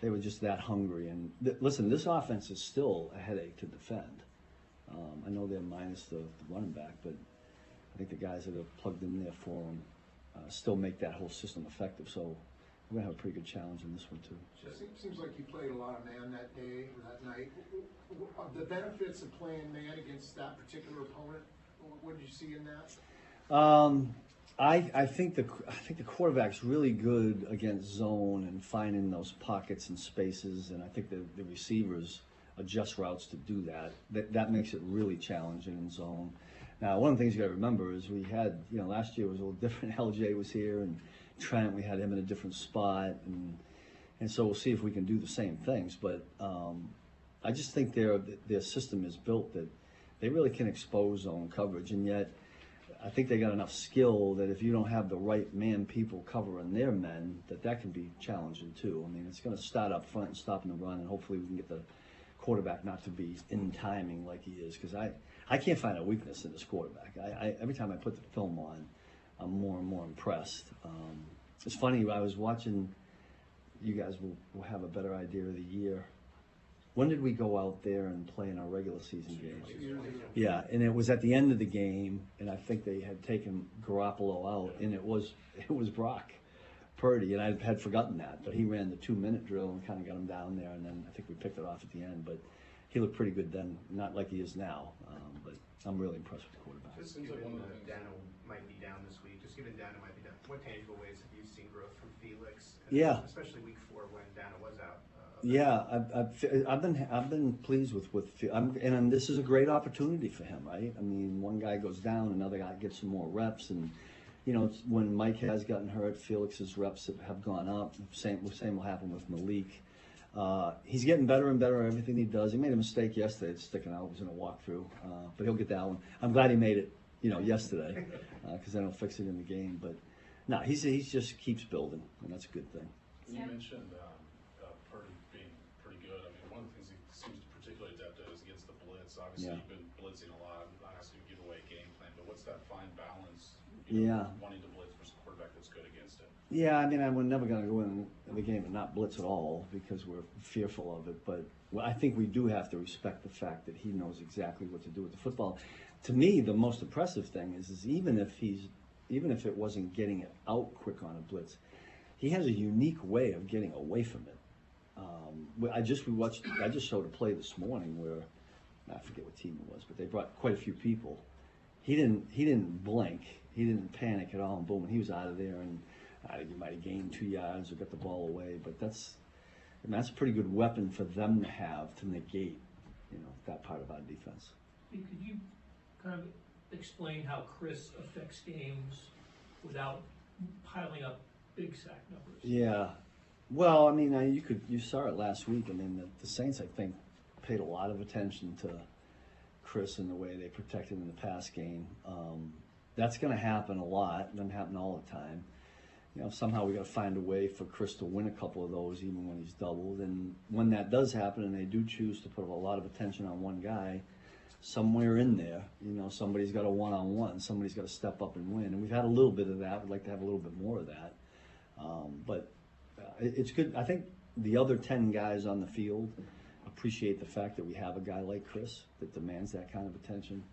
They were just that hungry. And listen, this offense is still a headache to defend. I know they're minus the running back, but I think the guys that are plugged in there for them still make that whole system effective. So we're going to have a pretty good challenge in this one, too. Seems like you played a lot of man that day or that night. The benefits of playing man against that particular opponent, what did you see in that? I think the quarterback's really good against zone and finding those pockets and spaces, and I think the receivers adjust routes to do that. That makes it really challenging in zone. Now, one of the things you got to remember is we had, last year was a little different. LJ was here, and Trent, we had him in a different spot, and so we'll see if we can do the same things. But I just think their system is built that they really can expose zone coverage, and yet I think they got enough skill that if you don't have the right man people covering their men, that can be challenging too. It's going to start up front and stopping the run, and hopefully we can get the quarterback not to be in timing like he is, because I can't find a weakness in this quarterback. Every time I put the film on, I'm more and more impressed. It's funny, I was watching, you guys will have a better idea of the year. When did we go out there and play in our regular season games? Yeah, and it was at the end of the game, and I think they had taken Garoppolo out, and it was Brock Purdy, and I had forgotten that, but he ran the 2-minute drill and kind of got him down there, and then I think we picked it off at the end, but he looked pretty good then, not like he is now, but I'm really impressed with the quarterback. Just given Dano might be down this week, just given Dano might be down, what tangible ways have you seen growth from Felix? Yeah. Especially week 4 when Dano was out. Yeah, I've been pleased with and this is a great opportunity for him, right? I mean, one guy goes down, another guy gets some more reps, and you know, when Mike has gotten hurt, Felix's reps have gone up. Same will happen with Malik. He's getting better and better at everything he does. He made a mistake yesterday, sticking out. It was in a walkthrough, but he'll get that one. I'm glad he made it, yesterday, because then he'll fix it in the game. But no, he just keeps building, and that's a good thing. You mentioned Purdy being pretty good. I mean, one of the things he seems to particularly adept at is against the blitz. Obviously, you've been blitzing a lot. I'm not asking you to give away a game plan, but what's that fine balance? Wanting to blitz versus a quarterback that's good against it. Yeah, I mean, we're never going to go in the game and not blitz at all because we're fearful of it. But I think we do have to respect the fact that he knows exactly what to do with the football. To me, the most impressive thing is even if it wasn't getting it out quick on a blitz, he has a unique way of getting away from it. I just showed a play this morning where I forget what team it was, but they brought quite a few people. He didn't blink. He didn't panic at all, and boom, and he was out of there. And I think he might have gained 2 yards or got the ball away. But that's a pretty good weapon for them to have to negate, that part of our defense. Could you kind of explain how Chris affects games without piling up big sack numbers? Yeah. Well, I mean, you saw it last week. I mean, the Saints, I think, paid a lot of attention to Chris in the way they protected in the pass game. That's going to happen a lot. It doesn't happen all the time. Somehow we got to find a way for Chris to win a couple of those, even when he's doubled. And when that does happen, and they do choose to put a lot of attention on one guy, somewhere in there, somebody's got a one-on-one. Somebody's got to step up and win. And we've had a little bit of that. We'd like to have a little bit more of that. But it's good. I think the other 10 guys on the field appreciate the fact that we have a guy like Chris that demands that kind of attention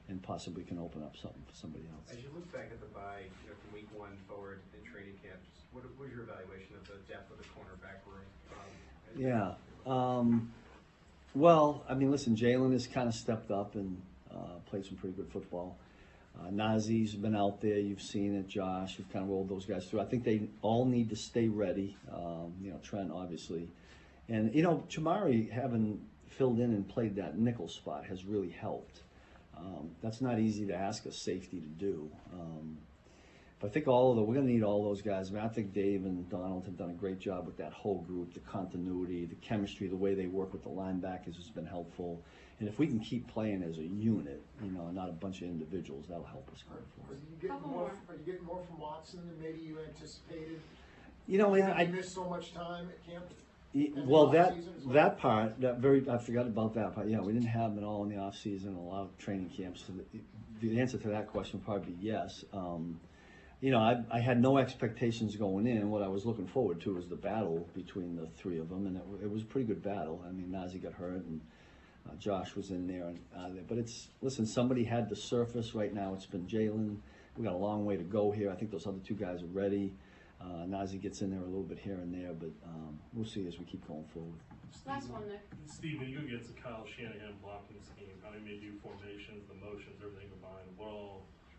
and possibly can open up something for somebody else. As you look back at the bye, from week 1 forward in training camp, what was your evaluation of the depth of the cornerback room? Yeah. Well, I mean, listen, Jalen has kind of stepped up and played some pretty good football. Nazee's been out there. You've seen it. Josh, you've kind of rolled those guys through. I think they all need to stay ready. Trent, obviously. And, Chamari having filled in and played that nickel spot has really helped. That's not easy to ask a safety to do. But I think we're going to need all those guys. I mean, I think Dave and Donald have done a great job with that whole group, the continuity, the chemistry, the way they work with the linebackers has been helpful. And if we can keep playing as a unit, not a bunch of individuals, that'll help us going forward. Are you getting more from Watson than maybe you anticipated? I missed so much time at camp. Well, I forgot about that part. Yeah, we didn't have them at all in the off season, a lot of training camps. So the answer to that question would probably be yes. I had no expectations going in. What I was looking forward to was the battle between the three of them, and it was a pretty good battle. I mean, Nazee got hurt, and Josh was in there and out of there. But somebody had to surface right now. It's been Jalen. We got a long way to go here. I think those other two guys are ready. Nazee gets in there a little bit here and there, but we'll see as we keep going forward. Last one, Nick. Steve, when you go against the Kyle Shanahan blocking scheme, how do you do formations, the motions, everything combined?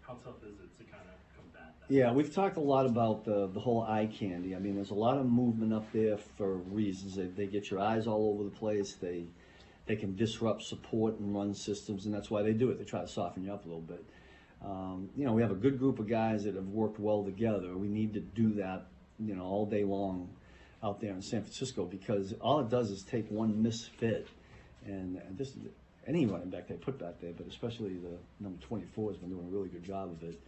How tough is it to kind of combat that? Yeah, we've talked a lot about the whole eye candy. I mean, there's a lot of movement up there for reasons. They get your eyes all over the place. They can disrupt support and run systems, and that's why they do it. They try to soften you up a little bit. We have a good group of guys that have worked well together. We need to do that, all day long out there in San Francisco, because all it does is take one misfit, and just any running back they put back there, but especially the number 24 has been doing a really good job of it.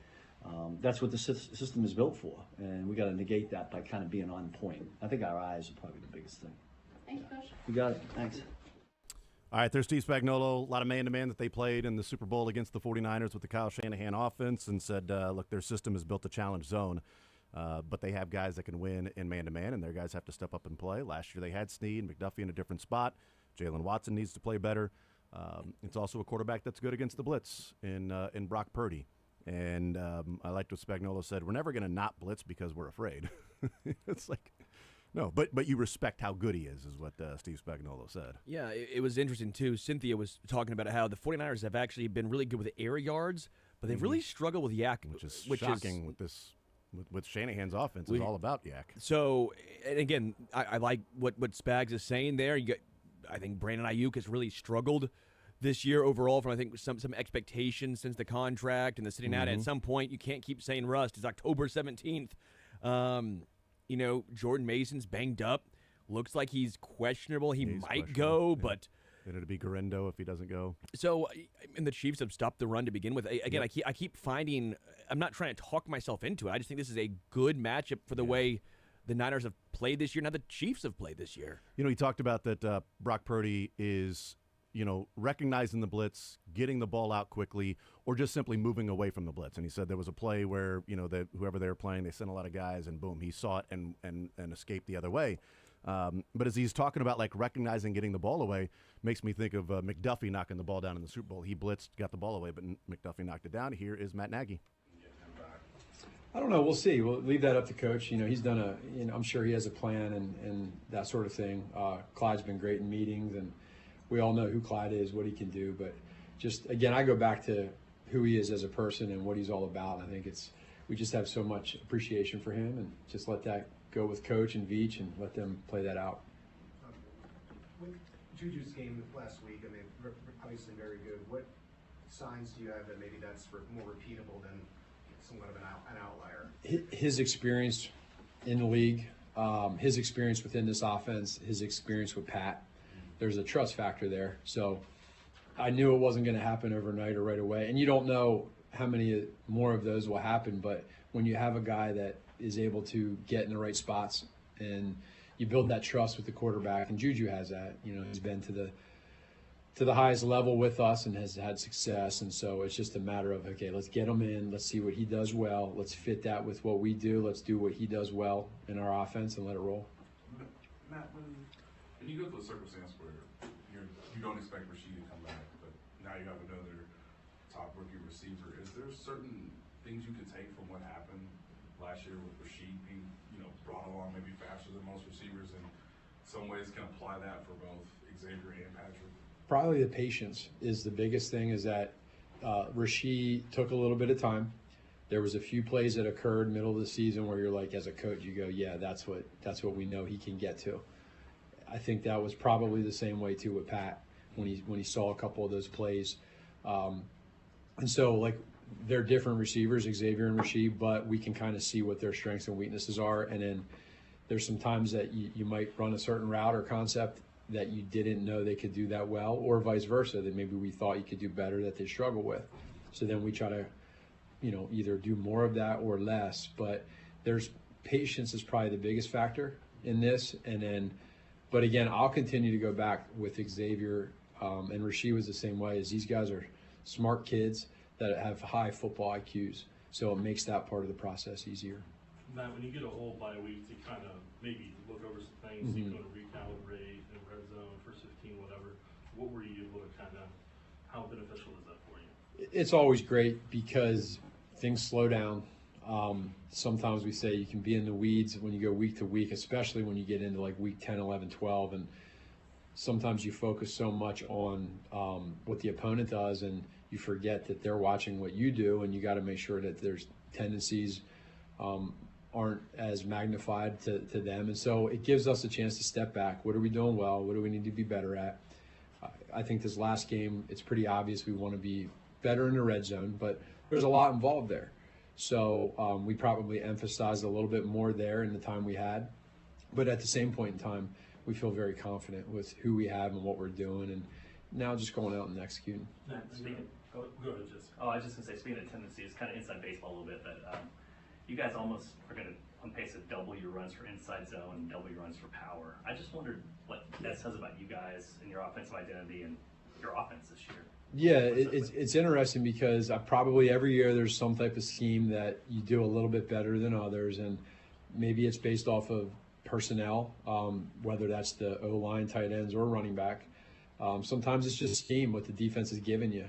That's what the system is built for, and we got to negate that by kind of being on point. I think our eyes are probably the biggest thing. Thank you, Coach. You got it. Thanks. All right, there's Steve Spagnuolo. A lot of man-to-man that they played in the Super Bowl against the 49ers with the Kyle Shanahan offense, and said, look, their system is built to challenge zone, but they have guys that can win in man-to-man, and their guys have to step up and play. Last year they had Snead and McDuffie in a different spot. Jalen Watson needs to play better. It's also a quarterback that's good against the blitz in Brock Purdy. And I liked what Spagnuolo said. We're never going to not blitz because we're afraid. It's like, no, but you respect how good he is what Steve Spagnuolo said. Yeah, it was interesting, too. Cynthia was talking about how the 49ers have actually been really good with air yards, but they've really struggled with yak. Which is shocking with this. With Shanahan's offense, is all about yak. So, and again, I like what Spags is saying there. I think Brandon Ayuk has really struggled this year overall from, I think, some expectations since the contract and the sitting out. At some point, you can't keep saying rust. It's October 17th. Jordan Mason's banged up. Looks like he's questionable. He might go, but then it'll be Garendo if he doesn't go. So, and the Chiefs have stopped the run to begin with. Again, I keep finding, I'm not trying to talk myself into it. I just think this is a good matchup for the way the Niners have played this year. Now the Chiefs have played this year. He talked about that Brock Purdy is, recognizing the blitz, getting the ball out quickly, or just simply moving away from the blitz. And he said there was a play where, that whoever they were playing, they sent a lot of guys, and boom, he saw it and escaped the other way. But as he's talking about, like, recognizing getting the ball away, makes me think of McDuffie knocking the ball down in the Super Bowl. He blitzed, got the ball away, but McDuffie knocked it down. Here is Matt Nagy. I don't know. We'll see. We'll leave that up to Coach. He's done I'm sure he has a plan and that sort of thing. Clyde's been great in meetings, and we all know who Clyde is, what he can do. But just, again, I go back to who he is as a person and what he's all about. I think we just have so much appreciation for him, and just let that go with Coach and Veach and let them play that out. With Juju's game last week, obviously very good. What signs do you have that maybe that's more repeatable than somewhat of an outlier? His experience in the league, his experience within this offense, his experience with Pat, there's a trust factor there. So I knew it wasn't going to happen overnight or right away. And you don't know how many more of those will happen, but when you have a guy that is able to get in the right spots and you build that trust with the quarterback, and Juju has that, he's been to the highest level with us and has had success. And so it's just a matter of, okay, let's get him in. Let's see what he does well. Let's fit that with what we do. Let's do what he does well in our offense and let it roll. Matt, when you go through a circumstance where you don't expect Rasheed to come back, but now you have another top rookie receiver, is there certain things you can take from what happened last year with Rasheed being, brought along maybe faster than most receivers, and some ways can apply that for both Xavier and Patrick? Probably the patience is the biggest thing, is that Rasheed took a little bit of time. There was a few plays that occurred middle of the season where you're like, as a coach, you go, yeah, that's what we know he can get to. I think that was probably the same way too with Pat when he saw a couple of those plays. And so, like, they're different receivers, Xavier and Rasheed, but we can kind of see what their strengths and weaknesses are. And then there's some times that you might run a certain route or concept that you didn't know they could do that well, or vice versa, that maybe we thought you could do better that they struggle with. So then we try to, either do more of that or less. But there's patience is probably the biggest factor in this. And then, but again, I'll continue to go back with Xavier, and Rasheed was the same way, as these guys are smart kids that have high football IQs. So it makes that part of the process easier. Matt, when you get a whole bye week to kind of maybe look over some things, you go to recalibrate in red zone, first 15, whatever, what were you able to how beneficial is that for you? It's always great because things slow down. Sometimes we say you can be in the weeds when you go week to week, especially when you get into like week 10, 11, 12. And sometimes you focus so much on what the opponent does, and you forget that they're watching what you do, and you got to make sure that there's tendencies aren't as magnified to them. And so it gives us a chance to step back. What are we doing well? What do we need to be better at? I think this last game, it's pretty obvious we want to be better in the red zone, but there's a lot involved there. So we probably emphasized a little bit more there in the time we had. But at the same point in time, we feel very confident with who we have and what we're doing, and now just going out and executing. Go ahead, Jess. Oh, I was just going to say, speaking of tendencies, kind of inside baseball a little bit, but you guys almost are going to on pace to double your runs for inside zone and double your runs for power. I just wondered what that says about you guys and your offensive identity and your offense this year. Yeah, it's interesting because probably every year there's some type of scheme that you do a little bit better than others, and maybe it's based off of personnel, whether that's the O-line, tight ends, or running back. Sometimes it's just scheme, what the defense is giving you,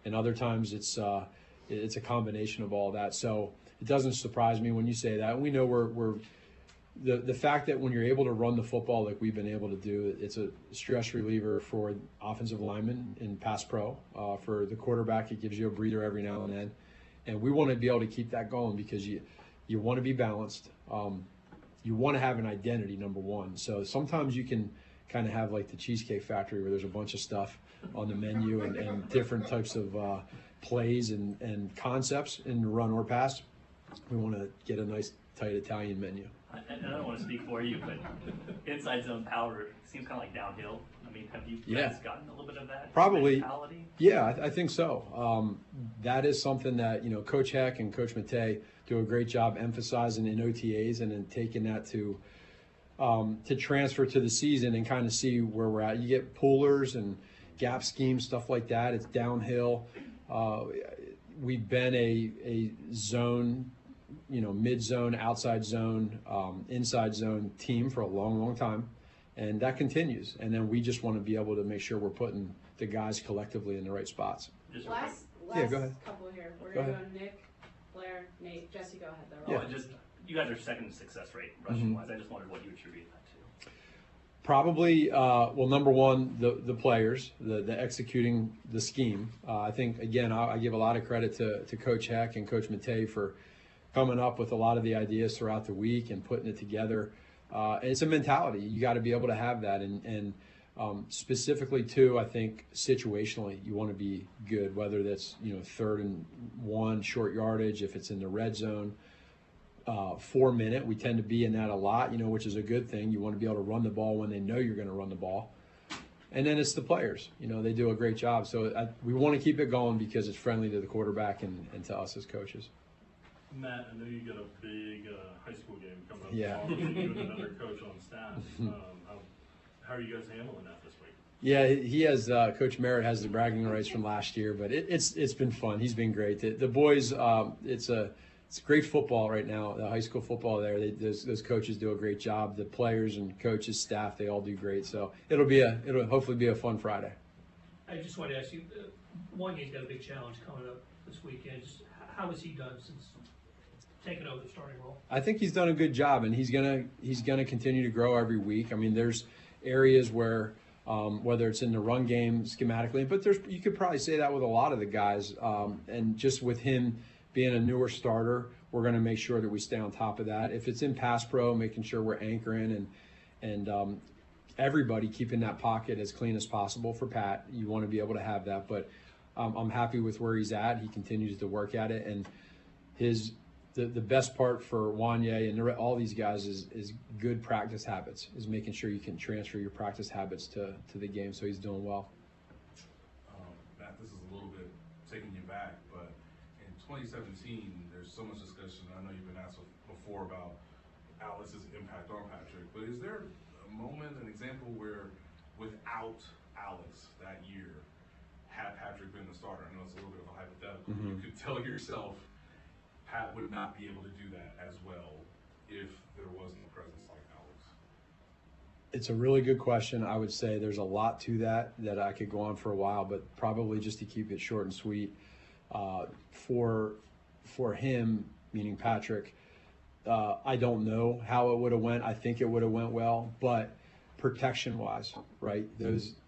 and other times it's a combination of all that. So it doesn't surprise me when you say that. And we know we're the fact that when you're able to run the football like we've been able to do, it's a stress reliever for offensive linemen in pass pro. For the quarterback, it gives you a breather every now and then. And we want to be able to keep that going because you want to be balanced. You want to have an identity, number one. So sometimes you can kind of have like the Cheesecake Factory where there's a bunch of stuff on the menu and different types of plays and concepts in the run or pass. We want to get a nice, tight Italian menu. And I don't want to speak for you, but inside zone power seems kind of like downhill. I mean, have you guys gotten a little bit of that Probably. mentality? Yeah, I think so. That is something that, Coach Heck and Coach Matei do a great job emphasizing in OTAs and then taking that to transfer to the season and kind of see where we're at. You get pullers and gap schemes, stuff like that. It's downhill. We've been a zone, mid-zone, outside zone, inside zone team for a long, long time. And that continues. And then we just want to be able to make sure we're putting the guys collectively in the right spots. Last yeah, go ahead. couple here. We're Go going to ahead. go Nick, Blair, Nate. Jesse, go ahead, though. Oh, and you guys are second in success rate rushing-wise. I just wondered what you attribute that to. Probably, number one, the players, the executing the scheme. I think, again, I give a lot of credit to Coach Heck and Coach Matei for coming up with a lot of the ideas throughout the week and putting it together. And it's a mentality. You got to be able to have that. And specifically, too, I think situationally, you want to be good, whether that's, 3rd and 1, short yardage, if it's in the red zone. 4-minute, we tend to be in that a lot, which is a good thing. You want to be able to run the ball when they know you're going to run the ball. And then it's the players. They do a great job. So we want to keep it going because it's friendly to the quarterback and to us as coaches. Matt, I know you got a big high school game coming up. Yeah. You and another coach on staff. How are you guys handling that this week? Yeah, he has Coach Merritt has the bragging rights from last year, but it's been fun. He's been great. The boys, it's great football right now. The high school football there, those coaches do a great job. The players and coaches, staff, they all do great. So it'll hopefully be a fun Friday. I just wanted to ask you, Wanya's got a big challenge coming up this weekend. Just how has he done since taking over the starting role? I think he's done a good job, and he's gonna continue to grow every week. I mean, there's areas where whether it's in the run game schematically, but you could probably say that with a lot of the guys, and just with him being a newer starter, we're going to make sure that we stay on top of that. If it's in pass pro, making sure we're anchoring and everybody keeping that pocket as clean as possible for Pat. You want to be able to have that, but I'm happy with where he's at. He continues to work at it, and the best part for Wanye and all these guys is good practice habits, is making sure you can transfer your practice habits to the game. So he's doing well. Matt, this is a little bit taking you back, but in 2017, there's so much discussion. I know you've been asked before about Alex's impact on Patrick, but is there a moment, an example where without Alex that year, had Patrick been the starter, I know it's a little bit of a hypothetical, you could tell yourself Pat would not be able to do that as well if there wasn't a presence like Alex? It's a really good question. I would say there's a lot to that I could go on for a while, but probably just to keep it short and sweet, for him, meaning Patrick, I don't know how it would have went. I think it would have went well, but protection-wise, right?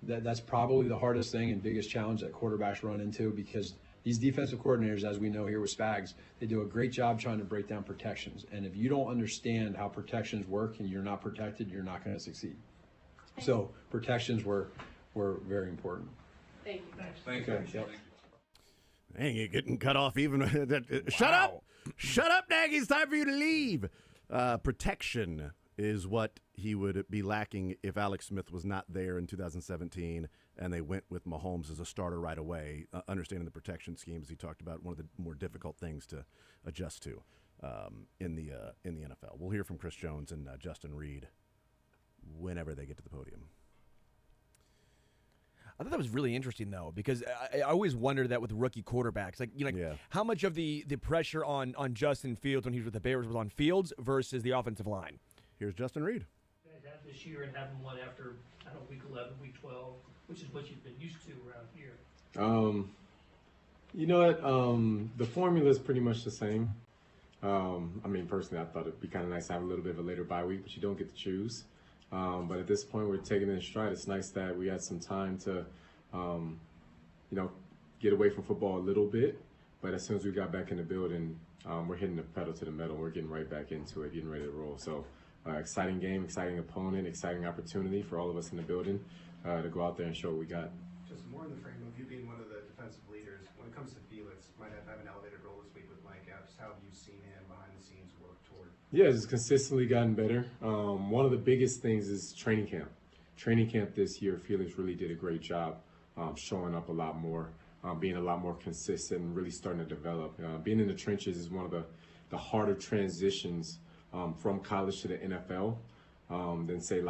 That's probably the hardest thing and biggest challenge that quarterbacks run into, because these defensive coordinators, as we know here with Spags, they do a great job trying to break down protections. And if you don't understand how protections work and you're not protected, you're not going to succeed. So protections were very important. Thank you. Thank you. Yep. Dang, you're getting cut off even. Shut up! Shut up, Nagy. It's time for you to leave. Protection is what he would be lacking if Alex Smith was not there in 2017 and they went with Mahomes as a starter right away, understanding the protection scheme, as he talked about, one of the more difficult things to adjust to. in the NFL. We'll hear from Chris Jones and Justin Reed whenever they get to the podium. I thought that was really interesting, though, because I always wonder that with rookie quarterbacks. How much of the pressure on Justin Fields when he was with the Bears was on Fields versus the offensive line? Here's Justin Reed. You guys have this year and haven't won after, week 11, week 12, which is what you've been used to around here. You know what? The formula is pretty much the same. Personally, I thought it'd be kind of nice to have a little bit of a later bye week, but you don't get to choose. But at this point, we're taking it in stride. It's nice that we had some time to, get away from football a little bit. But as soon as we got back in the building, we're hitting the pedal to the metal. We're getting right back into it, getting ready to roll. So, exciting game, exciting opponent, exciting opportunity for all of us in the building to go out there and show what we got. Just more in the frame of you being one of the defensive leaders, when it comes to Felix, might have an elevated role this week with Mike out. Just how have you seen him behind the scenes work toward? Yeah, it's consistently gotten better. One of the biggest things is training camp. Training camp this year, Felix really did a great job showing up a lot more, being a lot more consistent, and really starting to develop. Being in the trenches is one of the harder transitions from college to the NFL than say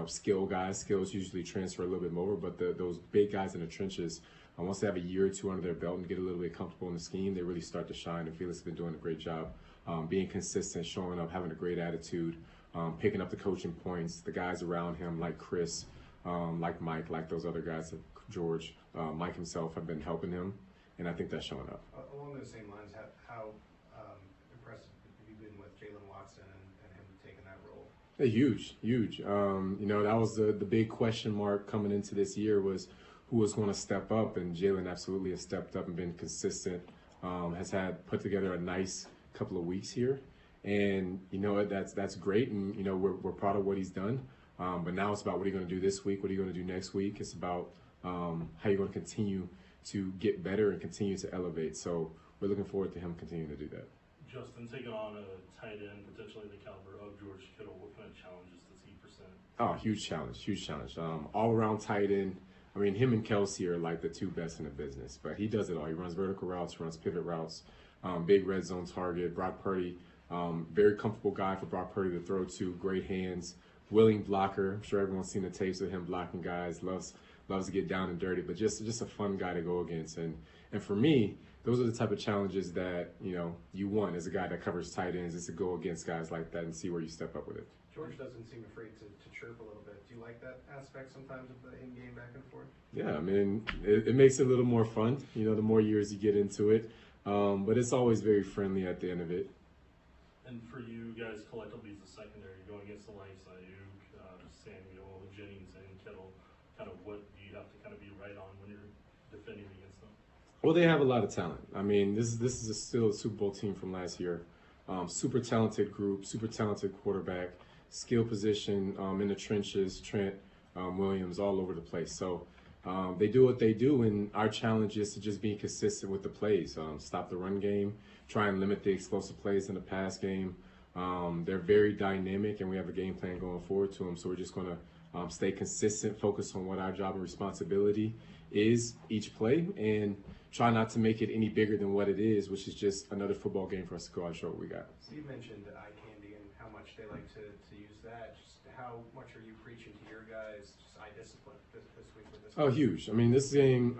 skill guys. Skills usually transfer a little bit more, but those big guys in the trenches, once they have a year or two under their belt and get a little bit comfortable in the scheme, they really start to shine. And Felix has been doing a great job being consistent, showing up, having a great attitude, picking up the coaching points. The guys around him, like Chris, like Mike, like those other guys, George, Mike himself, have been helping him, and I think that's showing up. Along those same lines, how impressive have you been with Jalen Watson and him taking that role? Yeah, huge. That was the big question mark coming into this year was who was going to step up, and Jalen absolutely has stepped up and been consistent. Has put together a nice couple of weeks here, and that's great, and we're proud of what he's done. But now it's about what are you going to do this week, what are you going to do next week. It's about how you're going to continue to get better and continue to elevate. So we're looking forward to him continuing to do that. Justin, taking on a tight end, potentially the caliber of George Kittle, what kind of challenges does he present? Oh, huge challenge. All around tight end. Him and Kelsey are like the two best in the business, but he does it all. He runs vertical routes, runs pivot routes, big red zone target. Brock Purdy, very comfortable guy for Brock Purdy to throw to, great hands, willing blocker. I'm sure everyone's seen the tapes of him blocking guys, loves to get down and dirty, but just a fun guy to go against. And for me, those are the type of challenges that, you want as a guy that covers tight ends, is to go against guys like that and see where you step up with it. George doesn't seem afraid to chirp a little bit. Do you like that aspect sometimes of the in-game back and forth? Yeah, it makes it a little more fun, the more years you get into it. But it's always very friendly at the end of it. And for you guys collectively as a secondary, going against the likes of Ayuk, Samuel, Jennings, and Kittle, kind of what do you have to kind of be right on when you're defending against them? Well, they have a lot of talent. This is still a Super Bowl team from last year. Super talented group, super talented quarterback, skill position in the trenches, Trent, Williams, all over the place. So they do what they do, and our challenge is to just be consistent with the plays. Stop the run game, try and limit the explosive plays in the pass game. They're very dynamic, and we have a game plan going forward to them. So we're just going to stay consistent, focus on what our job and responsibility is each play, and try not to make it any bigger than what it is, which is just another football game for us to go out and show what we got. Steve mentioned eye candy and how much they like to use that. Just how much are you preaching to your guys, just eye discipline this week with this? Oh, huge. This game,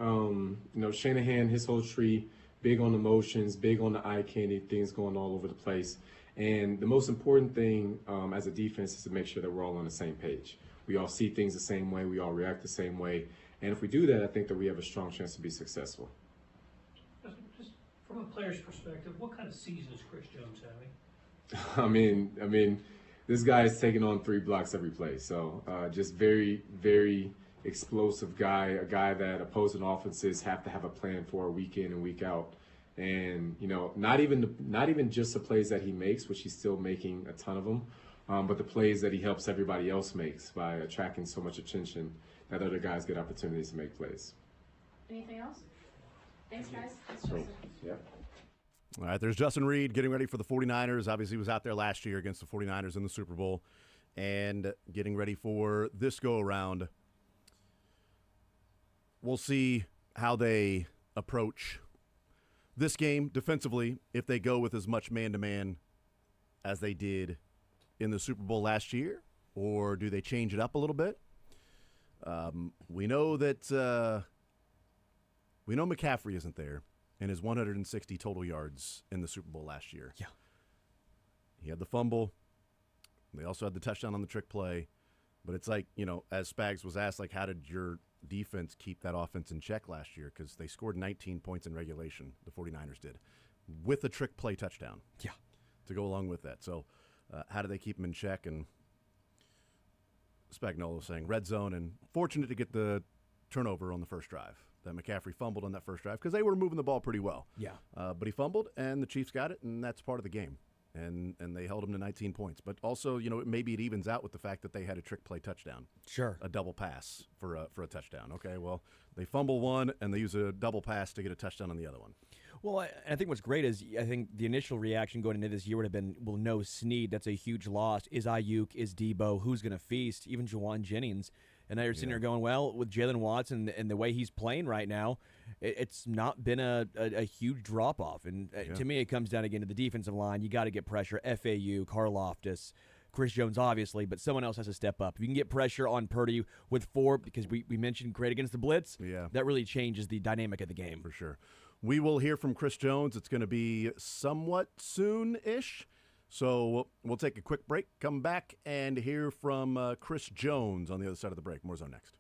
Shanahan, his whole tree, big on emotions, big on the eye candy, things going all over the place. And the most important thing as a defense is to make sure that we're all on the same page. We all see things the same way. We all react the same way. And if we do that, I think that we have a strong chance to be successful. Just from a player's perspective, what kind of season is Chris Jones having? This guy is taking on 3 blocks every play. So just very, very explosive guy, a guy that opposing offenses have to have a plan for week in and week out. And, not even just the plays that he makes, which he's still making a ton of them, but the plays that he helps everybody else makes by attracting so much attention that other guys get opportunities to make plays. Anything else? Thanks, guys. Thanks, Cool. Justin. Yeah. All right, there's Justin Reed getting ready for the 49ers. Obviously, he was out there last year against the 49ers in the Super Bowl and getting ready for this go-around. We'll see how they approach this game defensively, if they go with as much man-to-man as they did in the Super Bowl last year, or do they change it up a little bit? We know that we know McCaffrey isn't there in his 160 total yards in the Super Bowl last year. Yeah. He had the fumble. They also had the touchdown on the trick play. But it's like, as Spags was asked, like, how did your defense keep that offense in check last year? Because they scored 19 points in regulation, the 49ers did, with a trick play touchdown. Yeah. To go along with that. So how do they keep them in check? And Spagnuolo was saying red zone, and fortunate to get the turnover on the first drive. That McCaffrey fumbled on that first drive because they were moving the ball pretty well. Yeah. But he fumbled, and the Chiefs got it, and that's part of the game. And they held him to 19 points. But also, maybe it evens out with the fact that they had a trick play touchdown. Sure. A double pass for a touchdown. Okay, well, they fumble one, and they use a double pass to get a touchdown on the other one. Well, I think what's great is I think the initial reaction going into this year would have been, well, no Snead. That's a huge loss. Is Ayuk? Is Debo? Who's going to feast? Even Jawan Jennings. And now you're sitting there going, well, with Jalen Watson and the way he's playing right now, it's not been a huge drop-off. And to me, it comes down again to the defensive line. You got to get pressure. FAU, Karlaftis, Chris Jones, obviously, but someone else has to step up. If you can get pressure on Purdy with 4, because we mentioned great against the blitz, that really changes the dynamic of the game. For sure. We will hear from Chris Jones. It's going to be somewhat soon-ish. So we'll take a quick break, come back, and hear from Chris Jones on the other side of the break. More Zone next.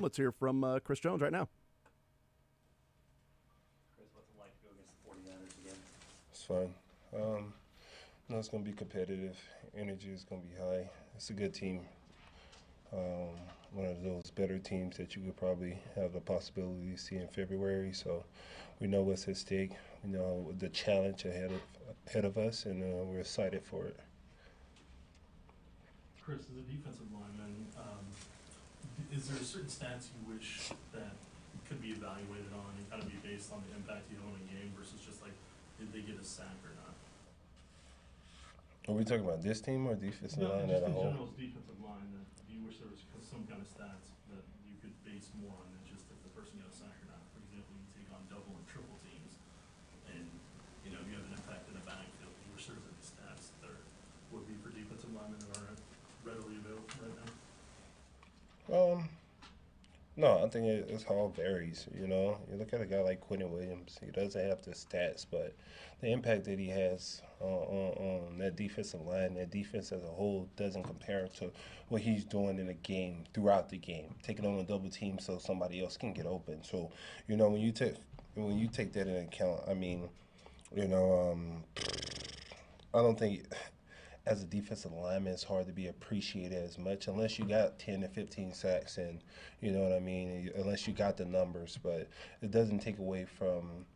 Let's hear from Chris Jones right now. Chris, what's it like to go against the 49ers again? It's fun. It's going to be competitive. Energy is going to be high. It's a good team. One of those better teams that you could probably have the possibility to see in February. So we know what's at stake. We know the challenge ahead of us, and we're excited for it. Chris, as a defensive lineman, is there certain stats you wish that could be evaluated on and kind of be based on the impact you have on a game versus just like, did they get a sack or not? Are we talking about this team or defensive line as a whole? Just in general, defensive line, do you wish there was some kind of stats that you could base more on than just if the person got a sack or not? For example, you take on double and triple teams, and you have an impact in the backfield. Do you wish there was any stats that would be for defensive linemen that aren't readily available right now? No, I think it all varies. You look at a guy like Quentin Williams. He doesn't have the stats, but the impact that he has on that defensive line, that defense as a whole, doesn't compare to what he's doing in a game, throughout the game, taking on a double team so somebody else can get open. So, when you take that into account, I mean, I don't think as a defensive lineman, it's hard to be appreciated as much unless you got 10 to 15 sacks and, unless you got the numbers. But it doesn't take away from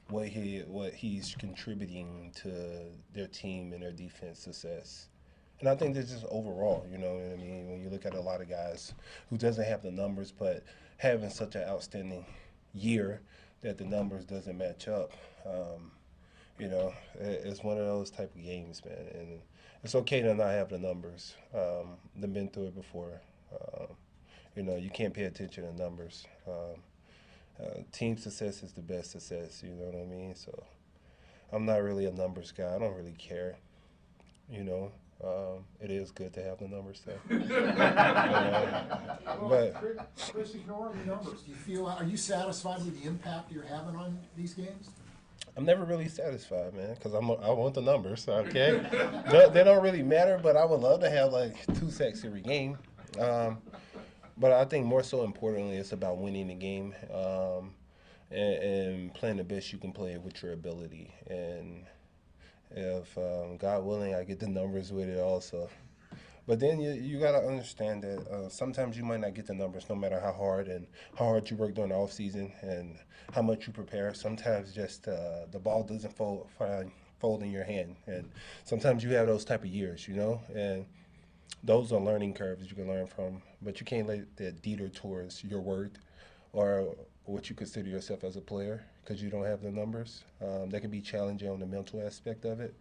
what he's contributing to their team and their defense success. And I think that's just overall, when you look at a lot of guys who doesn't have the numbers but having such an outstanding year that the numbers doesn't match up, it's one of those type of games, man. And it's okay to not have the numbers. They've been through it before. You can't pay attention to numbers. Team success is the best success, you know what I mean? So I'm not really a numbers guy. I don't really care, It is good to have the numbers, though. But Chris, ignoring the numbers, are you satisfied with the impact you're having on these games? I'm never really satisfied, man, because I want the numbers, okay? They don't really matter, but I would love to have, 2 sacks every game. But I think more so importantly, it's about winning the game and playing the best you can play with your ability. And if, God willing, I get the numbers with it also. But then you got to understand that sometimes you might not get the numbers no matter how hard you work during the off season and how much you prepare. Sometimes just the ball doesn't fold in your hand. And sometimes you have those type of years, and those are learning curves you can learn from. But you can't let that deter towards your worth or what you consider yourself as a player because you don't have the numbers. That can be challenging on the mental aspect of it.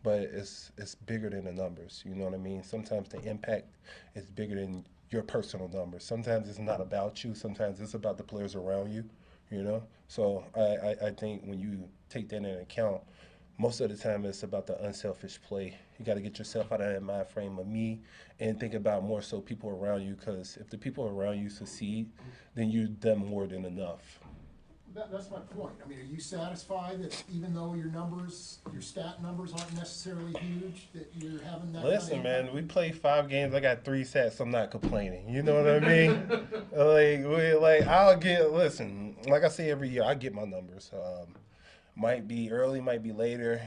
But it's bigger than the numbers, you know what I mean? Sometimes the impact is bigger than your personal numbers. Sometimes it's not about you. Sometimes it's about the players around you, So I think when you take that into account, most of the time it's about the unselfish play. You got to get yourself out of that mind frame of me and think about more so people around you, because if the people around you succeed, then you've done more than enough. That's my point. I mean, are you satisfied that even though your stat numbers aren't necessarily huge, that you're having that? Listen, man, we played 5 games. I got 3 sacks. I'm not complaining. You know what I mean? Listen, like I say every year, I get my numbers. Might be early, might be later.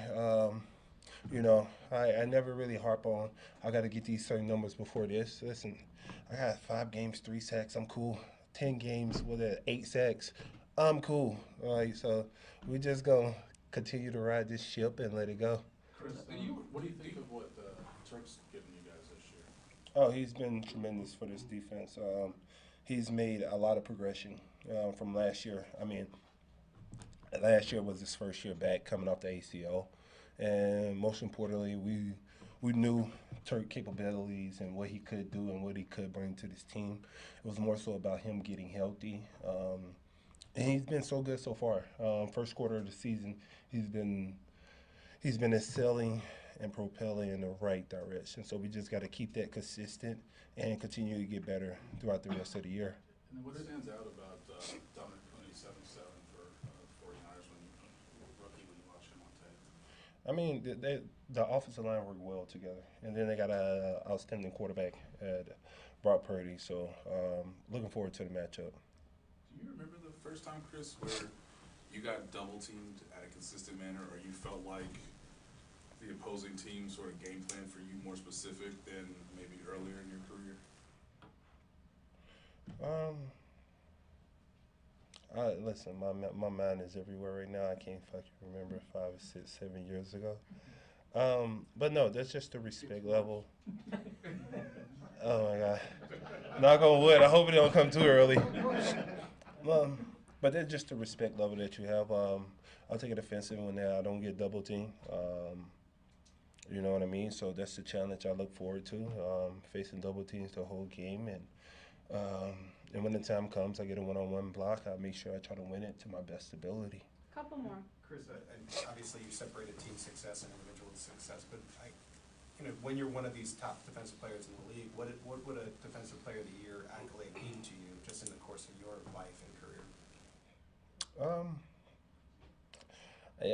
I never really harp on, I got to get these certain numbers before this. Listen, I got 5 games, 3 sacks. I'm cool. 10 games with 8 sacks. I'm cool. So we just gonna continue to ride this ship and let it go. Chris, what do you think of what Turk's given you guys this year? Oh, he's been tremendous for this defense. He's made a lot of progression from last year. I mean, last year was his first year back coming off the ACL, and most importantly, we knew Turk's capabilities and what he could do and what he could bring to this team. It was more so about him getting healthy. And he's been so good so far. First quarter of the season, he's been excelling and propelling in the right direction. So we just got to keep that consistent and continue to get better throughout the rest of the year. And then what stands out about Dominic Cooney 7-7 for 49ers rookie when you watch him on tape? I mean, the offensive line worked well together, and then they got an outstanding quarterback at Brock Purdy. So looking forward to the matchup. Do you remember the first time, Chris, where you got double teamed at a consistent manner, or you felt like the opposing team sort of game plan for you more specific than maybe earlier in your career? Listen, my mind is everywhere right now. I can't fucking remember 5, 6, 7 years ago. But no, that's just the respect level. Oh my God. Knock on wood. I hope it don't come too early. But that's just the respect level that you have. I'll take it offensive when I don't get double teamed. You know what I mean? So that's the challenge I look forward to, facing double teams the whole game. And when the time comes, I get a one-on-one block. I make sure I try to win it to my best ability. Couple more. Chris, obviously you separated team success and individual success, but when you're one of these top defensive players in the league, what would a defensive player of the year accolade mean to you just in the course of your life and career?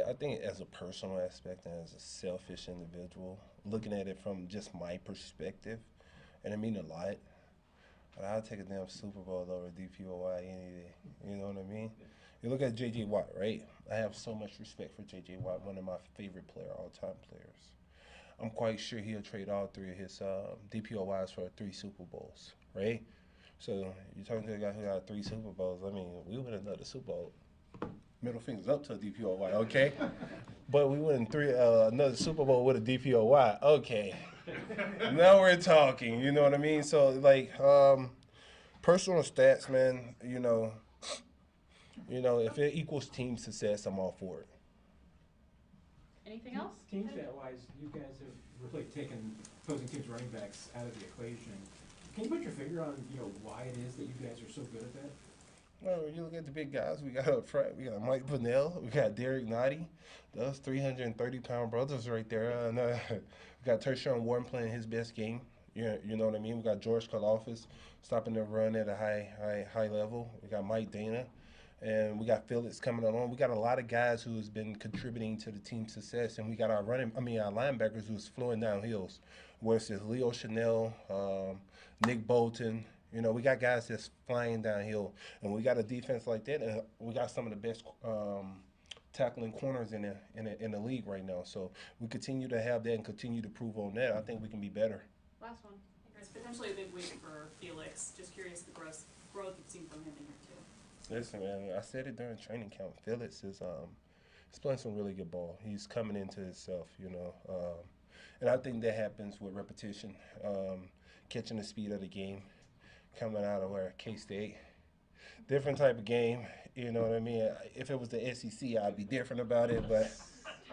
I think as a personal aspect and as a selfish individual, looking at it from just my perspective, and I mean a lot, but I'll take a damn Super Bowl over DPOY any day. You know what I mean? You look at J.J. Watt, right? I have so much respect for J.J. Watt, one of my favorite all-time players. I'm quite sure he'll trade all 3 of his DPOYs for 3 Super Bowls, right? So you're talking to a guy who got 3 Super Bowls. I mean, we win another Super Bowl. Middle fingers up to a DPOY, okay? But we win another Super Bowl with a DPOY, okay. Now we're talking, you know what I mean? So, like, personal stats, man, you know, if it equals team success, I'm all for it. Anything else? Team stat-wise, you guys have really taken opposing teams' running backs out of the equation. Can you put your finger on, why it is that you guys are so good at that? Well, you look at the big guys we got up front. We got Mike Pennell. We got Derek Nottie. Those 330-pound brothers right there. And, we got Tershawn Warren playing his best game. You know what I mean? We got George Karlaftis stopping the run at a high level. We got Mike Dana. And we got Phillips coming along. We got a lot of guys who has been contributing to the team's success. And we got our linebackers who's flowing down hills. Where it's Leo Chanel, Nick Bolton. We got guys that's flying downhill, and we got a defense like that, and we got some of the best tackling corners in the league right now. So we continue to have that and continue to prove on that. I think we can be better. Last one. Chris, potentially a big week for Felix. Just curious the growth you've seen from him in here too. Listen, man, I said it during training camp. Felix is he's playing some really good ball. He's coming into himself, and I think that happens with repetition, catching the speed of the game. Coming out of K-State, different type of game, you know what I mean? If it was the SEC, I'd be different about it, but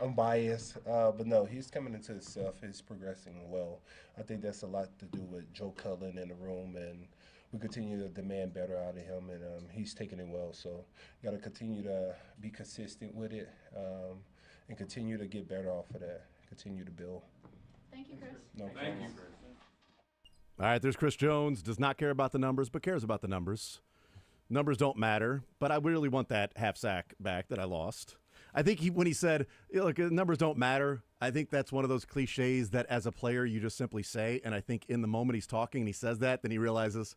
I'm biased. But no, he's coming into himself. He's progressing well. I think that's a lot to do with Joe Cullen in the room, and we continue to demand better out of him, and he's taking it well. So got to continue to be consistent with it and continue to get better off of that, continue to build. Thank you, Chris. No problem. Thank you, Chris. All right, there's Chris Jones, does not care about the numbers, but cares about the numbers. Numbers don't matter, but I really want that half sack back that I lost. I think when he said, look, numbers don't matter, I think that's one of those cliches that as a player you just simply say, and I think in the moment he's talking and he says that, then he realizes,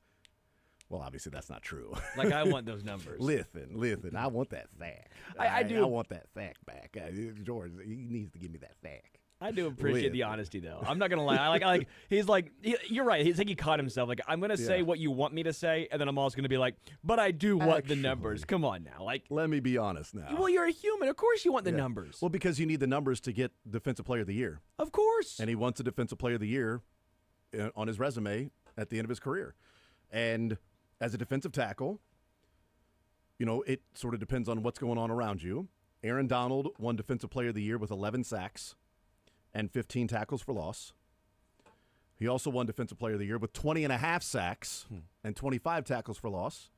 well, obviously that's not true. Like, I want those numbers. Listen, I want that sack. I do. I want that sack back. George, he needs to give me that sack. I do appreciate the honesty, though. I'm not gonna lie. I like. He's like, you're right. He's like, he caught himself. Like, I'm gonna say what you want me to say, and then I'm also gonna be like, but I do want the numbers. Come on now. Like, let me be honest now. Well, you're a human. Of course, you want the numbers. Well, because you need the numbers to get Defensive Player of the Year. Of course. And he wants a Defensive Player of the Year on his resume at the end of his career. And as a defensive tackle, it sort of depends on what's going on around you. Aaron Donald won Defensive Player of the Year with 11 sacks. And 15 tackles for loss. He also won Defensive Player of the Year with 20 and a half sacks and 25 tackles for loss.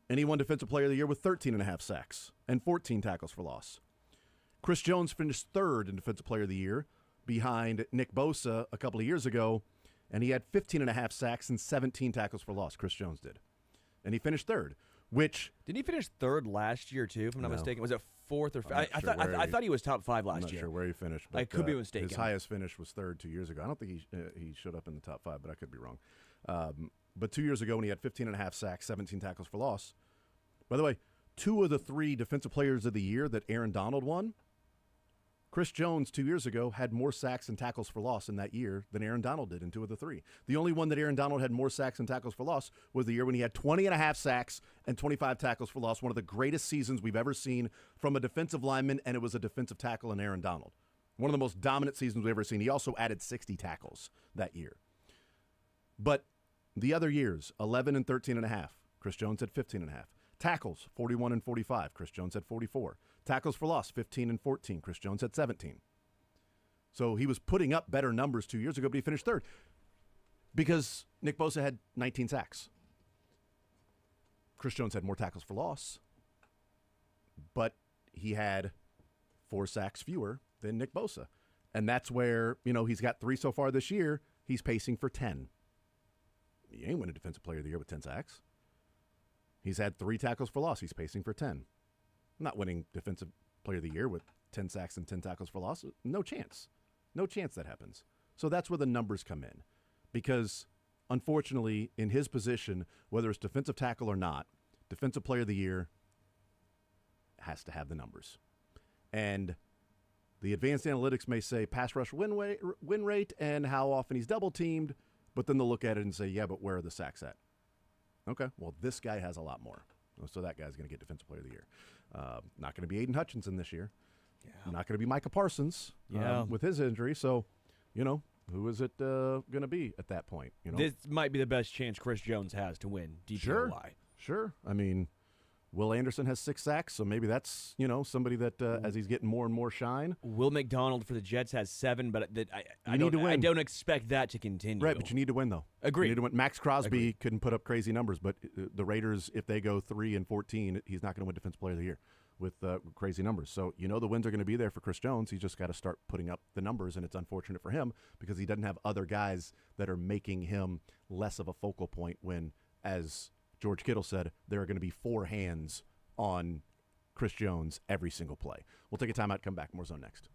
And he won Defensive Player of the Year with 13 and a half sacks and 14 tackles for loss. Chris Jones finished third in Defensive Player of the Year behind Nick Bosa a couple of years ago, and he had 15 and a half sacks and 17 tackles for loss, Chris Jones did. And he finished third. which Didn't he finish third last year too? If I'm not No. mistaken, was it fourth or? I'm not I sure thought where I he- thought he was top 5 I'm last not year. sure where he finished. But, I could be mistaken. His highest finish was third 2 years ago. I don't think he showed up in the top 5, but I could be wrong. But 2 years ago when he had 15.5 sacks, 17 tackles for loss. By the way, 2 of the 3 defensive players of the year that Aaron Donald won, Chris Jones 2 years ago had more sacks and tackles for loss in that year than Aaron Donald did in 2 of the 3. The only one that Aaron Donald had more sacks and tackles for loss was the year when he had 20.5 sacks and 25 tackles for loss, one of the greatest seasons we've ever seen from a defensive lineman, and it was a defensive tackle in Aaron Donald. One of the most dominant seasons we've ever seen. He also added 60 tackles that year. But the other years, 11 and 13.5, Chris Jones had 15.5. Tackles, 41 and 45. Chris Jones had 44. Tackles for loss, 15 and 14. Chris Jones had 17. So he was putting up better numbers 2 years ago, but he finished third because Nick Bosa had 19 sacks. Chris Jones had more tackles for loss, but he had 4 sacks fewer than Nick Bosa. And that's where, he's got 3 so far this year. He's pacing for 10. He ain't winning Defensive Player of the Year with 10 sacks. He's had 3 tackles for loss. He's pacing for 10. Not winning Defensive Player of the Year with 10 sacks and 10 tackles for loss. No chance. No chance that happens. So that's where the numbers come in. Because, unfortunately, in his position, whether it's defensive tackle or not, Defensive Player of the Year has to have the numbers. And the advanced analytics may say pass rush win rate and how often he's double-teamed, but then they'll look at it and say, yeah, but where are the sacks at? Okay, well, this guy has a lot more. So that guy's going to get Defensive Player of the Year. Not going to be Aiden Hutchinson this year. Yeah. Not going to be Micah Parsons with his injury. So, who is it going to be at that point? This might be the best chance Chris Jones has to win DPOY. Sure. I mean, Will Anderson has 6 sacks, so maybe that's, somebody that as he's getting more and more shine. Will McDonald for the Jets has 7, but I need to win. I don't expect that to continue. Right, but you need to win, though. Agreed. You need to win. Max Crosby couldn't put up crazy numbers, but the Raiders, if they go 3 and 14, he's not going to win Defensive Player of the Year with crazy numbers. So the wins are going to be there for Chris Jones. He's just got to start putting up the numbers, and it's unfortunate for him because he doesn't have other guys that are making him less of a focal point when, as George Kittle said, there are going to be 4 hands on Chris Jones every single play. We'll take a timeout, come back. More Zone next.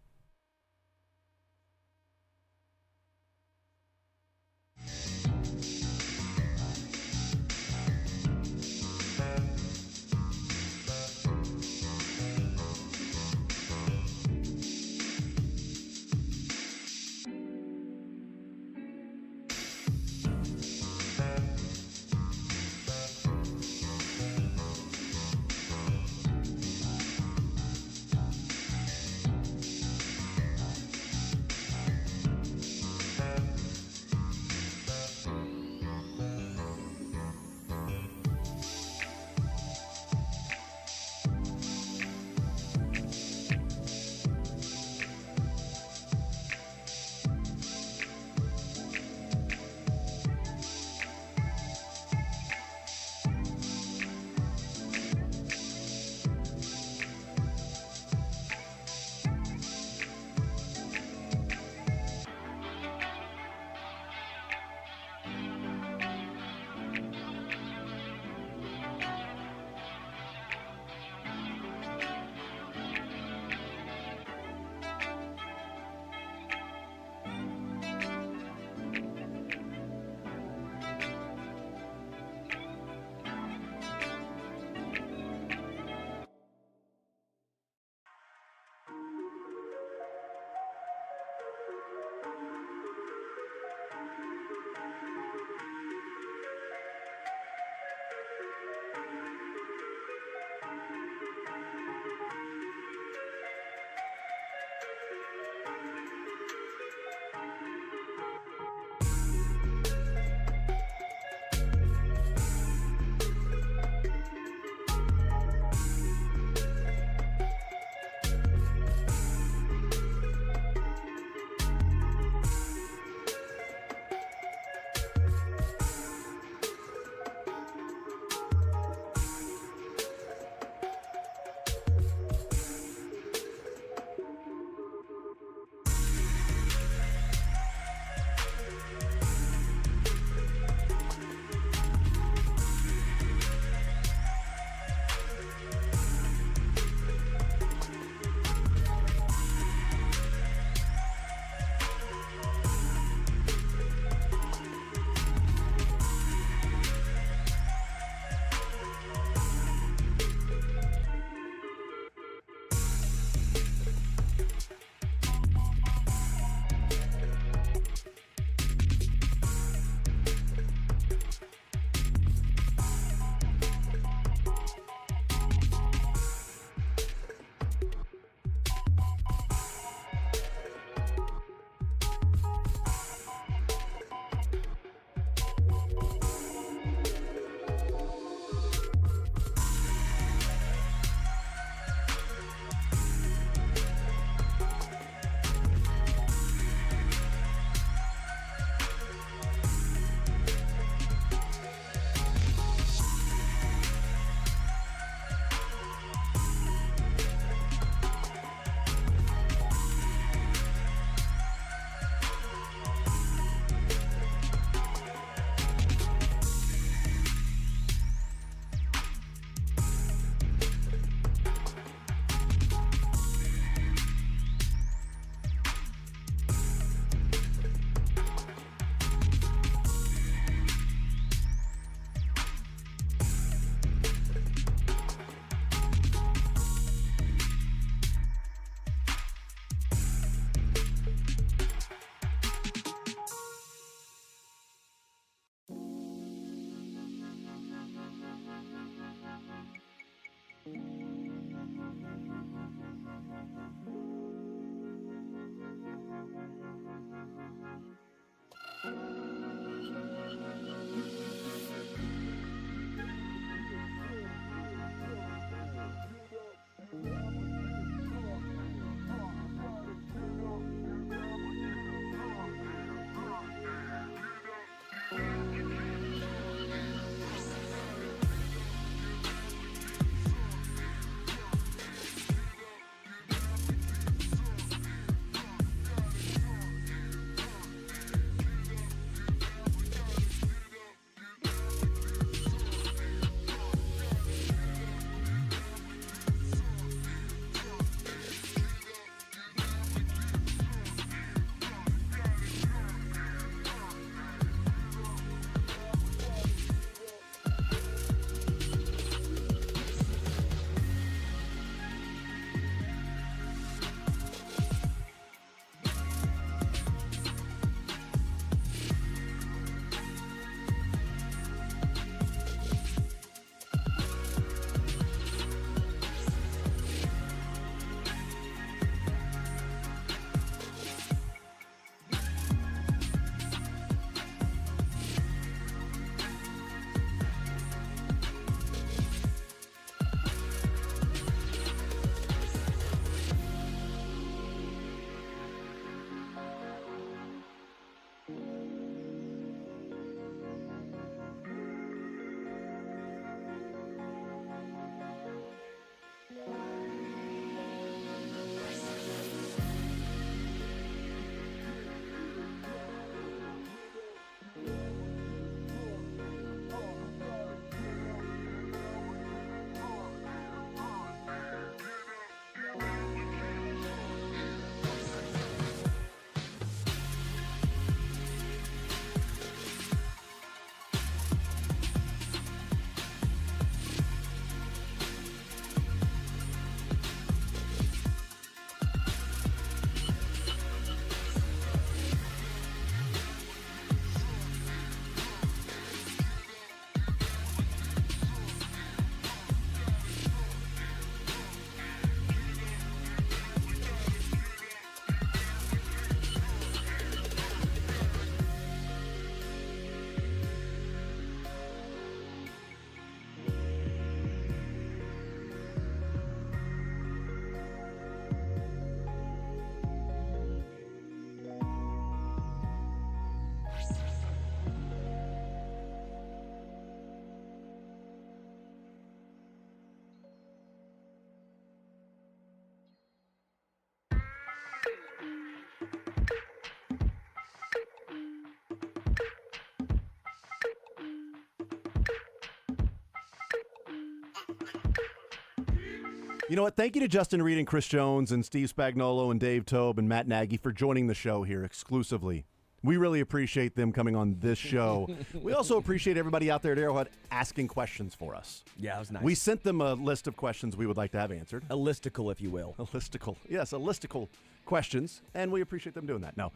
You know what? Thank you to Justin Reed and Chris Jones and Steve Spagnuolo and Dave Tobe and Matt Nagy for joining the show here exclusively. We really appreciate them coming on this show. We also appreciate everybody out there at Arrowhead asking questions for us. Yeah, that was nice. We sent them a list of questions we would like to have answered. A listicle, if you will. A listicle. Yes, a listicle questions, and we appreciate them doing that. No,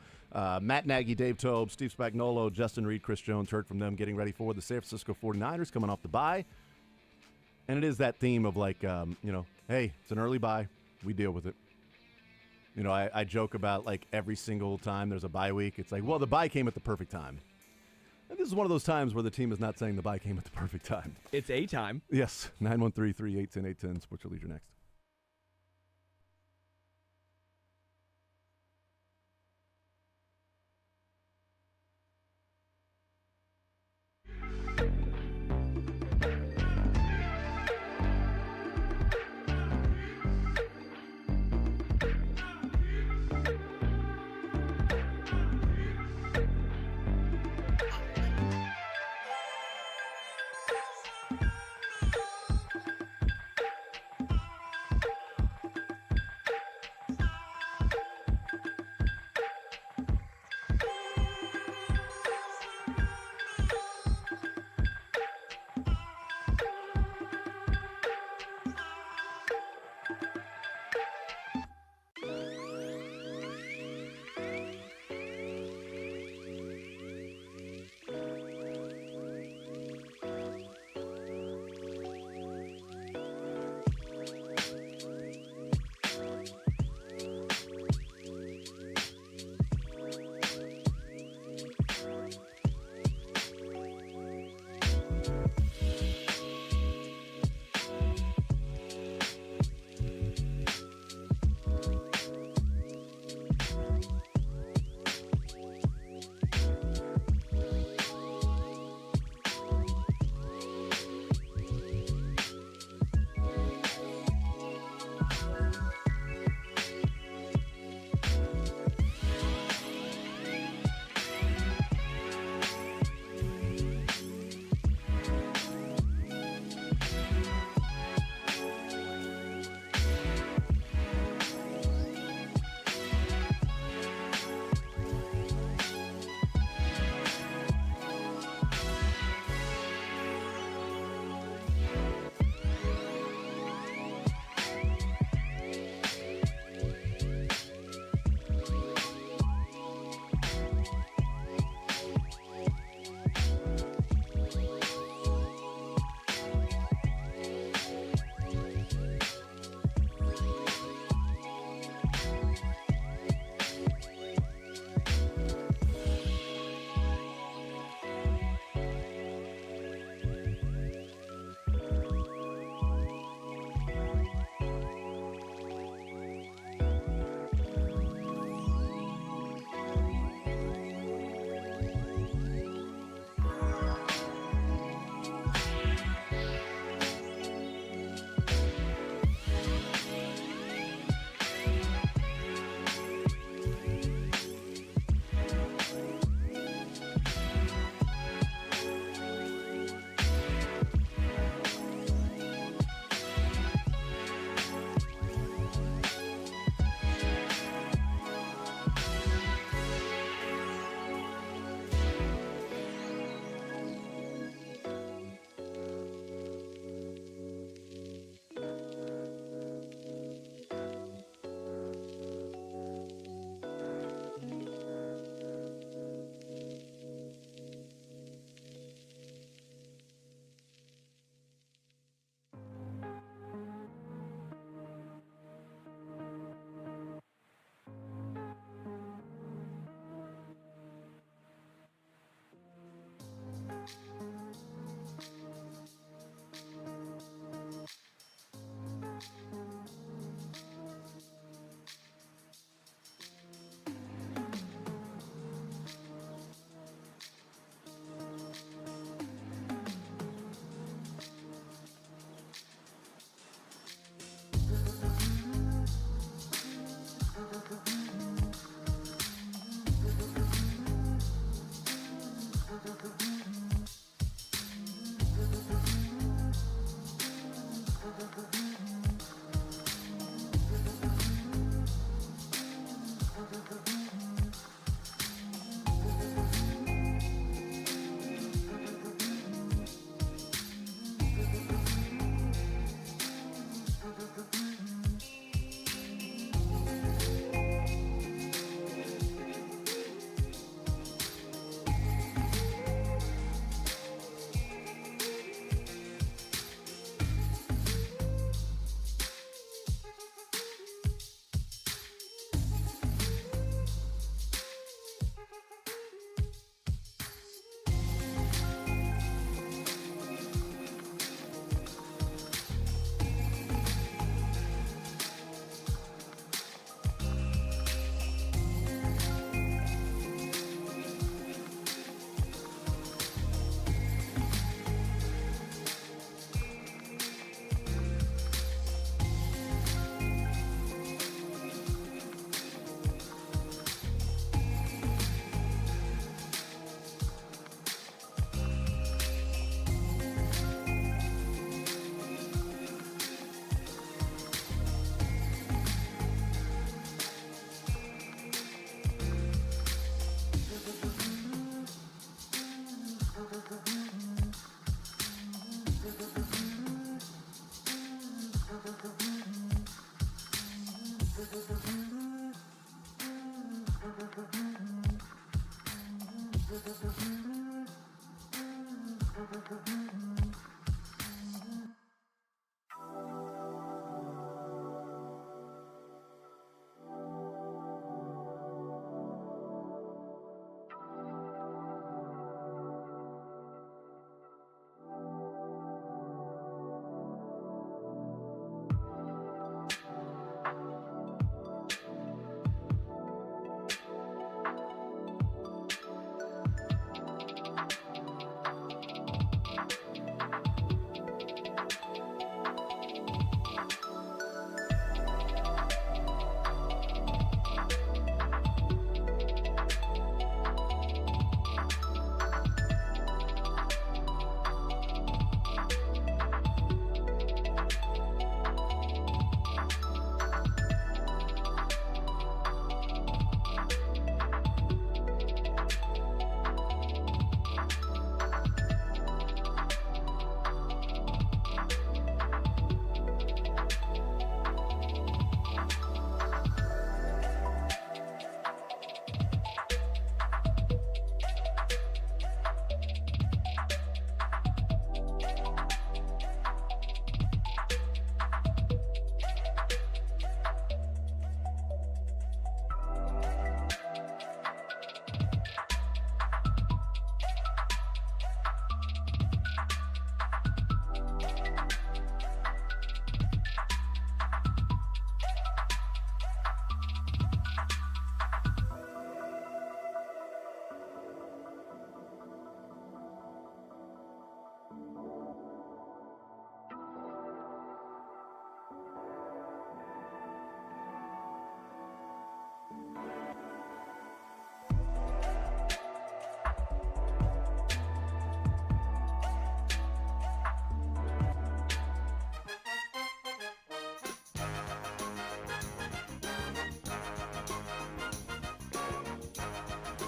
Matt Nagy, Dave Tobe, Steve Spagnuolo, Justin Reed, Chris Jones, heard from them getting ready for the San Francisco 49ers coming off the bye. And it is that theme of like, hey, it's an early bye. We deal with it. You know, I joke about like every single time there's a bye week, it's like, well, the bye came at the perfect time. And this is one of those times where the team is not saying the bye came at the perfect time. It's a time. Yes, 913-381-810, Sports Your Leisure next.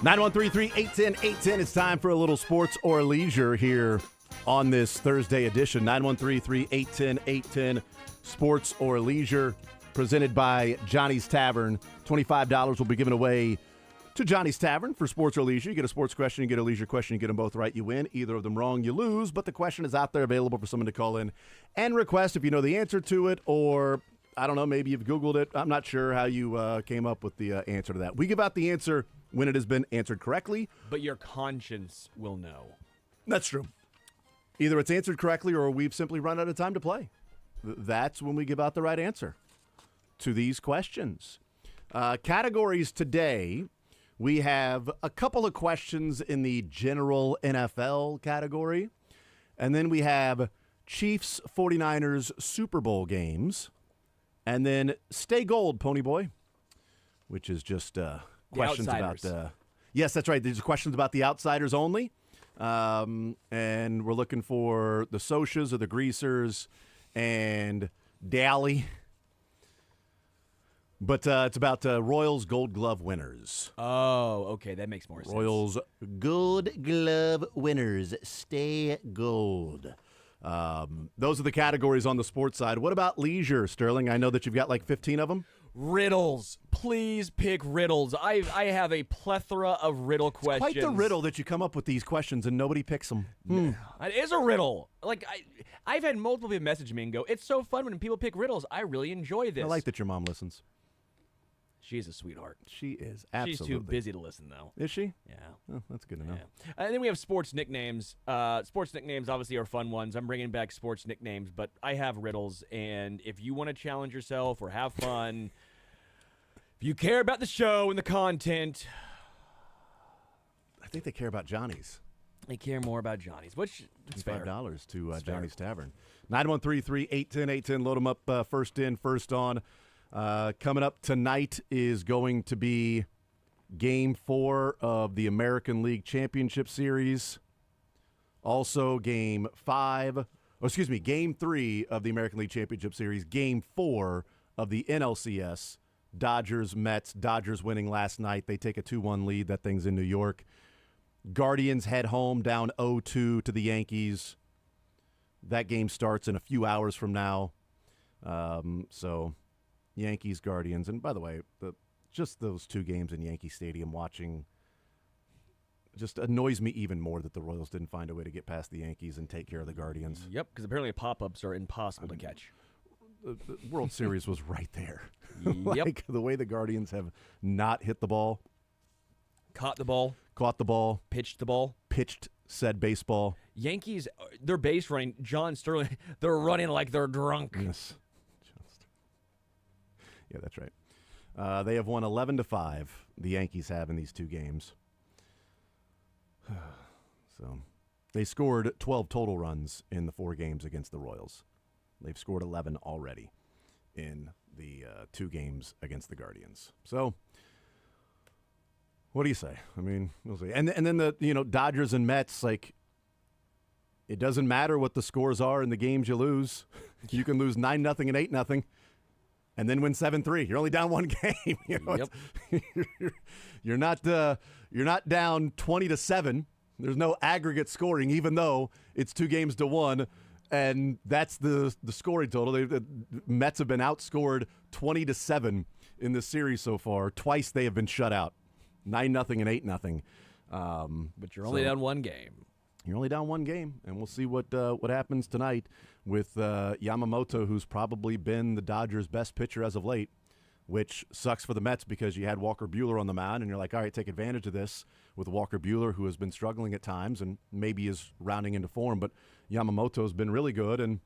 913-381-0810. It's time for a little sports or leisure here on this Thursday edition. 913-381-0810. Sports or leisure presented by Johnny's Tavern. $25 will be given away to Johnny's Tavern for sports or leisure. You get a sports question, you get a leisure question, you get them both right, you win. Either of them wrong, you lose. But the question is out there available for someone to call in and request if you know the answer to it, or I don't know, maybe you've Googled it. I'm not sure how you came up with the answer to that. We give out the answer when it has been answered correctly. But your conscience will know. That's true. Either it's answered correctly or we've simply run out of time to play. That's when we give out the right answer to these questions. Categories today, we have a couple of questions in the general NFL category. And then we have Chiefs 49ers Super Bowl games. And then Stay Gold, Pony Boy, which is just questions about yes, that's right. These are questions about the outsiders only. And we're looking for the Sochas or the Greasers and Dally. But it's about Royals Gold Glove winners. Oh, okay. That makes more sense. Royals Gold Glove winners. Stay gold. Those are the categories on the sports side. What about leisure, Sterling? I know that you've got like 15 of them. Riddles. Please pick riddles. I have a plethora of riddle questions. Quite the riddle that you come up with these questions and nobody picks them. It is a riddle. Like I've had multiple people message me and go, "It's so fun when people pick riddles. I really enjoy this." I like that your mom listens. She's a sweetheart. She is, absolutely. She's too busy to listen, though. Is she? Yeah. Oh, that's good to know. Yeah. And then we have sports nicknames. Sports nicknames obviously are fun ones. I'm bringing back sports nicknames, but I have riddles. And if you want to challenge yourself or have fun, if you care about the show and the content. I think they care about Johnny's. They care more about Johnny's, which is fair. $5 to Johnny's Tavern. 913-381-0810. Load them up first in, first on. Coming up tonight is going to be Game 4 of the American League Championship Series. Also, Game 3 of the American League Championship Series. Game 4 of the NLCS. Dodgers, Mets. Dodgers winning last night. They take a 2-1 lead. That thing's in New York. Guardians head home down 0-2 to the Yankees. That game starts in a few hours from now. So Yankees, Guardians. And by the way, just those two games in Yankee Stadium watching just annoys me even more that the Royals didn't find a way to get past the Yankees and take care of the Guardians. Yep, because apparently pop-ups are impossible to catch. The World Series was right there. Yep. Like the way the Guardians have not hit the ball. Caught the ball. Caught the ball. Pitched the ball. Pitched said baseball. Yankees, their base running, John Sterling, they're running like they're drunk. Yes. Yeah, that's right. They have won 11-5. The Yankees have in these two games. So they scored 12 total runs in the 4 games against the Royals. They've scored 11 already in the 2 games against the Guardians. So what do you say? I mean, we'll see. And then the Dodgers and Mets, like, it doesn't matter what the scores are in the games you lose. You can lose 9-0 and 8-0. And then win 7-3. You're only down 1 game. Yep. You're not down 20-7. There's no aggregate scoring, even though it's 2-1, and that's the scoring total. The Mets have been outscored 20-7 in this series so far. Twice they have been shut out, 9-0 and 8-0. But you're only down 1 game. You're only down 1 game, and we'll see what happens tonight with Yamamoto, who's probably been the Dodgers' best pitcher as of late, which sucks for the Mets because you had Walker Buehler on the mound, and you're like, all right, take advantage of this with Walker Buehler, who has been struggling at times and maybe is rounding into form, but Yamamoto's been really good, and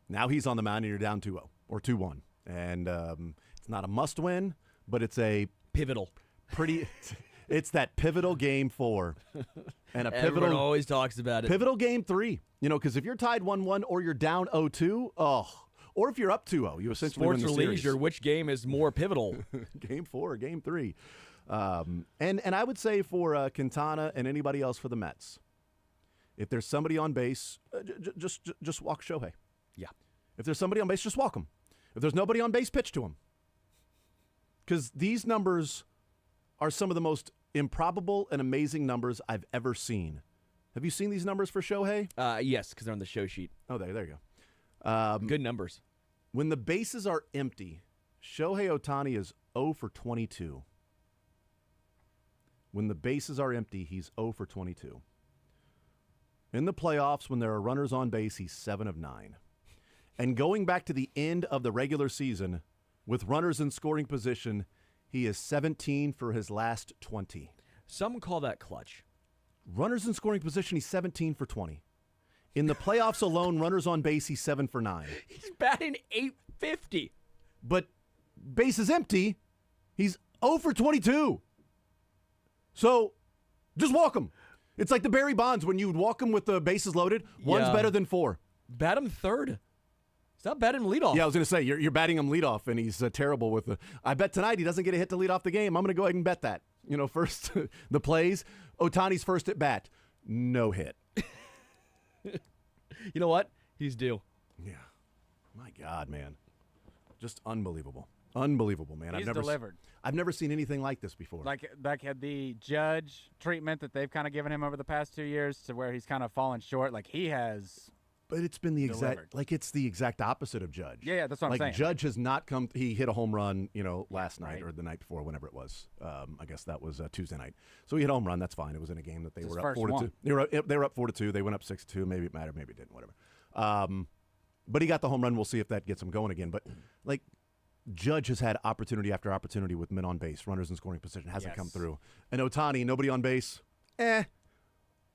now he's on the mound, and you're down 2-0 or 2-1. And it's not a must-win, but it's a pivotal. It's that pivotal Game 4. And a pivotal. Everyone always talks about it. Pivotal Game 3. Because if you're tied 1-1 or you're down 0-2, or if you're up 2-0, you essentially win the series. Sports or leisure, which game is more pivotal? Game 4 or Game 3. And I would say for Quintana and anybody else for the Mets, if there's somebody on base, just walk Shohei. Yeah. If there's somebody on base, just walk him. If there's nobody on base, pitch to him. Because these numbers are some of the most improbable and amazing numbers I've ever seen. Have you seen these numbers for Shohei? Yes, because they're on the show sheet. Oh, there you go. Good numbers. When the bases are empty, Shohei Ohtani is 0 for 22. When the bases are empty, he's 0 for 22. In the playoffs, when there are runners on base, he's 7 of 9. And going back to the end of the regular season, with runners in scoring position, he is 17 for his last 20. Some call that clutch. Runners in scoring position, he's 17 for 20. In the playoffs alone, runners on base, he's 7 for 9. He's batting .850. But bases empty, he's 0 for 22. So just walk him. It's like the Barry Bonds when you would walk him with the bases loaded. One's better than 4. Bat him third. Stop batting him leadoff. Yeah, I was going to say, you're batting him leadoff, and he's terrible with the. I bet tonight he doesn't get a hit to lead off the game. I'm going to go ahead and bet that. First, the plays, Ohtani's first at bat, no hit. You know what? He's due. Yeah. My God, man. Just unbelievable. Unbelievable, man. He's delivered. I've never seen anything like this before. Like the Judge treatment that they've kind of given him over the past 2 years to where he's kind of fallen short. Like he has. But it's been the delivered. it's the exact opposite of Judge. Yeah, that's what I'm saying. Like Judge has not come. He hit a home run, last night or the night before, whenever it was. I guess that was Tuesday night. So he hit a home run. That's fine. It was in a game that they were up 4-2. They were up 4-2. They went up 6-2. Maybe it mattered. Maybe it didn't. Whatever. But he got the home run. We'll see if that gets him going again. But like Judge has had opportunity after opportunity with men on base, runners in scoring position, hasn't come through. And Ohtani, nobody on base.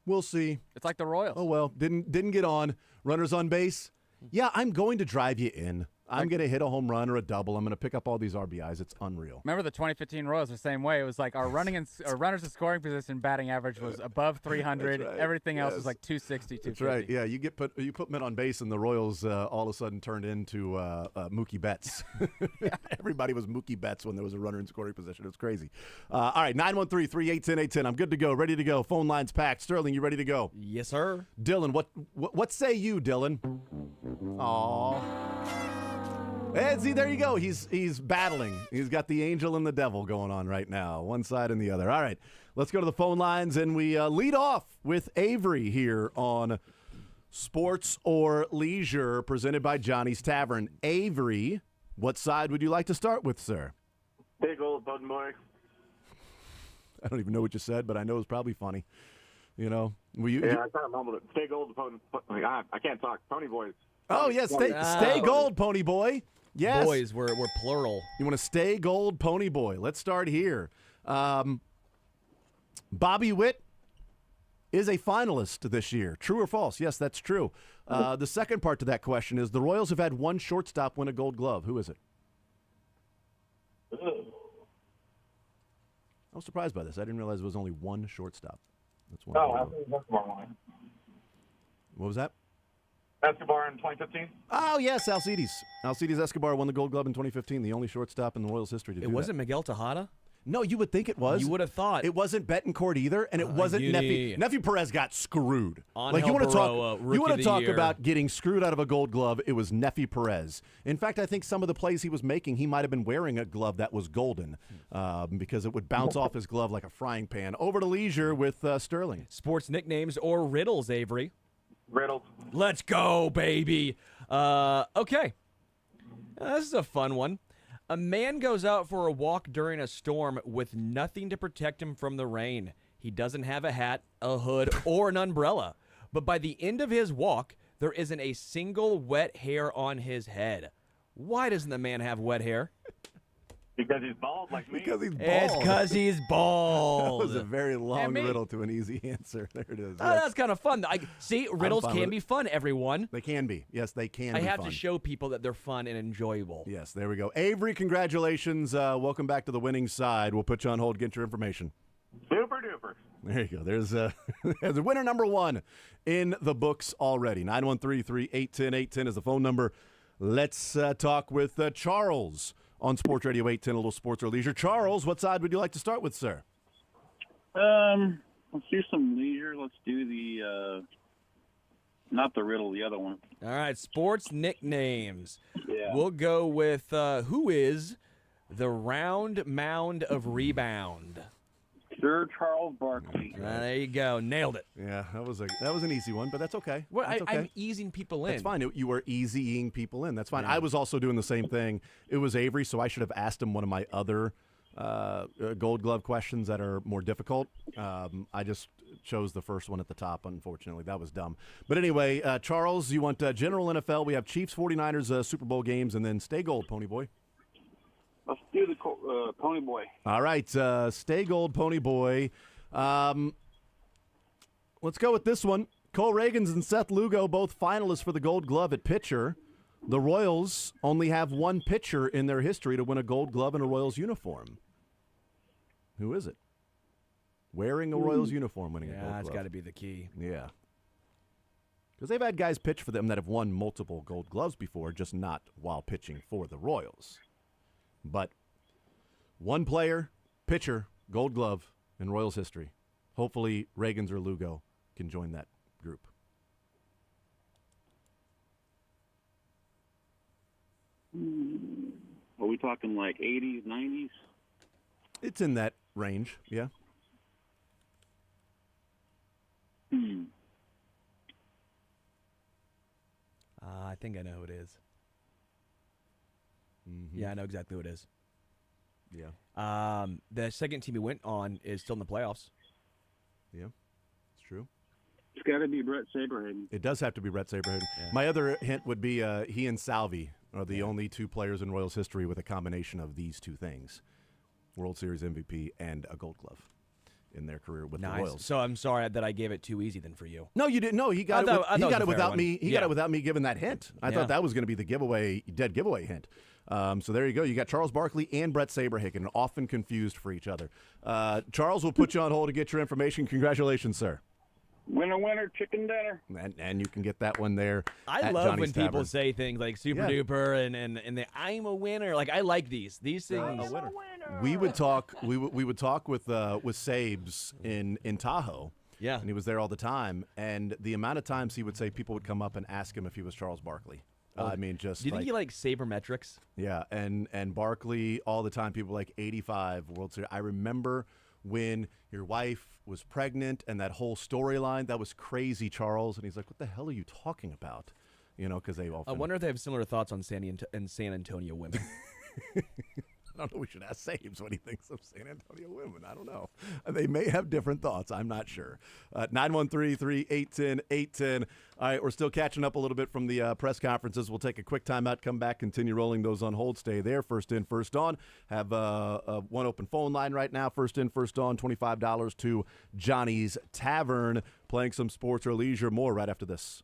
We'll see. It's like the Royals. Oh well, didn't get on. Runners on base. Yeah, I'm going to drive you in. I'm going to hit a home run or a double. I'm going to pick up all these RBIs. It's unreal. Remember the 2015 Royals the same way. It was like our runners in scoring position batting average was above 300. Right. Everything else was like 260, 250. That's right. Yeah, you put men on base, and the Royals all of a sudden turned into Mookie Betts. Everybody was Mookie Betts when there was a runner in scoring position. It was crazy. All right, 913-381-0810. I'm good to go. Ready to go. Phone lines packed. Sterling, you ready to go? Yes, sir. Dylan, what say you, Dylan? Aw. And see, there you go. He's battling. He's got the angel and the devil going on right now, one side and the other. All right, let's go to the phone lines, and we lead off with Avery here on Sports or Leisure, presented by Johnny's Tavern. Avery, what side would you like to start with, sir? Big old Bud Mark. I don't even know what you said, but I know it was probably funny. I kind of mumbled it. Stay gold, I can't talk. Pony boys. Oh, yes, stay gold, Pony Boy. Yes. Boys, we're plural. You want to stay gold, Pony Boy. Let's start here. Bobby Witt is a finalist this year. True or false? Yes, that's true. The second part to that question is the Royals have had one shortstop win a Gold Glove. Who is it? I was surprised by this. I didn't realize it was only one shortstop. That's one. Escobar. What was that? Escobar in 2015? Oh, yes, Alcides. Alcides Escobar won the Gold Glove in 2015, the only shortstop in the Royals' history to do that. It wasn't Miguel Tejada? No, you would think it was. You would have thought. It wasn't Betancourt either, and it wasn't Neffy. Neffy Perez got screwed. You want to talk about getting screwed out of a Gold Glove, it was Neffy Perez. In fact, I think some of the plays he was making, he might have been wearing a glove that was golden because it would bounce off his glove like a frying pan. Over to Leisure with Sterling. Sports nicknames or riddles, Avery? Riddles. Let's go, baby. Okay. This is a fun one. A man goes out for a walk during a storm with nothing to protect him from the rain. He doesn't have a hat, a hood, or an umbrella. But by the end of his walk, there isn't a single wet hair on his head. Why doesn't the man have wet hair? Because he's bald like me. Because he's bald. It's because he's bald. That was a very long riddle to an easy answer. There it is. Oh, that's kind of fun. See, riddles can be fun, everyone. They can be. Yes, they can be I have fun. to show people that they're fun and enjoyable. Yes, there we go. Avery, congratulations. Welcome back to the winning side. We'll put you on hold, get your information. Super duper. There you go. There's there's winner number one in the books already. 913-381-0810 is the phone number. Let's talk with Charles on Sports Radio 810, a little sports or leisure. Charles, what side would you like to start with, sir? Let's do some leisure. Let's do the, not the riddle, the other one. All right, sports nicknames. Yeah. We'll go with who is the round mound of rebound? Sir Charles Barkley. There you go. Nailed it. Yeah, that was an easy one, but that's okay. Well, That's okay. I'm easing people in. That's fine. You were easying people in. That's fine. I was also doing the same thing. It was Avery, so I should have asked him one of my other Gold Glove questions that are more difficult. I just chose the first one at the top, unfortunately. That was dumb. But anyway, Charles, you want general NFL? We have Chiefs, 49ers, Super Bowl games, and then stay gold, Pony Boy. Let's do the Pony Boy. All right, stay gold, Pony Boy. Let's go with this one. Cole Reagans and Seth Lugo, both finalists for the Gold Glove at pitcher. The Royals only have one pitcher in their history to win a Gold Glove in a Royals uniform. Who is it? Wearing a Royals uniform, winning a Gold Glove. That's got to be the key. Yeah. Because they've had guys pitch for them that have won multiple Gold Gloves before, just not while pitching for the Royals. But one player, pitcher, Gold Glove in Royals history. Hopefully Reagans or Lugo can join that group. Are we talking like 80s, 90s? It's in that range, yeah. I think I know who it is. Mm-hmm. Yeah, I know exactly who it is. Yeah. The second team he went on is still in the playoffs. Yeah, it's true. It's got to be Brett Saberhagen. It does have to be Brett Saberhagen. Yeah. My other hint would be he and Salvi are the only two players in Royals history with a combination of these two things. World Series MVP and a Gold Glove in their career with the Royals. So I'm sorry that I gave it too easy then for you. No, you didn't. No, he got it without me. He got it without me giving that hint. I thought that was going to be the dead giveaway hint. So there you go. You got Charles Barkley and Brett Saberhagen, often confused for each other. Charles, will put you on hold to get your information. Congratulations, sir. Winner, winner, chicken dinner. And you can get that one there. I love Johnny's when Tavern. People say things like super duper and I'm a winner. Like, I like these things. I'm a winner. We would talk. We would talk with Sabes in Tahoe. Yeah, and he was there all the time. And the amount of times he would say people would come up and ask him if he was Charles Barkley. I mean, just. Do you think he likes sabermetrics? Yeah, and Barkley all the time. People like 85 World Series. I remember when your wife was pregnant and that whole storyline. That was crazy, Charles. And he's like, "What the hell are you talking about?" You know, because they all. I wonder if they have similar thoughts on San Antonio women. I don't know. We should ask Sabes what he thinks of San Antonio women. I don't know. They may have different thoughts. I'm not sure. 913-381-810. All right, we're still catching up a little bit from the press conferences. We'll take a quick timeout, come back, continue rolling those on hold. Stay there. First in, first on. Have one open phone line right now. First in, first on. $25 to Johnny's Tavern. Playing some sports or leisure. More right after this.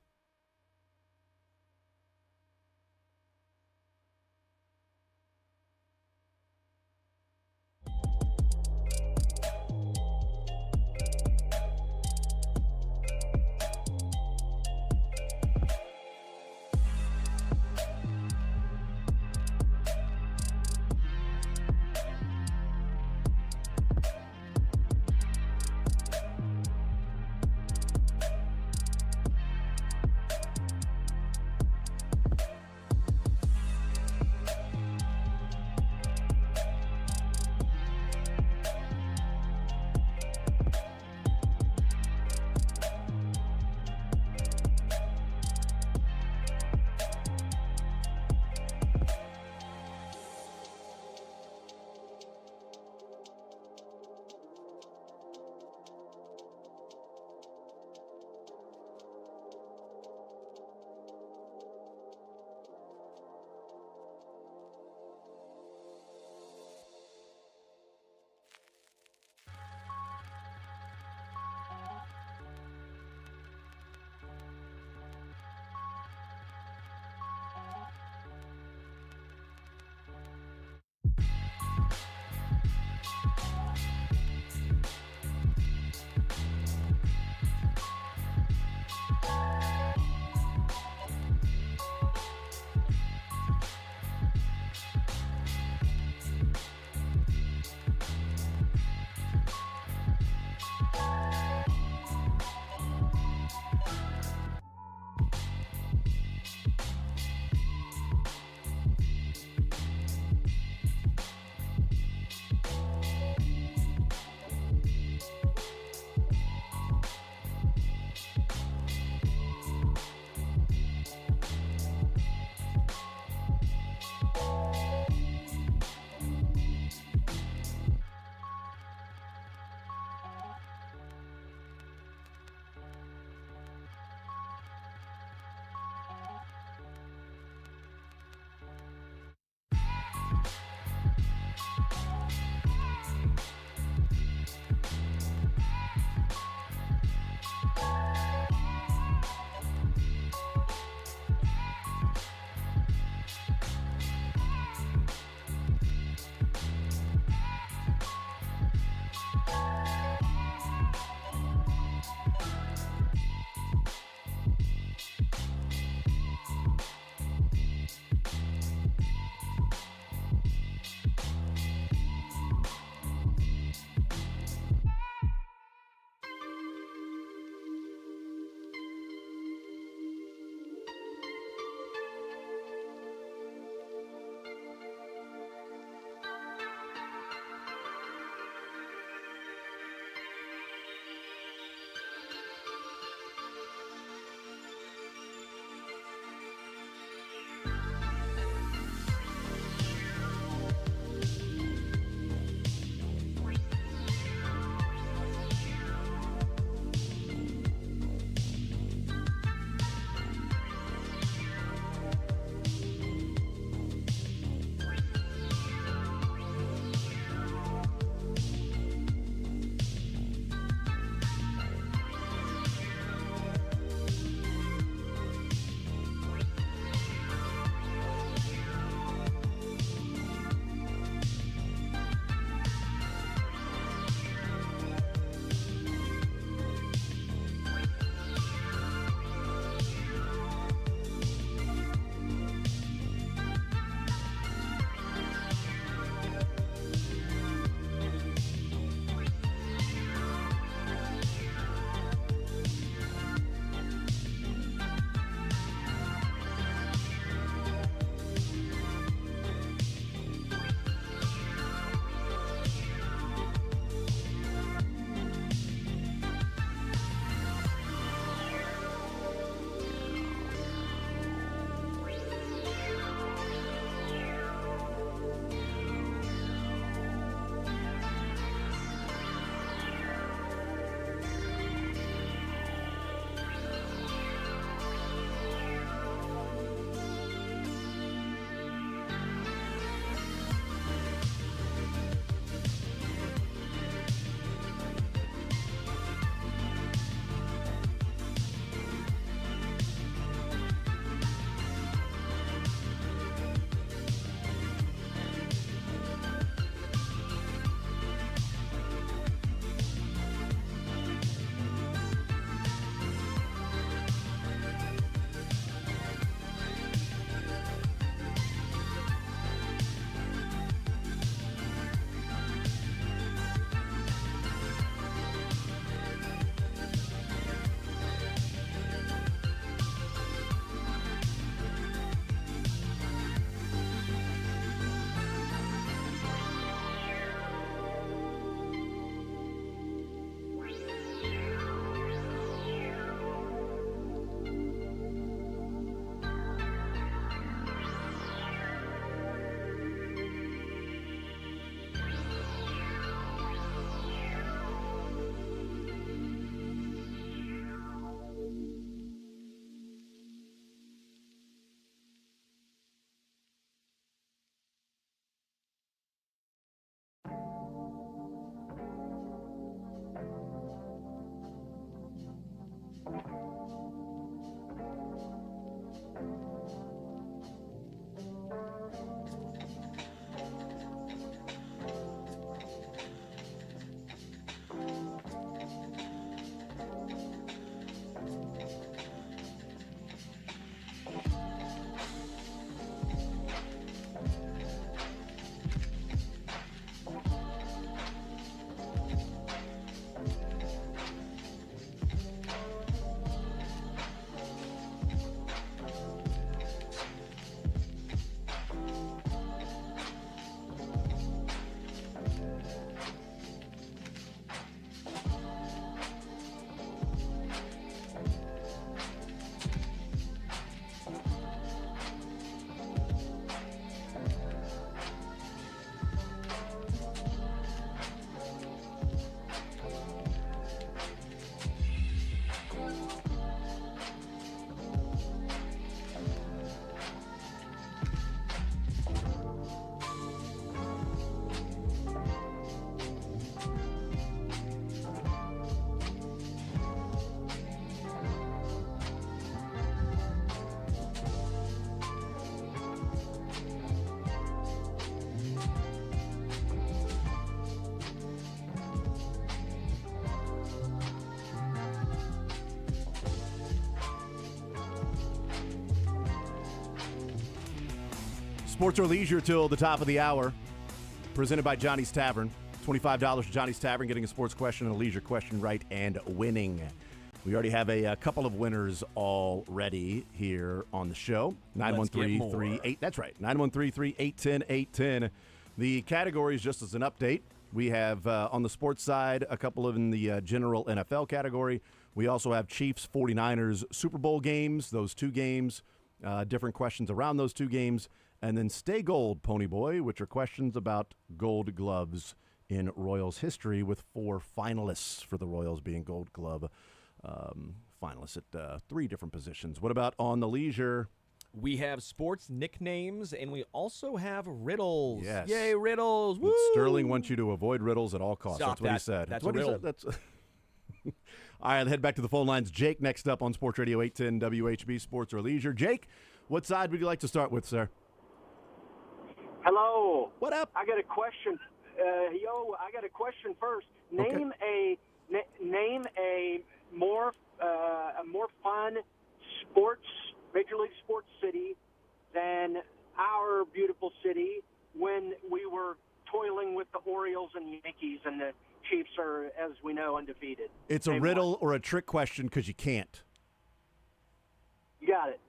Sports or leisure till the top of the hour. Presented by Johnny's Tavern. $25 to Johnny's Tavern, getting a sports question and a leisure question right and winning. We already have a couple of winners already here on the show. 913-38. That's right. 913-3810810. The categories, just as an update, we have on the sports side a couple of in the general NFL category. We also have Chiefs 49ers Super Bowl games, those two games, different questions around those two games, and then Stay Gold, Pony Boy, which are questions about gold gloves in Royals history, with 4 finalists for the Royals being Gold Glove finalists at 3 different positions. What about on the leisure? We have sports nicknames, and we also have riddles. Yes. Yay, riddles! Woo! Sterling wants you to avoid riddles at all costs. Stop That's what that. he said. That's what a he riddle. said. That's all right, head back to the phone lines. Jake next up on Sports Radio 810 WHB Sports or Leisure. Jake, what side would you like to start with, sir? Hello. What up? I got a question. I got a question first. Name a more fun Major League sports city than our beautiful city when we were toiling with the Orioles and Yankees, and the Chiefs are, as we know, undefeated. It's a riddle or a trick question because you can't. You got it.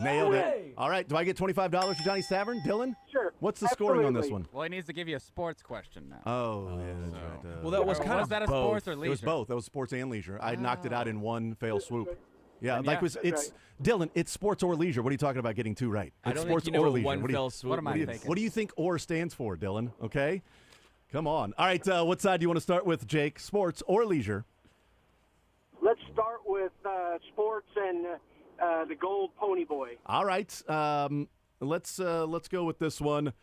Nailed it. All right, do I get $25 to Johnny's Tavern? Dylan? Sure. What's the scoring on this one? Well, he needs to give you a sports question now. Oh, yeah, that's right. Well, that was kind was of that a both. sports or leisure? It was both. That was sports and leisure. I knocked it out in one fell swoop. Yeah, And like yeah, it's Dylan. It's sports or leisure. What are you talking about getting 2 right? I It's don't sports think you know or what leisure. one What do you- fell swoop What am I means. thinking? What do you think OR stands for, Dylan? Okay, come on. All right, what side do you want to start with, Jake? Sports or leisure? Let's start with sports and the Gold Pony Boy. All right, let's go with this one.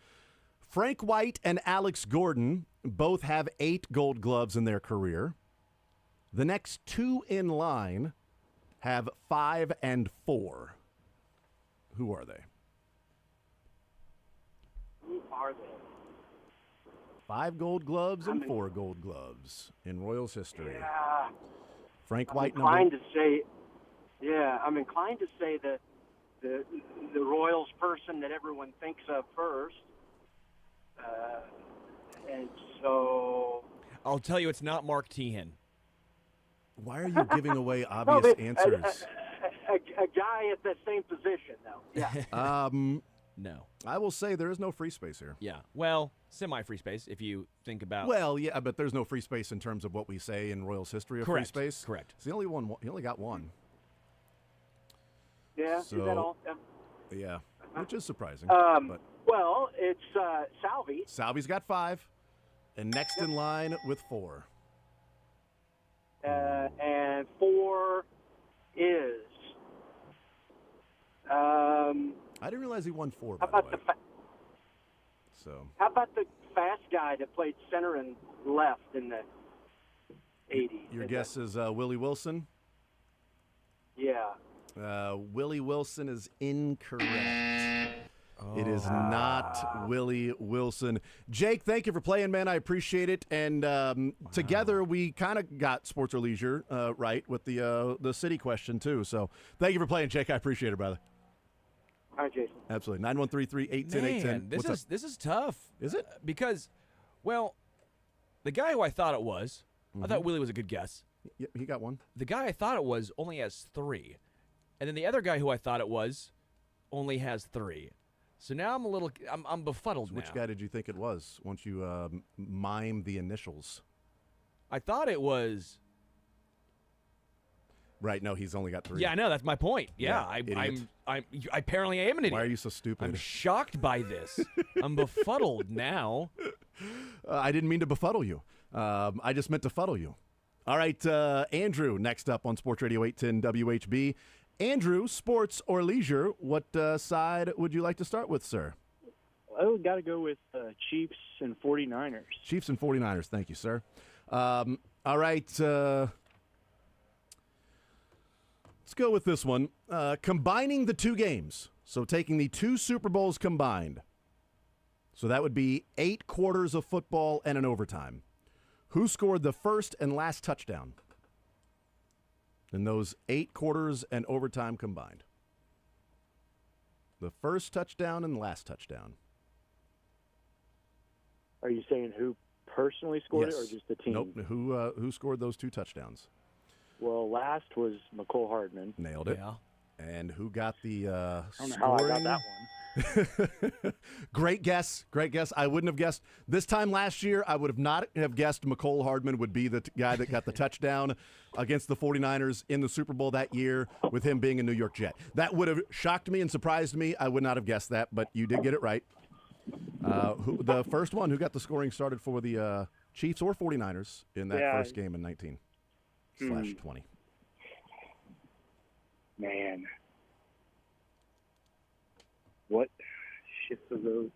Frank White and Alex Gordon both have 8 Gold Gloves in their career. The next 2 in line have 5 and 4. Who are they? Who are they? 5 Gold Gloves and 4 Gold Gloves in Royals history. Yeah. Frank I'm White, inclined to say the Royals person that everyone thinks of first. And so I'll tell you, it's not Mark Teehan. Why are you giving away obvious answers? A guy at the same position, though. Yeah. No. I will say there is no free space here. Yeah. Well, semi-free space if you think about. Well, yeah, but there's no free space in terms of what we say in Royals history of Correct. free space. Correct. It's the only one. He only got 1. Yeah. Is that all? Yeah. Yeah, which is surprising. But Well, it's Salvi. Salvi's got 5, and next in line with 4. And 4 is. I didn't realize he won 4. How By about the way. So How about the fast guy that played center and left in the 80s? your guess is Willie Wilson. Yeah. Willie Wilson is incorrect. It is not Willie Wilson. Jake, thank you for playing, man. I appreciate it. And together we kind of got sports or leisure right with the city question too. So thank you for playing, Jake. I appreciate it, brother. All right, Jason. Absolutely. 913-3810810. Man, this is tough. Is it? Because, well, the guy who I thought it was, I thought Willie was a good guess. Yeah, he got 1. The guy I thought it was only has 3. And then the other guy who I thought it was only has 3. So now I'm befuddled So now. which guy did you think it was once you mime the initials? I thought it was. Right, no, he's only got 3. Yeah, I know, that's my point. Yeah, idiot. I apparently am an idiot. Why are you so stupid? I'm shocked by this. I'm befuddled now. I didn't mean to befuddle you. I just meant to fuddle you. All right, Andrew, next up on Sports Radio 810 WHB. Andrew, sports or leisure, what side would you like to start with, sir? Well, got to go with Chiefs and 49ers. Chiefs and 49ers, thank you, sir. All right, let's go with this one. Combining the 2 games, so taking the 2 Super Bowls combined, so that would be 8 quarters of football and an overtime. Who scored the first and last touchdown in those 8 quarters and overtime combined? The first touchdown and the last touchdown. Are you saying who personally scored it, or Yes. just the team? Nope. Who scored those 2 touchdowns? Well, last was McCole Hardman. Nailed it. Yeah. And who got the I don't know scoring? how I got that one. Great guess. Great guess. I wouldn't have guessed. This time last year, I would have not have guessed McCole Hardman would be the guy that got the touchdown against the 49ers in the Super Bowl that year with him being a New York Jet. That would have shocked me and surprised me. I would not have guessed that, but you did get it right. The first one who got the scoring started for the Chiefs or 49ers in that first game in 19/20. Man. What shit was those?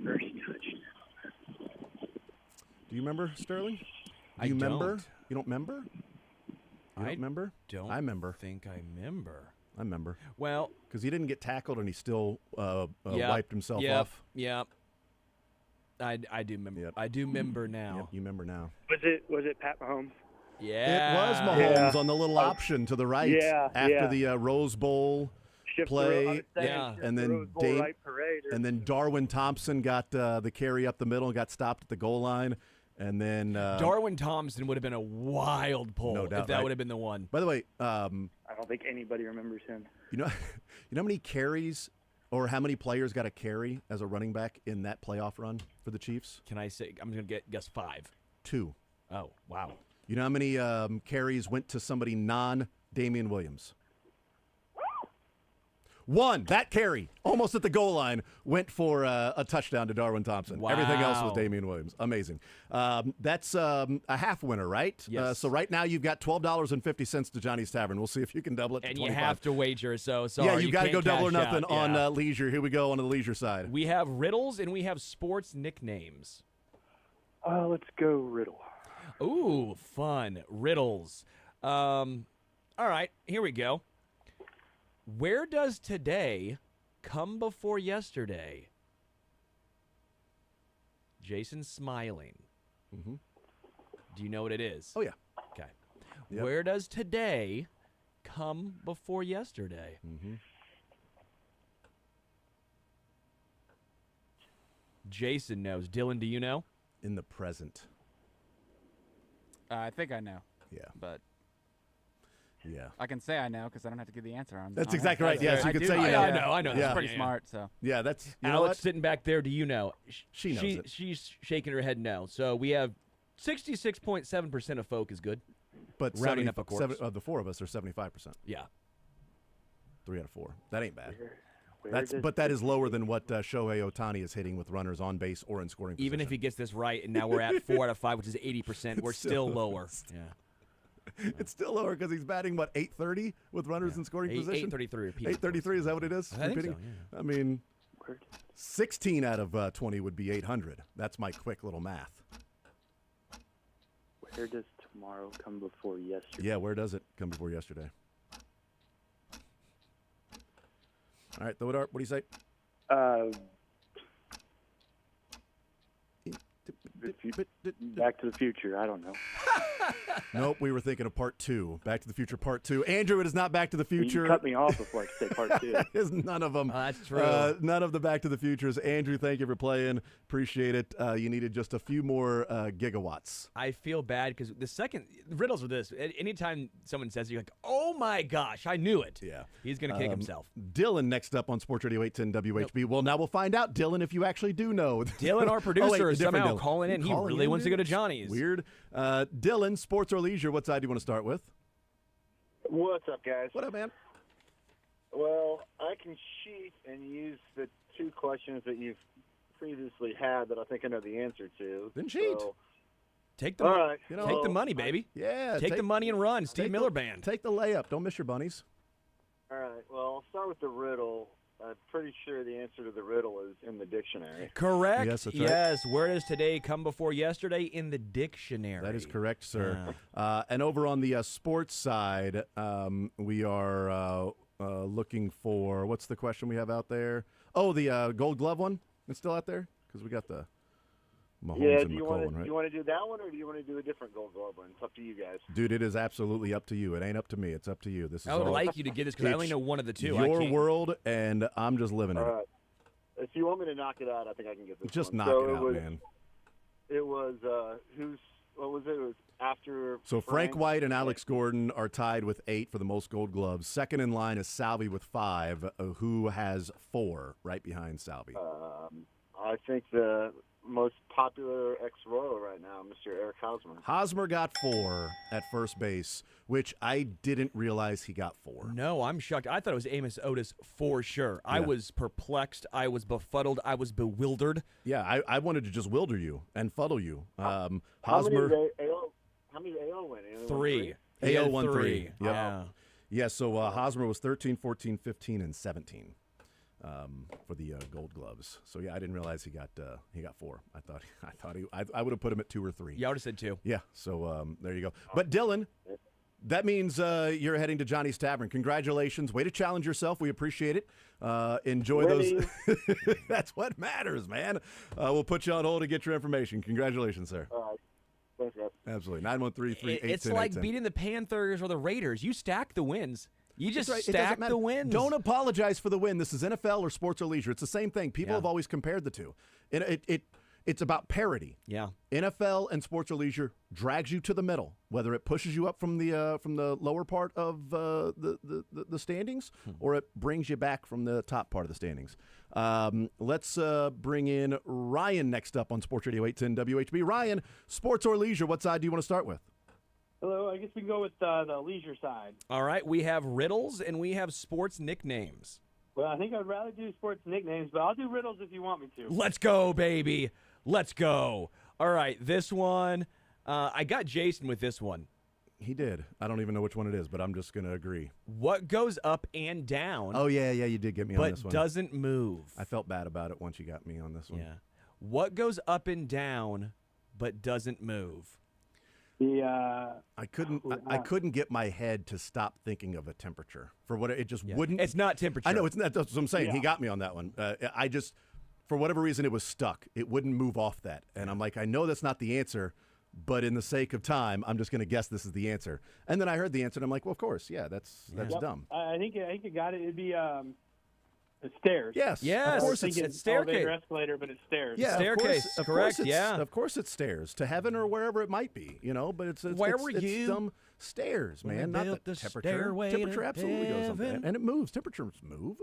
First touchdown. Do you remember, Sterling? Do I you remember? don't. You don't remember? You don't remember? Don't I remember. think I remember. I remember. Well, because he didn't get tackled and he still Yep, wiped himself yep, off. Yep. I do remember. I do remember now. Yep, you remember now. Was it Pat Mahomes? Yeah. It was Mahomes on the little option to the right after yeah. the Rose Bowl Shift the play. I was saying shift and the then Rose Bowl right parade or- and then Darwin Thompson got the carry up the middle and got stopped at the goal line. And then Darwin Thompson would have been a wild pull No doubt, if that right? would have been the one. By the way, I don't think anybody remembers him. you know how many carries or how many players got a carry as a running back in that playoff run for the Chiefs? Can I say? I'm going to guess 5. 2. Oh, wow. You know how many carries went to somebody non-Damian Williams? 1. That carry, almost at the goal line, went for a touchdown to Darwin Thompson. Wow. Everything else was Damian Williams. Amazing. That's a half winner, right? Yes. So right now you've got $12.50 to Johnny's Tavern. We'll see if you can double it to And 25. you have to wager, so sorry. Yeah, you got to can't go double or cash nothing out. on Yeah. leisure. Here we go on the leisure side. We have riddles and we have sports nicknames. Let's go riddle. Ooh, fun. Riddles. All right, here we go. Where does today come before yesterday? Jason's smiling. Mm-hmm. Do you know what it is? Oh, yeah. Okay. Yep. Where does today come before yesterday? Mm-hmm. Jason knows. Dylan, do you know? In the present. I think I know. Yeah. But yeah, I can say I know because I don't have to give the answer on. That's on exactly it. right. Yes, you I could do say you know. I know. Yeah. It's pretty smart. So yeah, that's you know Alex what? sitting back there. Do you know? She knows it. She's shaking her head no. So we have 66.7% of folk is good. But rounding up, of course. the 4 of us are 75%. Yeah. 3 out of 4. That ain't bad. Where But that is lower than what Shohei Ohtani is hitting with runners on base or in scoring position. Even if he gets this right, and now we're at 4 out of 5, which is 80%, we're still lower. Yeah. It's still lower because he's batting, what, 830 with runners in scoring position? 833 repeat. 833, is that what it is? I think Repeating? so, yeah. I mean, 16 out of 20 would be 800. That's my quick little math. Where does tomorrow come before yesterday? Yeah, where does it come before yesterday? All right, throw it up. What do you say? Back to the Future. I don't know. Nope, we were thinking of part 2. Back to the Future part 2. Andrew, it is not Back to the Future. You cut me off before I could say part 2. Is none of them. That's true. None of the Back to the Futures. Andrew, thank you for playing. Appreciate it. You needed just a few more gigawatts. I feel bad because the second riddles are this. Anytime someone says, you're like, oh my gosh, I knew it. Yeah. He's going to kick himself. Dylan next up on Sports Radio 810 WHB. Well, now we'll find out, Dylan, if you actually do know. Dylan, our producer, is different somehow Dylan. calling in. He Calling really in, wants to dude? go to Johnny's. Weird. Dylan, sports or leisure, what side do you want to start with? What's up, guys? What up, man? Well, I can cheat and use the 2 questions that you've previously had that I think I know the answer to. Then cheat. So, Take the, all right. take the money, baby. Yeah. Take the money and run. Steve Miller Band. Take the layup. Don't miss your bunnies. All right. Well, I'll start with the riddle. I'm pretty sure the answer to the riddle is in the dictionary. Correct. Yes, that's right. Yes. Where does today come before yesterday in the dictionary? That is correct, sir. And over on the sports side, we are looking for, what's the question we have out there? Oh, the Gold Glove one. It's still out there? Because we got the Mahomes and do you McCollum, want right? to do that one, or do you want to do a different Gold Glove one? It's up to you guys. Dude, it is absolutely up to you. It ain't up to me. It's up to you. This is I would all, like you to get this because I only it's know one of the two. Your world, and I'm just living in All it. right. If you want me to knock it out, I think I can get this. Just one. knock So it out, was, man. It was what was it? It was after. So Frank White and Alex Gordon are tied with 8 for the most Gold Gloves. Second in line is Salvi with 5, who has 4 right behind Salvi. I think the most popular ex-Royal right now, Mr. Eric Hosmer. Hosmer got 4 at first base, which I didn't realize he got 4. No, I'm shocked. I thought it was Amos Otis for sure. I Yeah. was perplexed. I was befuddled. I was bewildered. Yeah, I wanted to just wilder you and fuddle you. How many Hosmer, AO win? He only won 3. AO won 3. Yep. Yeah. Yeah, so Hosmer was 13, 14, 15, and 17 for the Gold Gloves. So yeah, I didn't realize he got 4. I would have put him at 2 or 3. Yeah, I would have said 2. Yeah, so there you go. But Dylan, that means you're heading to Johnny's Tavern. Congratulations. Way to challenge yourself. We appreciate it. Enjoy those. That's what matters, man. We'll put you on hold to get your information. Congratulations, sir. All right. Thanks, guys. Absolutely. 913-388-1010. It's like beating the Panthers or the Raiders. You stack the wins. You just That's right. It doesn't stack matter. the wins. Don't apologize for the win. This is NFL or sports or leisure. It's the same thing. People Yeah. have always compared the two. It's about parity. Yeah. NFL and sports or leisure drags you to the middle, whether it pushes you up from the lower part of the standings or it brings you back from the top part of the standings. Let's bring in Ryan next up on Sports Radio 810 WHB. Ryan, sports or leisure, what side do you want to start with? Hello, I guess we can go with the leisure side. All right, we have riddles and we have sports nicknames. Well, I think I'd rather do sports nicknames, but I'll do riddles if you want me to. Let's go, baby. Let's go. All right, this one. I got Jason with this one. He did. I don't even know which one it is, but I'm just going to agree. What goes up and down? Oh, yeah, you did get me on this one. But doesn't move. I felt bad about it once you got me on this one. Yeah. What goes up and down but doesn't move? I couldn't get my head to stop thinking of a temperature for what it just wouldn't. It's not temperature. I know it's not. That's what I'm saying. Yeah. He got me on that one. I just, for whatever reason, it was stuck. It wouldn't move off that, and I'm like, I know that's not the answer, but in the sake of time, I'm just going to guess this is the answer. And then I heard the answer, and I'm like, well, of course, yeah, that's dumb. I think you got it. It'd be the stairs. Yes. Of course, it's staircase. Elevator, escalator, but it's stairs. Yeah, staircase. Of Correct. Course yeah. Of course, it's stairs to heaven or wherever it might be. But it's Where were it's you? dumb stairs, When man. we Not built the the temperature. stairway Temperature to absolutely goes up, heaven. and it moves. Temperatures move.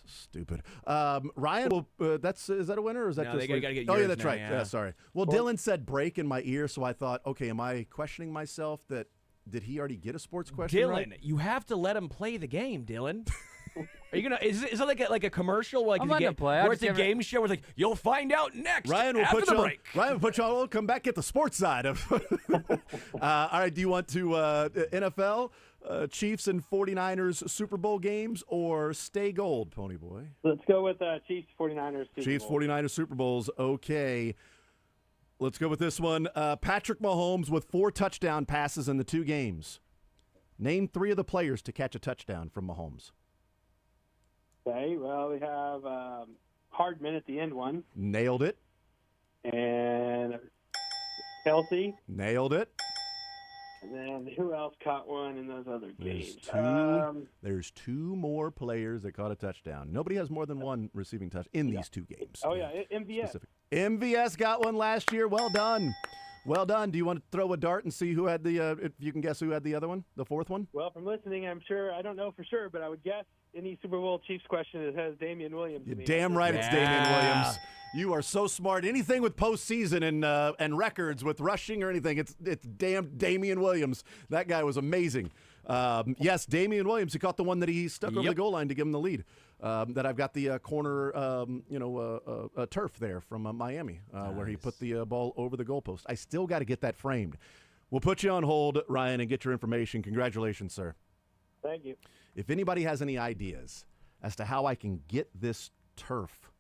Stupid. Ryan, is that a winner or is that No, just? they gotta get oh yeah, yours that's now, right. yeah. Sorry. Well, Dylan said break in my ear, so I thought, okay, am I questioning myself that? Did he already get a sports question Dylan, right? you have to let him play the game, Dylan. Are you gonna? Is it like a commercial like I'm the letting game, him play. where it's a game show where it's like you'll find out next Ryan will after put the you break. on. Ryan will put you on. We'll come back at the sports side of. All right. Do you want to NFL, Chiefs and 49ers Super Bowl games, or stay gold, Pony Boy? Let's go with Chiefs 49ers. Chiefs 49ers Super Bowls. Okay. Let's go with this one. Patrick Mahomes with 4 touchdown passes in the 2 games. Name 3 of the players to catch a touchdown from Mahomes. Okay, well, we have Hardman at the end one. Nailed it. And Kelsey. Nailed it. And then who else caught one in those other games? There's 2 more players that caught a touchdown. Nobody has more than one receiving touch in these 2 games. Oh, yeah, MVS. MVS got one last year. Well done. Well done. Do you want to throw a dart and see who had if you can guess who had the other one, the 4th one? Well, from listening, I'm sure, I don't know for sure, but I would guess any Super Bowl Chiefs question that has Damian Williams. You're damn right it's Damian Williams. You are so smart. Anything with postseason and records with rushing or anything, it's damn Damian Williams. That guy was amazing. Yes, Damian Williams. He caught the one that he stuck over the goal line to give him the lead. That I've got the corner, turf there from Miami, where he put the ball over the goalpost. I still got to get that framed. We'll put you on hold, Ryan, and get your information. Congratulations, sir. Thank you. If anybody has any ideas as to how I can get this turf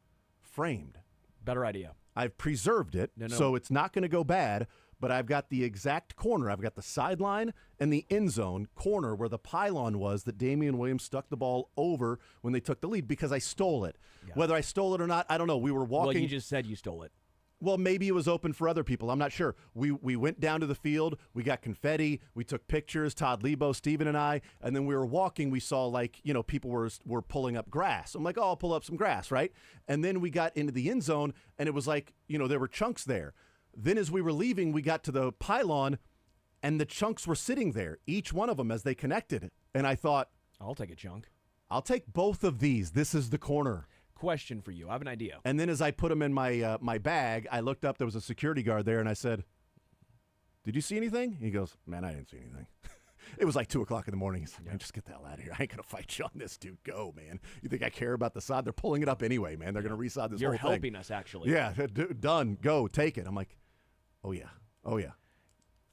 framed, better idea. I've preserved it, so it's not going to go bad. But I've got the exact corner. I've got the sideline and the end zone corner where the pylon was that Damian Williams stuck the ball over when they took the lead because I stole it. Yeah. Whether I stole it or not, I don't know. We were walking. Well, you just said you stole it. Well, maybe it was open for other people. I'm not sure. We went down to the field. We got confetti. We took pictures, Todd Lebo, Steven, and I. And then we were walking. We saw, like, people were pulling up grass. I'm like, oh, I'll pull up some grass, right? And then we got into the end zone, and it was like, there were chunks there. Then as we were leaving, we got to the pylon, and the chunks were sitting there, each one of them as they connected. And I thought, I'll take a chunk. I'll take both of these. This is the corner. Question for you. I have an idea. And then as I put them in my bag, I looked up. There was a security guard there, and I said, did you see anything? He goes, man, I didn't see anything. It was like 2 o'clock in the morning. He said, man, just get the hell out of here. I ain't going to fight you on this, dude. Go, man. You think I care about the sod? They're pulling it up anyway, man. They're going to resod this You're whole thing. helping us, actually. Yeah, done. Go, take it. I'm like, oh, yeah. Oh, yeah.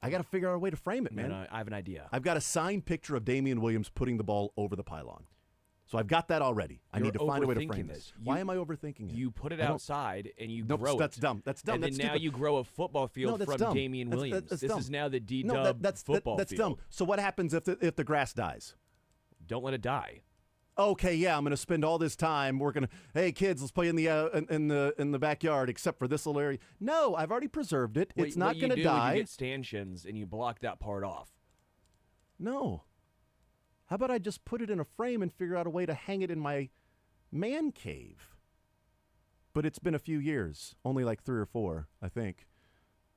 I got to figure out a way to frame it, man. I have an idea. I've got a signed picture of Damian Williams putting the ball over the pylon. So I've got that already. I need to find a way to frame this. Why am I overthinking it? You put it outside and you Nope, grow it. that's dumb. That's dumb. And That's then now stupid. you grow a football field from dumb. Damian Williams. That's This dumb. is now the D-Dub No, that's football that's field. dumb. So what happens if the grass dies? Don't let it die. Okay, yeah, I'm going to spend all this time working. Hey, kids, let's play in the backyard, except for this little area. No, I've already preserved it. It's not going to die. You get stanchions and you block that part off. No. How about I just put it in a frame and figure out a way to hang it in my man cave? But it's been a few years, only like 3 or 4, I think.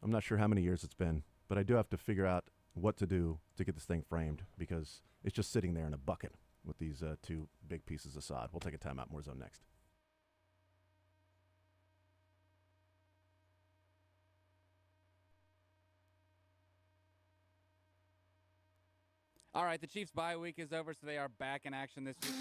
I'm not sure how many years it's been, but I do have to figure out what to do to get this thing framed because it's just sitting there in a bucket with these 2 big pieces of sod. We'll take a timeout. More Zone next. All right, the Chiefs' bye week is over, so they are back in action this week.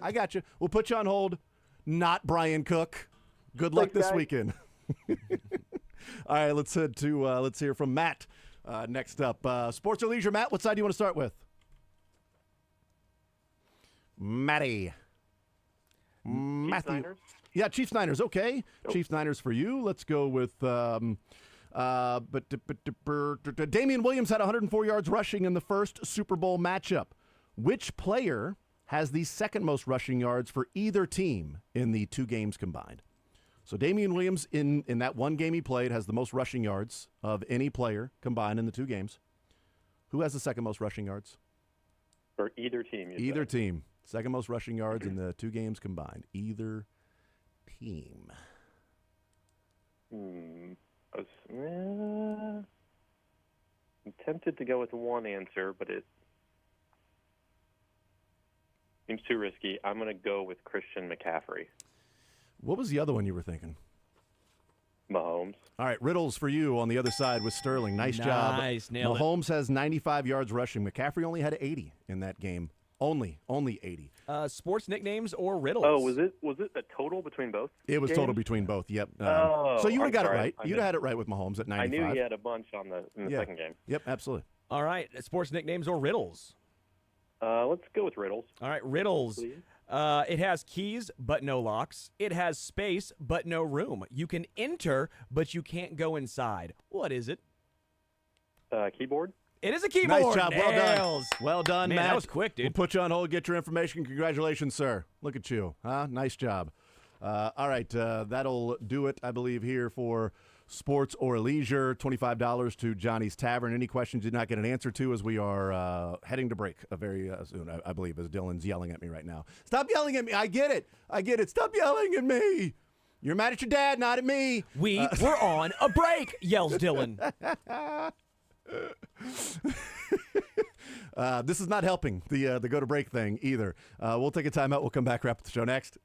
I got you. We'll put you on hold. Not Brian Cook. Good luck this weekend. All right, let's head to let's hear from Matt next up. Sports or leisure, Matt? What side do you want to start with? Matty. Matthew. Niners? Yeah, Chiefs Niners. Okay, Chiefs Niners for you. Let's go with. Damian Williams had 104 yards rushing in the first Super Bowl matchup. Which player has the second most rushing yards for either team in the two games combined? So Damian Williams, in that one game he played, has the most rushing yards of any player combined in the 2 games. Who has the second most rushing yards? For either team. Either team. Second most rushing yards in the 2 games combined. Either team. I'm tempted to go with one answer, but it seems too risky. I'm going to go with Christian McCaffrey. What was the other one you were thinking? Mahomes. All right, Riddles for you on the other side with Sterling. Nice job. Nice, nailed it. Mahomes has 95 yards rushing. McCaffrey only had 80 in that game. Only 80. Sports nicknames or riddles? Oh, was it a total between both? It was games? total between both. Yep. Oh, so you would have I'm got sorry. it right. I You'd have had it right with Mahomes at 95. I knew he had a bunch in the second game. Yep, absolutely. All right, sports nicknames or riddles? Let's go with riddles. All right, riddles. Please. It has keys but no locks. It has space but no room. You can enter but you can't go inside. What is it? Keyboard. It is a keyboard. Nice job. Well done. Nails. Well done, Man, Matt. that was quick, dude. We'll put you on hold, get your information. Congratulations, sir. Look at you. Huh? Nice job. All right, that'll do it, I believe, here for Sports or Leisure. $25 to Johnny's Tavern. Any questions you did not get an answer to as we are heading to break very soon, I believe, as Dylan's yelling at me right now. Stop yelling at me. I get it. Stop yelling at me. You're mad at your dad, not at me. We're on a break, yells Dylan. This is not helping the go to break thing either. We'll take a timeout. We'll come back, wrap up the show next.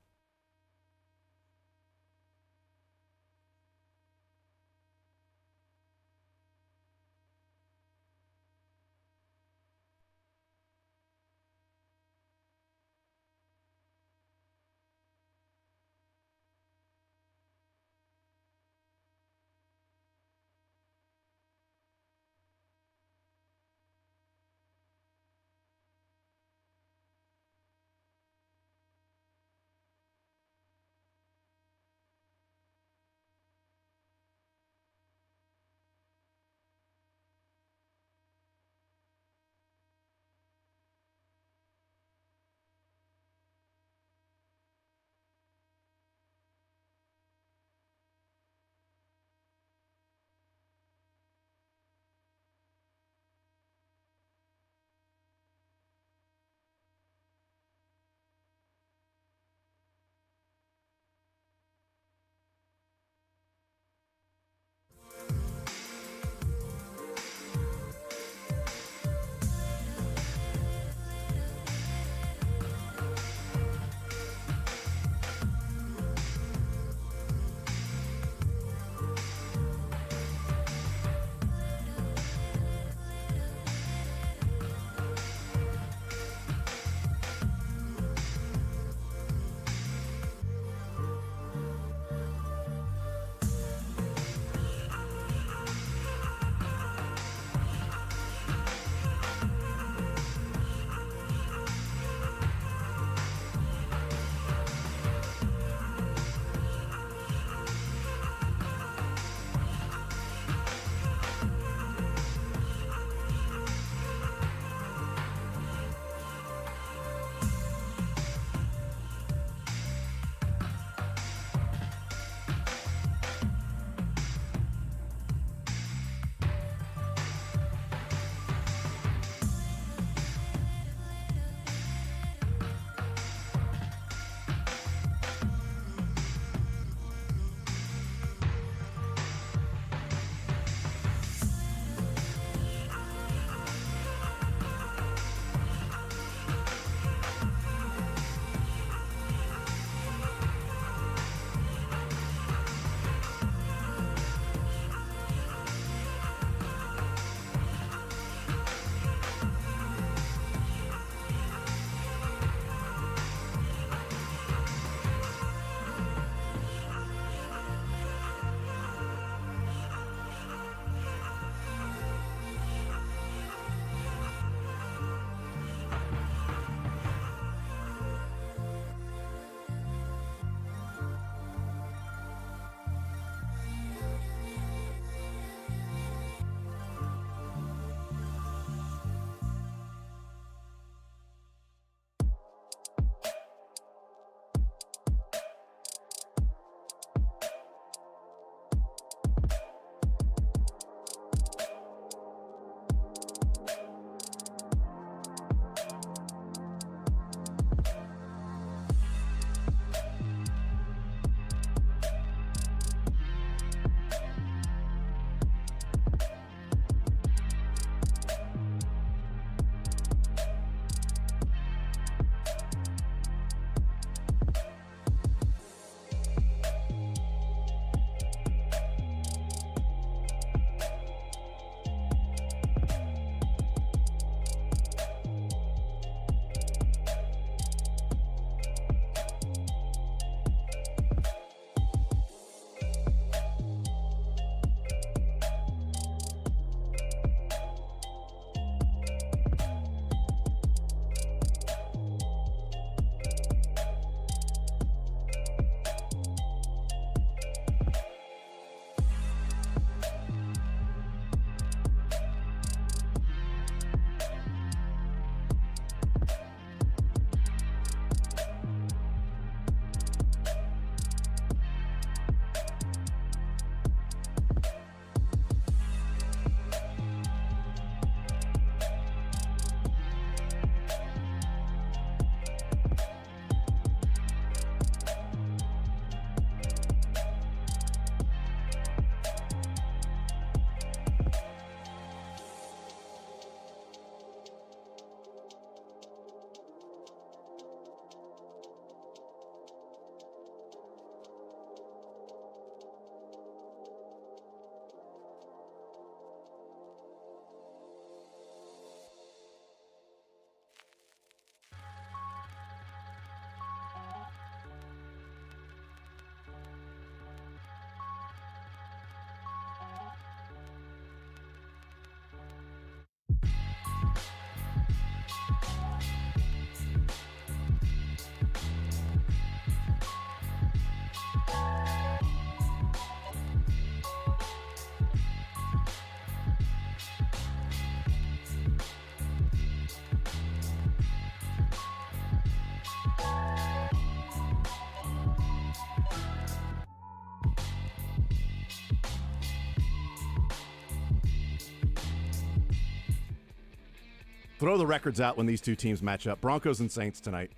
Throw the records out when these two teams match up. Broncos and Saints tonight.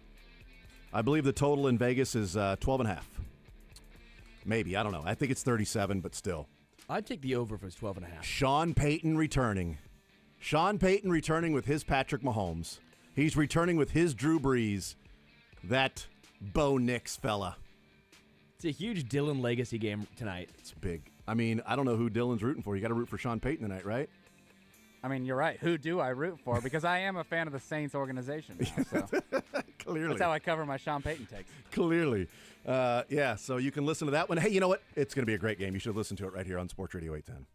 I believe the total in Vegas is 12.5. Maybe. I don't know. I think it's 37, but still. I'd take the over if it was 12.5. Sean Payton returning. Sean Payton returning with his Patrick Mahomes. He's returning with his Drew Brees. That Bo Nix fella. It's a huge Dylan legacy game tonight. It's big. I mean, I don't know who Dylan's rooting for. You got to root for Sean Payton tonight, right? I mean, you're right. Who do I root for? Because I am a fan of the Saints organization now. So. Clearly. That's how I cover my Sean Payton takes. Clearly. Yeah, so you can listen to that one. Hey, you know what? It's going to be a great game. You should listen to it right here on Sports Radio 810.